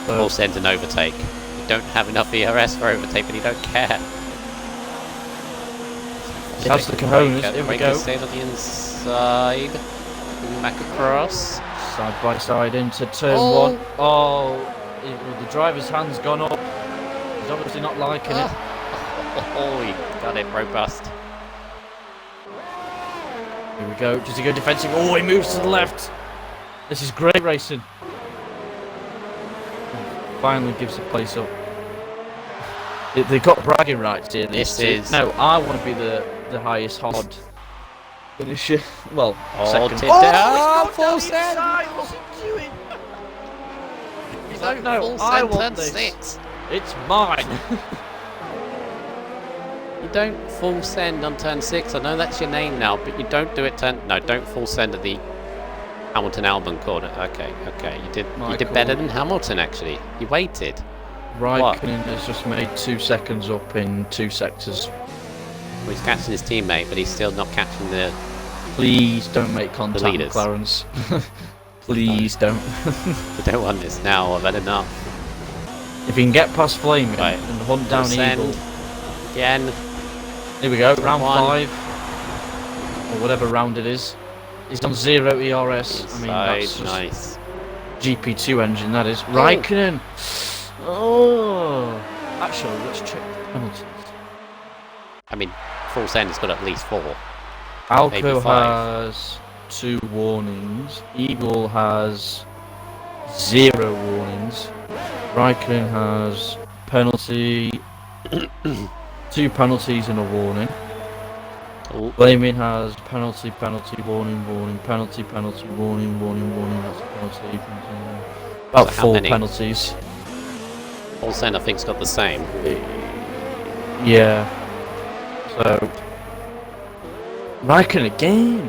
[SPEAKER 1] Full send and overtake. You don't have enough ERS for overtake, but you don't care.
[SPEAKER 2] He has the cojones. Here we
[SPEAKER 1] Quaker
[SPEAKER 2] go.
[SPEAKER 1] stays on the inside. Moving back across.
[SPEAKER 2] Side by side into turn
[SPEAKER 1] Oh.
[SPEAKER 2] 1. Oh, the driver's hand's gone up. He's obviously not liking it.
[SPEAKER 1] Oh, he got it robust.
[SPEAKER 2] Here we go. Does he go defensive? Oh, he moves to the left. This is great racing. Finally gives the place up. They've got bragging rights here.
[SPEAKER 1] This is...
[SPEAKER 2] No, I want to be the highest hard finisher. Well, second.
[SPEAKER 1] Full send!
[SPEAKER 2] What's he doing?
[SPEAKER 1] He's
[SPEAKER 2] like,
[SPEAKER 1] like,
[SPEAKER 2] no,
[SPEAKER 1] full
[SPEAKER 2] I
[SPEAKER 1] send
[SPEAKER 2] want
[SPEAKER 1] turn
[SPEAKER 2] this.
[SPEAKER 1] 6.
[SPEAKER 2] It's mine.
[SPEAKER 1] You don't full send on turn 6. I know that's your name now, but you don't do it don't full send at the Hamilton Albon corner. Okay, you did better than Hamilton actually. You waited.
[SPEAKER 2] Raikkonen has just made 2 seconds up in 2 sectors.
[SPEAKER 1] Well, he's catching his teammate, but he's still not catching the...
[SPEAKER 2] Please don't make contact,
[SPEAKER 1] leaders.
[SPEAKER 2] Clarence. Please don't.
[SPEAKER 1] We don't want this now. I've had enough.
[SPEAKER 2] If you can get past Flaming
[SPEAKER 1] Right.
[SPEAKER 2] and hunt down Eagle.
[SPEAKER 1] Again.
[SPEAKER 2] Here we go, round
[SPEAKER 1] 1.
[SPEAKER 2] 5. Or whatever round it is. He's on 0 ERS. I mean, that's just
[SPEAKER 1] nice.
[SPEAKER 2] GP2 engine, that is. Raikkonen! Oh! Actually, let's check the penalties.
[SPEAKER 1] I mean, full send has got at least 4. Maybe
[SPEAKER 2] Alco
[SPEAKER 1] 5.
[SPEAKER 2] has 2 warnings. Eagle has 0 warnings. Raikkonen has penalty, 2 penalties and a warning. Flaming has penalty, warning, penalty, warning, warning. That's a penalty. About
[SPEAKER 1] So
[SPEAKER 2] 4 penalties.
[SPEAKER 1] Full send I think's got the same.
[SPEAKER 2] Yeah. So Raikkonen again.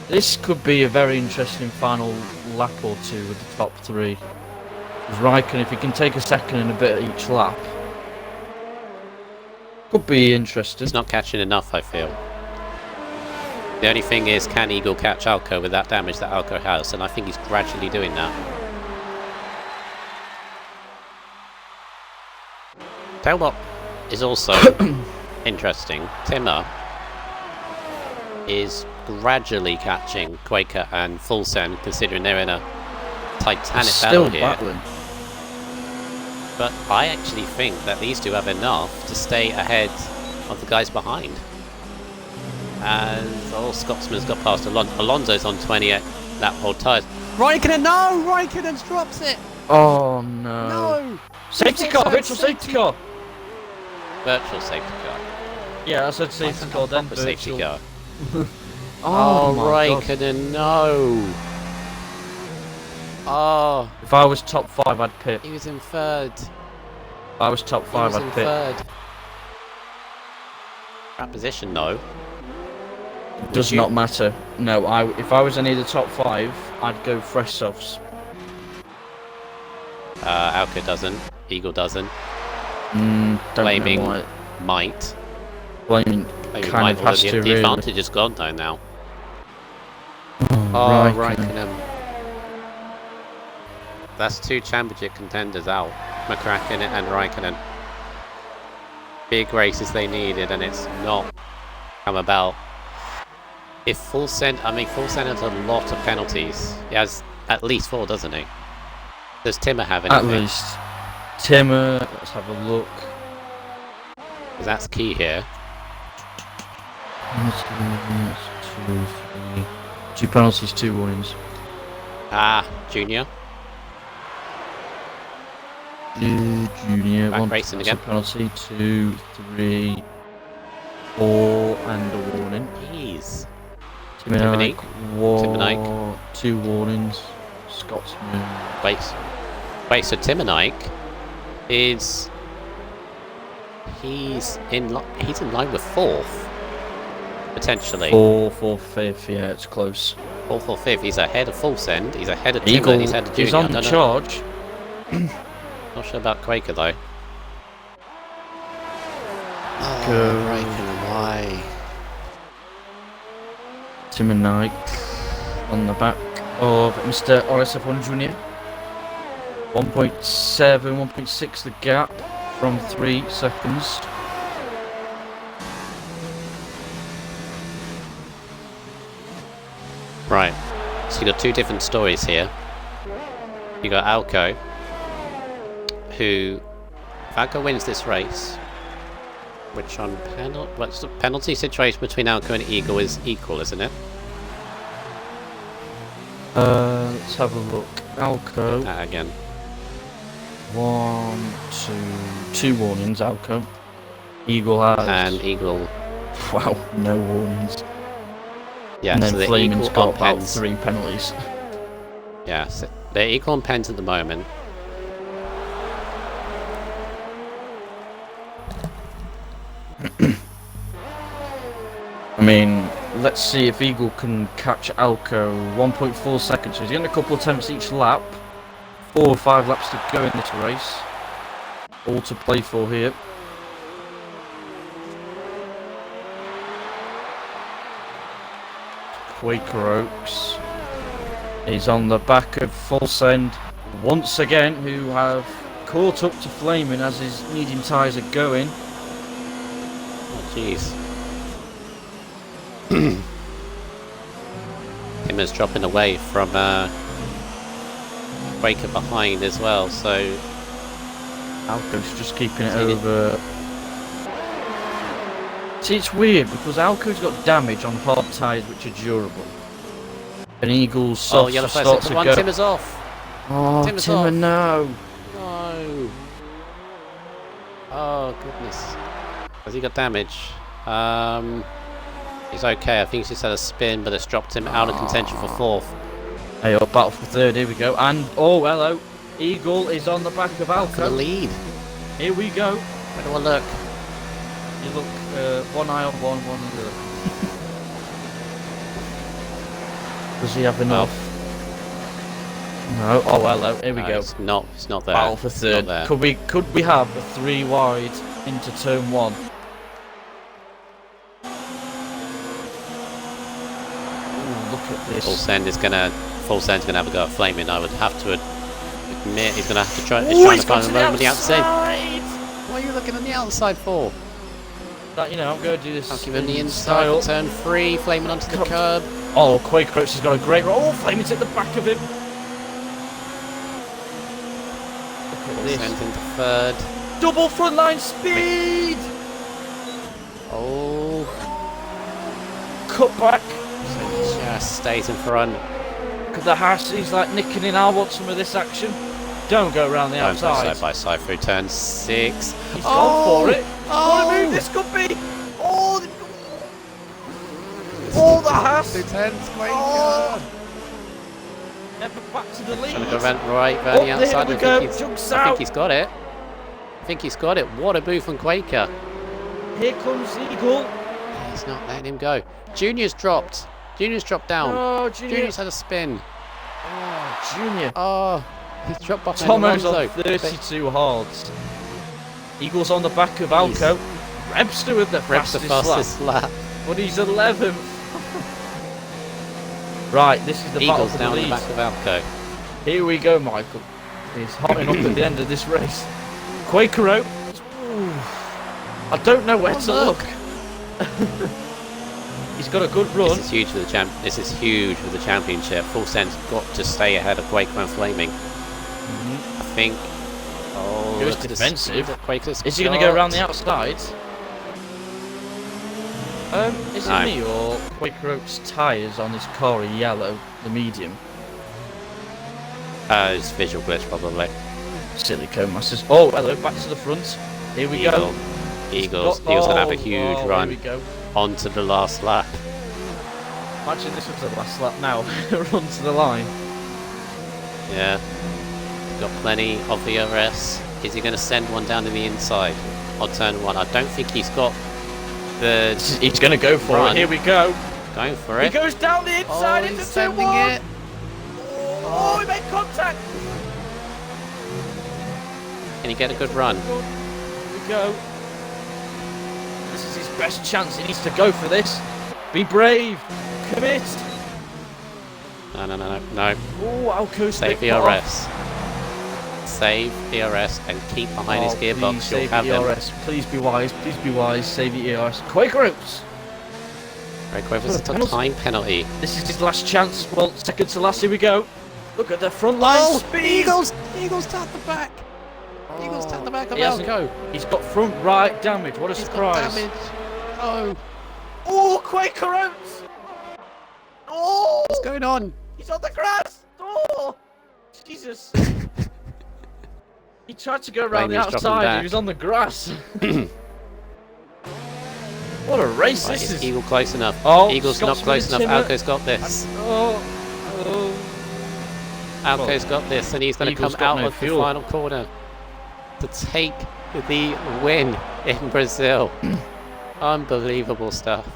[SPEAKER 2] This could be a very interesting final lap or 2 with the top 3. Because Raikkonen, if he can take a second and a bit at each lap, could be interesting.
[SPEAKER 1] He's not catching enough, I feel. The only thing is, can Eagle catch Alco with that damage that Alco has? And I think he's gradually doing that. Tell what is also interesting. Timmer is gradually catching Quaker and Full Send, considering they're in a titanic battle here.
[SPEAKER 2] Battling.
[SPEAKER 1] But I actually think that these two have enough to stay ahead of the guys behind. As Scotsman's got past Alonso's on 28 lap hold tyres. Raikkonen, no! Raikkonen drops it!
[SPEAKER 2] Oh no.
[SPEAKER 1] No!
[SPEAKER 2] Safety car, virtual safety car.
[SPEAKER 1] Virtual safety car.
[SPEAKER 2] Yeah, I said safety car, then
[SPEAKER 1] Proper safety
[SPEAKER 2] virtual.
[SPEAKER 1] car.
[SPEAKER 2] Oh my God.
[SPEAKER 1] Raikkonen, no! Oh,
[SPEAKER 2] If I was top 5, I'd pit.
[SPEAKER 1] he was in 3rd.
[SPEAKER 2] If I was top 5,
[SPEAKER 1] He was
[SPEAKER 2] I'd
[SPEAKER 1] in
[SPEAKER 2] pit.
[SPEAKER 1] 3rd. That position, no.
[SPEAKER 2] Does not matter. No, if I was any of the top 5, I'd go fresh softs.
[SPEAKER 1] Alka doesn't. Eagle doesn't.
[SPEAKER 2] Don't
[SPEAKER 1] Flaming
[SPEAKER 2] know why.
[SPEAKER 1] might.
[SPEAKER 2] Flaming
[SPEAKER 1] Maybe
[SPEAKER 2] kind
[SPEAKER 1] might,
[SPEAKER 2] of has
[SPEAKER 1] the,
[SPEAKER 2] to
[SPEAKER 1] the
[SPEAKER 2] really.
[SPEAKER 1] advantage is gone though now.
[SPEAKER 2] Oh,
[SPEAKER 1] Raikkonen. That's 2 championship contenders out. McCracken and Raikkonen. Big races they needed, and it's not come about. If Full Send has a lot of penalties. He has at least 4, doesn't he? Does Timmer have anything?
[SPEAKER 2] At least. Timmer, let's have a look.
[SPEAKER 1] 'Cause that's key here.
[SPEAKER 2] 2, 3. 2 penalties, 2 warnings.
[SPEAKER 1] Junior.
[SPEAKER 2] Junior,
[SPEAKER 1] Back
[SPEAKER 2] 1
[SPEAKER 1] racing again.
[SPEAKER 2] penalty, 2, 3, 4, and a warning.
[SPEAKER 1] Jeez.
[SPEAKER 2] Timonique,
[SPEAKER 1] Timonique.
[SPEAKER 2] 2 warnings. Scotsman.
[SPEAKER 1] Wait, so Timonique is... He's in line with 4th. Potentially.
[SPEAKER 2] 4th or 5th, yeah, it's close.
[SPEAKER 1] 4th or 5th. He's ahead of Full Send. He's ahead of Timmer.
[SPEAKER 2] Eagle,
[SPEAKER 1] And he's ahead of Junior.
[SPEAKER 2] he's on the charge.
[SPEAKER 1] Not sure about Quaker though. Raikkonen, why?
[SPEAKER 2] Timonique on the back of Mr. RSF1 Junior. 1.7, 1.6 the gap from 3 seconds.
[SPEAKER 1] Right. So you got two different stories here. You got Alco, who, if Alco wins this race, which on what's the penalty situation between Alco and Eagle is equal, isn't it?
[SPEAKER 2] Let's have a look. Alco.
[SPEAKER 1] Again.
[SPEAKER 2] 1, 2 warnings. Alco. Eagle has.
[SPEAKER 1] And Eagle.
[SPEAKER 2] Wow, no warnings.
[SPEAKER 1] Yeah,
[SPEAKER 2] and then
[SPEAKER 1] so
[SPEAKER 2] Flaming's got about 3 penalties.
[SPEAKER 1] Yeah, so they're equal on pens at the moment.
[SPEAKER 2] I mean, let's see if Eagle can catch Alco. 1.4 seconds. So he's getting a couple attempts each lap. 4 or 5 laps to go in this race. All to play for here. Quaker Oaks is on the back of Full Send once again, who have caught up to Flaming as his medium tyres are going.
[SPEAKER 1] Oh, jeez. Him is dropping away from Quaker behind as well, so
[SPEAKER 2] Alco's just keeping it over. See, it's weird because Alco's got damage on hard tyres which are durable. And Eagle's soft
[SPEAKER 1] yellow flag
[SPEAKER 2] starts to
[SPEAKER 1] one.
[SPEAKER 2] go.
[SPEAKER 1] Timmer's off.
[SPEAKER 2] Oh,
[SPEAKER 1] Timmer's
[SPEAKER 2] Timmer,
[SPEAKER 1] off.
[SPEAKER 2] no.
[SPEAKER 1] No. Oh goodness. Has he got damage? He's okay. I think he's just had a spin, but it's dropped him out of contention for 4th.
[SPEAKER 2] Hey, up, battle for 3rd. Here we go. And oh, hello. Eagle is on the back of Alco.
[SPEAKER 1] For the lead.
[SPEAKER 2] Here we go.
[SPEAKER 1] Where do I look?
[SPEAKER 2] You look one eye on one on the other. Does he have enough? No. Oh, hello. Here we go.
[SPEAKER 1] It's not there.
[SPEAKER 2] Battle for 3rd. Could we have a 3 wide into turn 1? Ooh, look at this.
[SPEAKER 1] Full Send's gonna have a go at Flaming. I would have to admit he's gonna have to try. He's trying to find a moment on the outside. What are you looking on the outside for?
[SPEAKER 2] That, you know, I'm going to do this.
[SPEAKER 1] I'll give him the inside for turn 3, Flaming onto the curb.
[SPEAKER 2] Oh, Quaker Oaks has got a great roll. Oh, Flaming's at the back of him. Look at this.
[SPEAKER 1] Sent into 3rd.
[SPEAKER 2] Double front line speed.
[SPEAKER 1] Oh.
[SPEAKER 2] Cut back.
[SPEAKER 1] So he just stays in front.
[SPEAKER 2] Because the Haas, he's like nicking in. I want some of this action. Don't go around the outside.
[SPEAKER 1] Side by side through turn 6.
[SPEAKER 2] He's gone for it.
[SPEAKER 1] Oh.
[SPEAKER 2] What a move this could be. Oh, the Haas.
[SPEAKER 1] Lieutenant's Quaker.
[SPEAKER 2] Oh. Never back to the lead.
[SPEAKER 1] Trying to go around right around the outside.
[SPEAKER 2] Here we go. Jumps out.
[SPEAKER 1] I think he's got it. I think he's got it. What a move from Quaker.
[SPEAKER 2] Here comes Eagle.
[SPEAKER 1] He's not letting him go. Junior's dropped. Junior's dropped down.
[SPEAKER 2] Oh, Junior.
[SPEAKER 1] Junior's had a spin.
[SPEAKER 2] Oh, Junior.
[SPEAKER 1] Oh, he's dropped behind
[SPEAKER 2] Tomo's
[SPEAKER 1] Alonso.
[SPEAKER 2] on 32 hards. Eagle's on the back of Alco. Rebster with the fastest
[SPEAKER 1] lap.
[SPEAKER 2] But he's 11th. Right, this is the battle
[SPEAKER 1] Eagles
[SPEAKER 2] for
[SPEAKER 1] down
[SPEAKER 2] the
[SPEAKER 1] the
[SPEAKER 2] lead.
[SPEAKER 1] back of Alco.
[SPEAKER 2] Here we go, Michael. He's hotting up at the end of this race. Quaker Oaks. I don't know where to look. He's got a good run.
[SPEAKER 1] This is huge for the This is huge for the championship. Full Send's got to stay ahead of Quaker and Flaming. I think. Oh,
[SPEAKER 2] Goes
[SPEAKER 1] look at the
[SPEAKER 2] defensive.
[SPEAKER 1] speed that Quaker's
[SPEAKER 2] Is he going to go
[SPEAKER 1] got.
[SPEAKER 2] around the outside? Is
[SPEAKER 1] No.
[SPEAKER 2] it me or Quaker Oaks tyres on his car are yellow, the medium?
[SPEAKER 1] It's visual glitch probably.
[SPEAKER 2] Silicone masters. Oh, hello, back to the front. Here we go.
[SPEAKER 1] Eagles going to have a huge run
[SPEAKER 2] Here we go.
[SPEAKER 1] onto the last lap.
[SPEAKER 2] Imagine this was the last lap now. Run to the line.
[SPEAKER 1] Yeah. Got plenty of VRS. Is he going to send one down to the inside on turn 1? I don't think he's got the...
[SPEAKER 2] He's going to go for
[SPEAKER 1] run.
[SPEAKER 2] it. Here we go.
[SPEAKER 1] Going for
[SPEAKER 2] He
[SPEAKER 1] it.
[SPEAKER 2] goes down the inside
[SPEAKER 1] he's
[SPEAKER 2] into
[SPEAKER 1] sending
[SPEAKER 2] 2-1.
[SPEAKER 1] it.
[SPEAKER 2] Oh, he made contact.
[SPEAKER 1] Can he get a good run?
[SPEAKER 2] Here we go. This is his best chance. He needs to go for this. Be brave. Commit.
[SPEAKER 1] No.
[SPEAKER 2] Oh, Alco's
[SPEAKER 1] Save VRS. Save VRS and keep behind his gearbox. You'll have him.
[SPEAKER 2] ERS. Please be wise. Please be wise. Save the ERS. Quaker Oats.
[SPEAKER 1] Break away for a time penalty.
[SPEAKER 2] This is his last chance. Well, second to last. Here we go. Look at the front line speed.
[SPEAKER 1] Eagles tap the back. Eagles tap the back of Alco.
[SPEAKER 2] He's got front right damage. What a surprise.
[SPEAKER 1] Damage. Oh.
[SPEAKER 2] Oh, Quaker Oats. Oh.
[SPEAKER 1] What's going on?
[SPEAKER 2] He's on the grass. Oh. Jesus. He tried to go around the outside and he was on the grass. What a race this is.
[SPEAKER 1] Eagle close enough.
[SPEAKER 2] Oh,
[SPEAKER 1] Eagle's not close enough. Alco's got this. Alco's got this, and he's going to come out of the final corner to take the win in Brazil. Unbelievable stuff.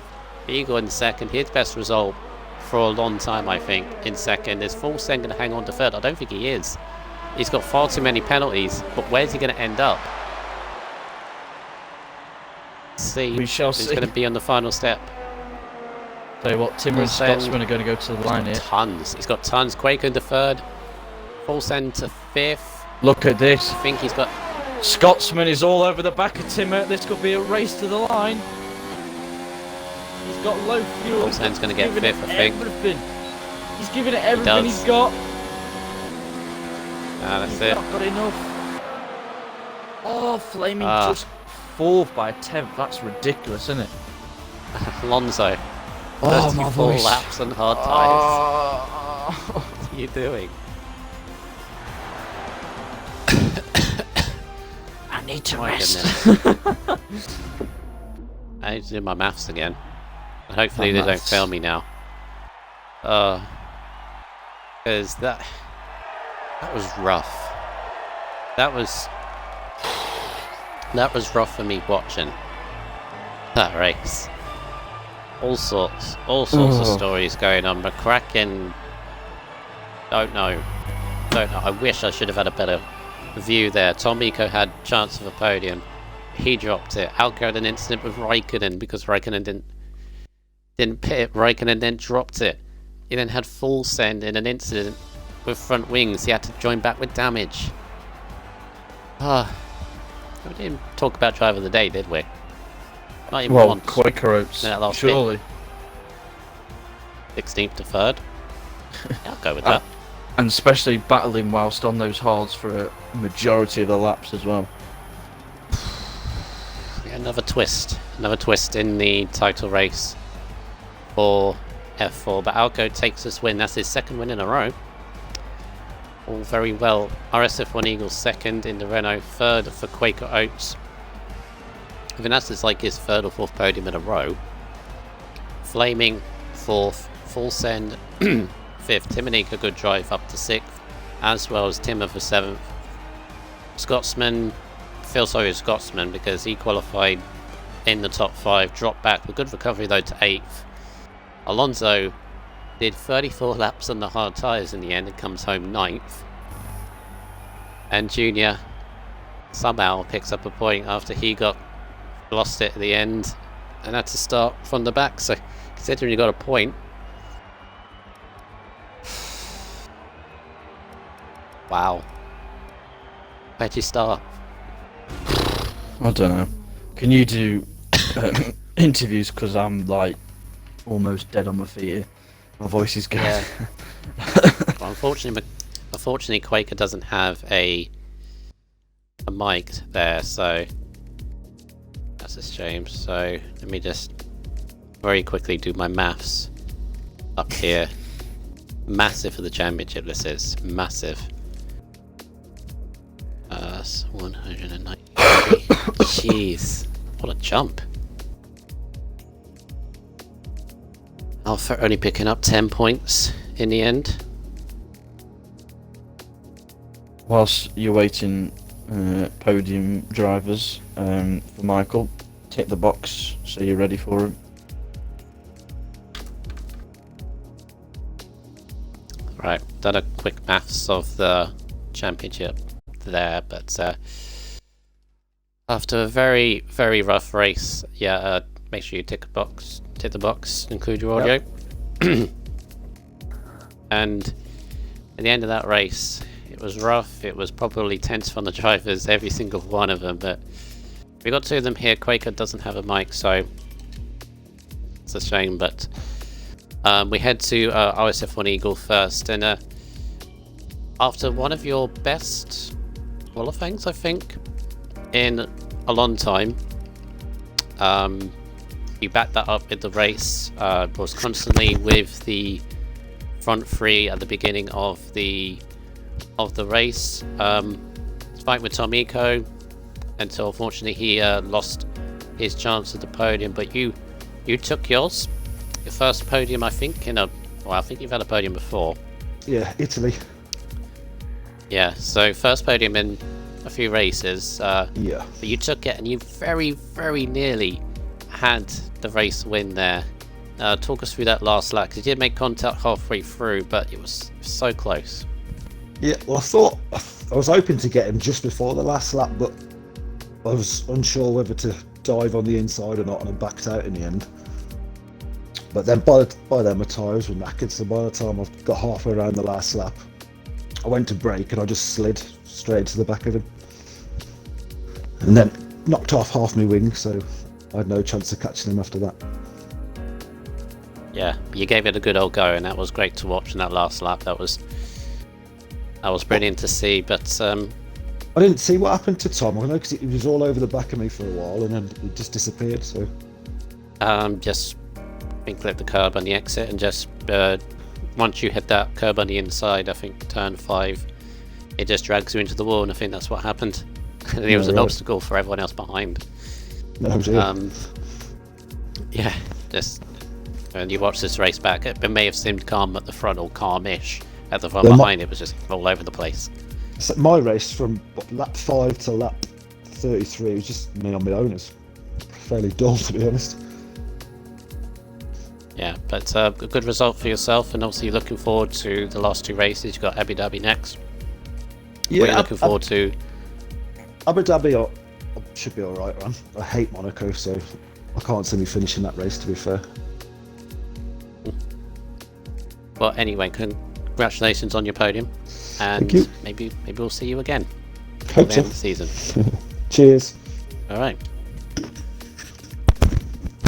[SPEAKER 1] Eagle in second. His best result for a long time, I think, in second. Is Fulsen going to hang on to third? I don't think he is. He's got far too many penalties, but where's he going to end up? See,
[SPEAKER 2] we shall see.
[SPEAKER 1] He's going to be on the final step.
[SPEAKER 2] Tell you what, Timmer and Scotsman are going to go to the line here.
[SPEAKER 1] Tons. He's got tons. Quaker into third. Fulsen to fifth.
[SPEAKER 2] Look at this.
[SPEAKER 1] I think he's got...
[SPEAKER 2] Scotsman is all over the back of Timmer. This could be a race to the line. He's got low fuel.
[SPEAKER 1] Fulsen's going to get fifth, I think.
[SPEAKER 2] Everything. He's giving it everything he's got.
[SPEAKER 1] That's it.
[SPEAKER 2] Not got enough. Oh, Flaming just fourth by a tenth. That's ridiculous, isn't it?
[SPEAKER 1] Alonso.
[SPEAKER 2] Oh, my voice.
[SPEAKER 1] Laps and hard tyres. What are you doing?
[SPEAKER 2] I need to rest.
[SPEAKER 1] I need to do my maths again. And hopefully they don't fail me now. Because that was rough. That was rough for me watching that race. All sorts of stories going on. McCracken, don't know. I wish I should have had a better view there. Tom Eco had chance of a podium. He dropped it. Alco had an incident with Raikkonen because Raikkonen didn't pit. Raikkonen then dropped it. He then had Fulsen in an incident with front wings. He had to join back with damage. We didn't talk about driver of the day, did we? Not even once.
[SPEAKER 2] Quaker Oats, surely.
[SPEAKER 1] 16th to 3rd. I'll go with that.
[SPEAKER 2] And especially battling whilst on those hards for a majority of the laps as well.
[SPEAKER 1] Yeah, another twist in the title race for F4, but Alco takes this win. That's his second win in a row. All very well. RSF1 Eagles second in the Renault, third for Quaker Oats. I think that's like his third or fourth podium in a row. Flaming fourth, Fulsen fifth, Timonica good drive up to sixth, as well as Timmer for seventh. Scotsman, feel sorry for Scotsman because he qualified in the top five, dropped back with good recovery though to eighth. Alonso did 34 laps on the hard tyres in the end and comes home ninth. And Junior somehow picks up a point after he lost it at the end and had to start from the back. So considering you got a point, wow. Where'd you start?
[SPEAKER 2] I don't know. Can you do interviews? Because I'm like almost dead on my feet here. My voice is going.
[SPEAKER 1] Yeah. Well, unfortunately, Quaker doesn't have a mic there, so that's a shame. So let me just very quickly do my maths up here. Massive for the championship. This is massive. 190. Jeez, what a jump! Alpha only picking up 10 points in the end.
[SPEAKER 2] Whilst you're waiting, podium drivers for Michael, tick the box so you're ready for him.
[SPEAKER 1] Right, done a quick maths of the championship there, but after a very, very rough race, yeah, make sure you tick the box, include your audio. Yep. And at the end of that race, it was rough, it was probably tense from the drivers, every single one of them, but we got two of them here. Quaker doesn't have a mic, so It's a shame, but we head to RSF1 Eagle first, and after one of your best qualifyings, I think, in a long time, you backed that up with the race. Was constantly with the front three at the beginning of the race, fighting with Tom Eco until unfortunately he lost his chance at the podium. But you took your first podium, I think, I think you've had a podium before.
[SPEAKER 3] Yeah, Italy.
[SPEAKER 1] Yeah, so first podium in a few races.
[SPEAKER 3] Yeah.
[SPEAKER 1] But you took it, and you very, very nearly had the race win there. Talk us through that last lap, because you did make contact halfway through, but it was so close.
[SPEAKER 3] Yeah, well, I was hoping to get him just before the last lap, but I was unsure whether to dive on the inside or not, and I backed out in the end. But then by then my tyres were knackered, so by the time I got halfway around the last lap, I went to brake and I just slid straight to the back of him. And then knocked off half my wing, so I had no chance of catching him after that.
[SPEAKER 1] Yeah, you gave it a good old go, and that was great to watch in that last lap. That was brilliant to see, but
[SPEAKER 3] I didn't see what happened to Tom. I know because he was all over the back of me for a while, and then he just disappeared. So
[SPEAKER 1] just clip the curb on the exit, and just once you hit that curb on the inside, I think turn 5, it just drags you into the wall, and I think that's what happened. And it was an obstacle for everyone else behind.
[SPEAKER 3] No, dear.
[SPEAKER 1] Yeah, just and you watch this race back, it may have seemed calm at the front, or calmish at the front. Behind it was just all over the place.
[SPEAKER 3] So my race from lap 5 to lap 33 was just me on my own. It's fairly dull, to be honest.
[SPEAKER 1] Yeah, but a good result for yourself, and obviously looking forward to the last 2 races. You've got Abu Dhabi next.
[SPEAKER 3] Yeah,
[SPEAKER 1] what are you looking forward to?
[SPEAKER 3] Abu Dhabi should be alright, man. I hate Monaco, so I can't see me finishing that race, to be fair.
[SPEAKER 1] Well, anyway, congratulations on your podium, and
[SPEAKER 3] Thank you.
[SPEAKER 1] maybe we'll see you again
[SPEAKER 3] Hope
[SPEAKER 1] at the
[SPEAKER 3] so.
[SPEAKER 1] end of the season.
[SPEAKER 3] Cheers.
[SPEAKER 1] All right.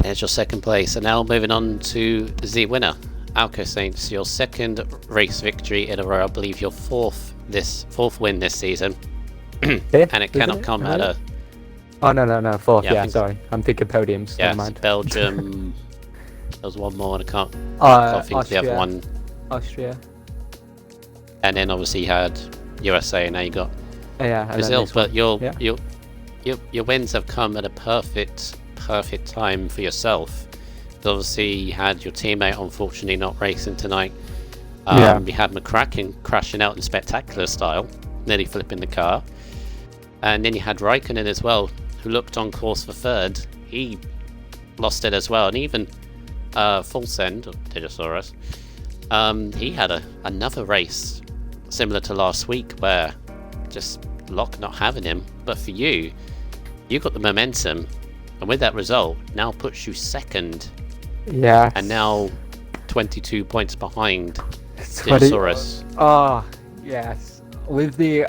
[SPEAKER 1] There's your second place, and now moving on to the winner, Alco Saints. Your second race victory in a row. I believe your fourth win this season, and it cannot come at a.
[SPEAKER 4] Oh no, fourth.
[SPEAKER 1] Yeah,
[SPEAKER 4] Yeah, sorry, I'm thinking podiums.
[SPEAKER 1] Yeah,
[SPEAKER 4] Never mind.
[SPEAKER 1] Belgium. There was one more, and I can't think of the other one.
[SPEAKER 4] Austria.
[SPEAKER 1] And then obviously you had USA, and now you got
[SPEAKER 4] Yeah, and then
[SPEAKER 1] Brazil.
[SPEAKER 4] this
[SPEAKER 1] But
[SPEAKER 4] one.
[SPEAKER 1] your wins have come at a perfect time for yourself. Obviously, you had your teammate unfortunately not racing tonight. You had McCracken crashing out in spectacular style, nearly flipping the car, and then you had Raikkonen as well, who looked on course for third. He lost it as well, and even Fulsend, or Digisaurus, he had another race similar to last week where just Locke not having him. But for you got the momentum, and with that result now puts you second.
[SPEAKER 4] Yeah.
[SPEAKER 1] And now 22 points behind Digisaurus.
[SPEAKER 4] Oh yes. With the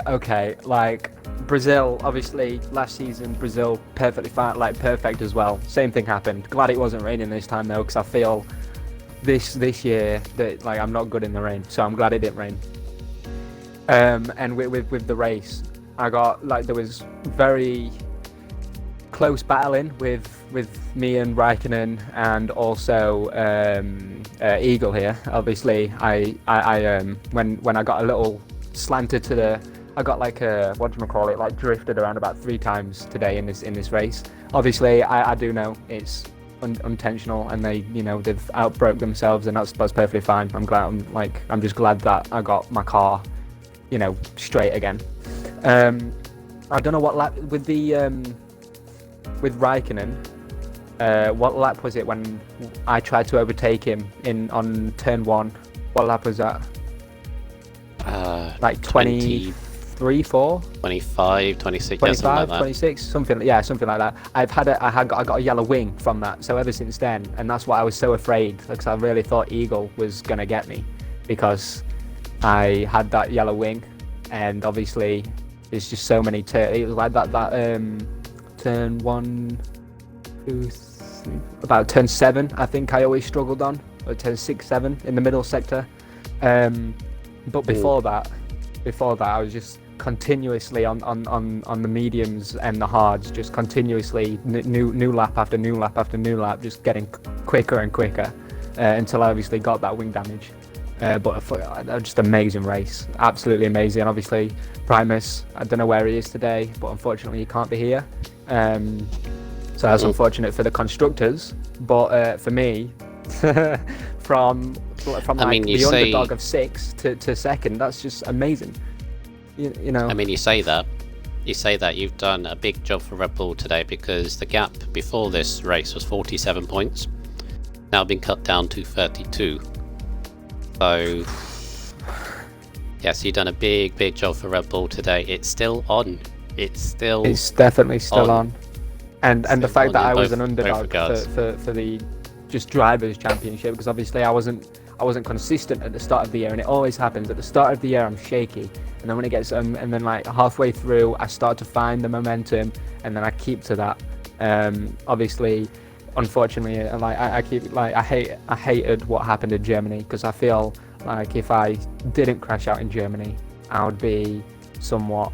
[SPEAKER 4] Brazil, obviously last season Brazil perfectly fine, perfect as well. Same thing happened. Glad it wasn't raining this time though, because I feel this year that I'm not good in the rain, so I'm glad it didn't rain. And with the race, I got there was very close battling with me and Raikkonen, and also Eagle here. Obviously, I when I got a little slanted to the, I got drifted around about 3 times today in this race. Obviously, I do know it's unintentional, and they've outbroke themselves, and that's perfectly fine. I'm glad. I'm just glad that I got my car, straight again. I don't know what lap with Raikkonen. What lap was it when I tried to overtake him on turn 1? What lap was that? 23, 4?
[SPEAKER 1] 25, 26,
[SPEAKER 4] 25,
[SPEAKER 1] something like that.
[SPEAKER 4] 26, something like that. I got a yellow wing from that. So ever since then, and that's why I was so afraid, because I really thought Eagle was gonna get me, because I had that yellow wing, and obviously there's just so many. It was like that turn 1, 2, about turn 7, I think I always struggled on, or turn 6, 7 in the middle sector. But before that, I was just continuously on the mediums and the hards, just continuously new lap after new lap after new lap, just getting quicker and quicker until I obviously got that wing damage. But just amazing race, absolutely amazing. And obviously Primus, I don't know where he is today, but unfortunately he can't be here. So that's unfortunate for the constructors, but for me, from the underdog of 6 to second, that's just amazing. You know.
[SPEAKER 1] I mean, you say that you've done a big job for Red Bull today, because the gap before this race was 47 points, now been cut down to 32. So yes, you've done a big job for Red Bull today. It's still on. It's
[SPEAKER 4] definitely still on. And the fact that I was an underdog for the just drivers championship, because obviously I wasn't consistent at the start of the year, and it always happens at the start of the year. I'm shaky, and then when it gets and then like halfway through I start to find the momentum, and then I keep to that. Obviously, unfortunately, like I hated what happened in Germany, because I feel like if I didn't crash out in Germany, I would be somewhat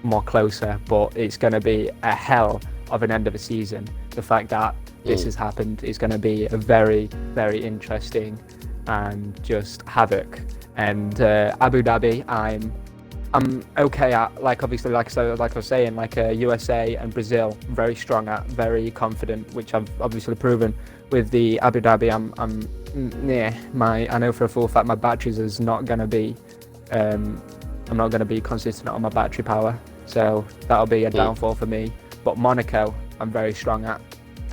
[SPEAKER 4] more closer. But it's going to be a hell of an end of a season. The fact that this has happened is going to be a very, very interesting and just havoc. And Abu Dhabi, I'm okay at, like obviously like I was saying, like USA and Brazil, very strong at, very confident, which I've obviously proven. With the Abu Dhabi, I know for a full fact my batteries is not going to be I'm not going to be consistent on my battery power, so that'll be a downfall for me. But Monaco, I'm very strong at,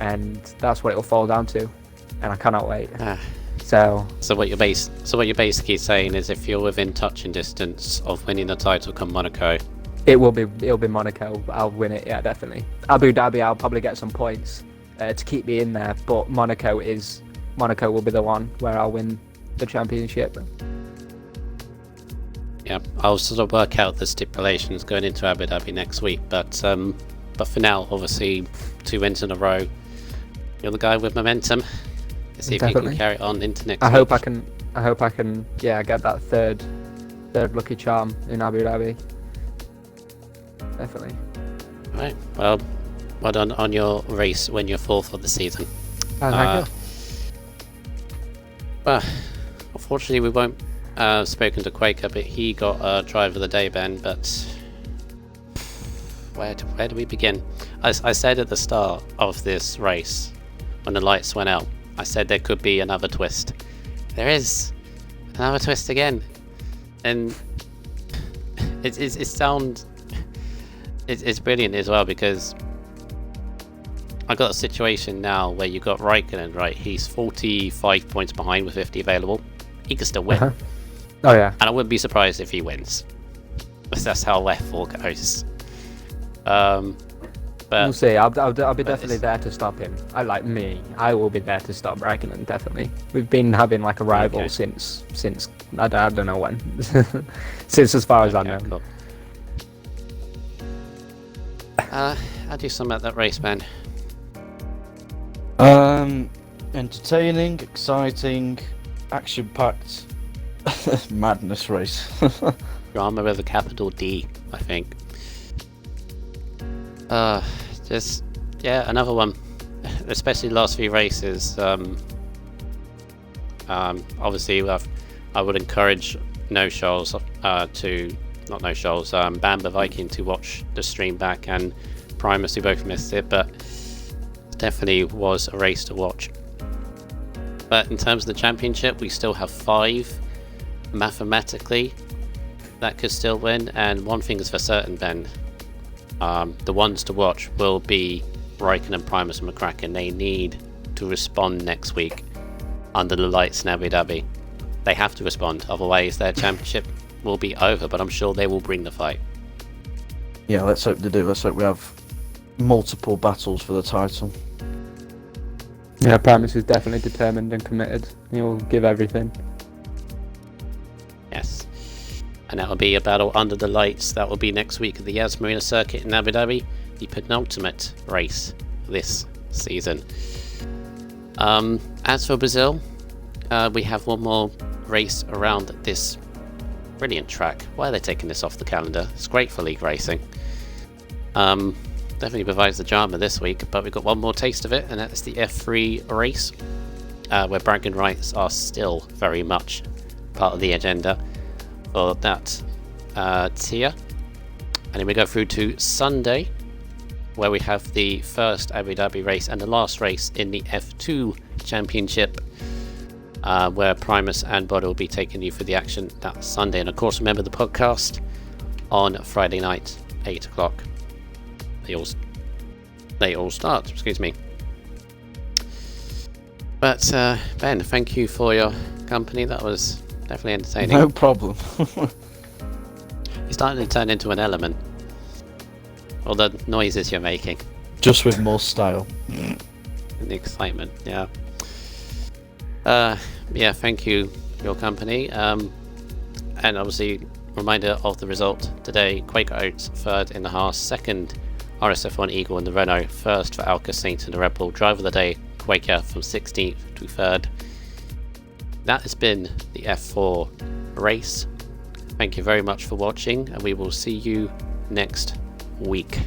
[SPEAKER 4] and that's what it'll fall down to, and I cannot wait. So
[SPEAKER 1] what you're basically saying is, if you're within touching distance of winning the title come Monaco,
[SPEAKER 4] it'll be Monaco. I'll win it, yeah, definitely. Abu Dhabi, I'll probably get some points to keep me in there, but Monaco will be the one where I'll win the championship. Yeah,
[SPEAKER 1] I'll sort of work out the stipulations going into Abu Dhabi next week, but for now, obviously 2 wins in a row. You're the guy with momentum. Let's see if you can carry it on into next week.
[SPEAKER 4] I hope I can get that third lucky charm in Abu Dhabi. Definitely.
[SPEAKER 1] Right. Well done on your race when you're 4th of the season.
[SPEAKER 4] Thank you.
[SPEAKER 1] Well, unfortunately we won't spoken to Quaker, but he got driver of the day, Ben. But where do we begin? I said at the start of this race, when the lights went out, I said there could be another twist. There is another twist again, and it's brilliant as well, because I got a situation now where you got Raikkonen, right? He's 45 points behind with 50 available. He can still win.
[SPEAKER 4] Oh yeah.
[SPEAKER 1] And I wouldn't be surprised if he wins. That's how F4 goes. But
[SPEAKER 4] we'll see. I'll be definitely there to stop him. I will be there to stop Raikkonen, definitely. We've been having like a rival since I don't know when. Since as far as I know.
[SPEAKER 1] Cool. How do you sum up that race, Ben?
[SPEAKER 2] Entertaining, exciting, action-packed, madness race.
[SPEAKER 1] Drama with a capital D, I think. Another one. Especially the last few races. Obviously, I would encourage Bamba Viking to watch the stream back, and Primus, who both missed it, but definitely was a race to watch. But in terms of the championship, we still have 5 mathematically that could still win, and one thing is for certain, Ben. The ones to watch will be Raikkonen, Primus and McCracken. They need to respond next week under the lights in Abu Dhabi. They have to respond, otherwise their championship will be over, but I'm sure they will bring the fight.
[SPEAKER 2] Yeah, let's hope they do. Let's hope we have multiple battles for the title.
[SPEAKER 4] Yeah, Primus is definitely determined and committed. He will give everything.
[SPEAKER 1] Yes. And that will be a battle under the lights. That will be next week at the Yas Marina Circuit in Abu Dhabi, the penultimate race this season. As for Brazil, we have one more race around this brilliant track. Why are they taking this off the calendar? It's great for league racing. Definitely provides the drama this week, but we've got one more taste of it, and that's the F3 race, where bragging rights are still very much part of the agenda for that tier. And then we go through to Sunday, where we have the first Abu Dhabi race and the last race in the F2 Championship, where Primus and Bod will be taking you for the action that Sunday. And of course, remember the podcast on Friday night, 8 o'clock. They all start, excuse me. But Ben, thank you for your company. That was definitely entertaining.
[SPEAKER 2] No problem.
[SPEAKER 1] You're starting to turn into an element. All the noises you're making.
[SPEAKER 2] Just with more style.
[SPEAKER 1] And the excitement, yeah. Yeah, thank you, your company. And obviously, reminder of the result today. Quaker Oats, third in the Haas, second RSF1 Eagle in the Renault, first for Alka Saint in the Red Bull. Driver of the day, Quaker from 16th to 3rd. That has been the F4 race. Thank you very much for watching, and we will see you next week.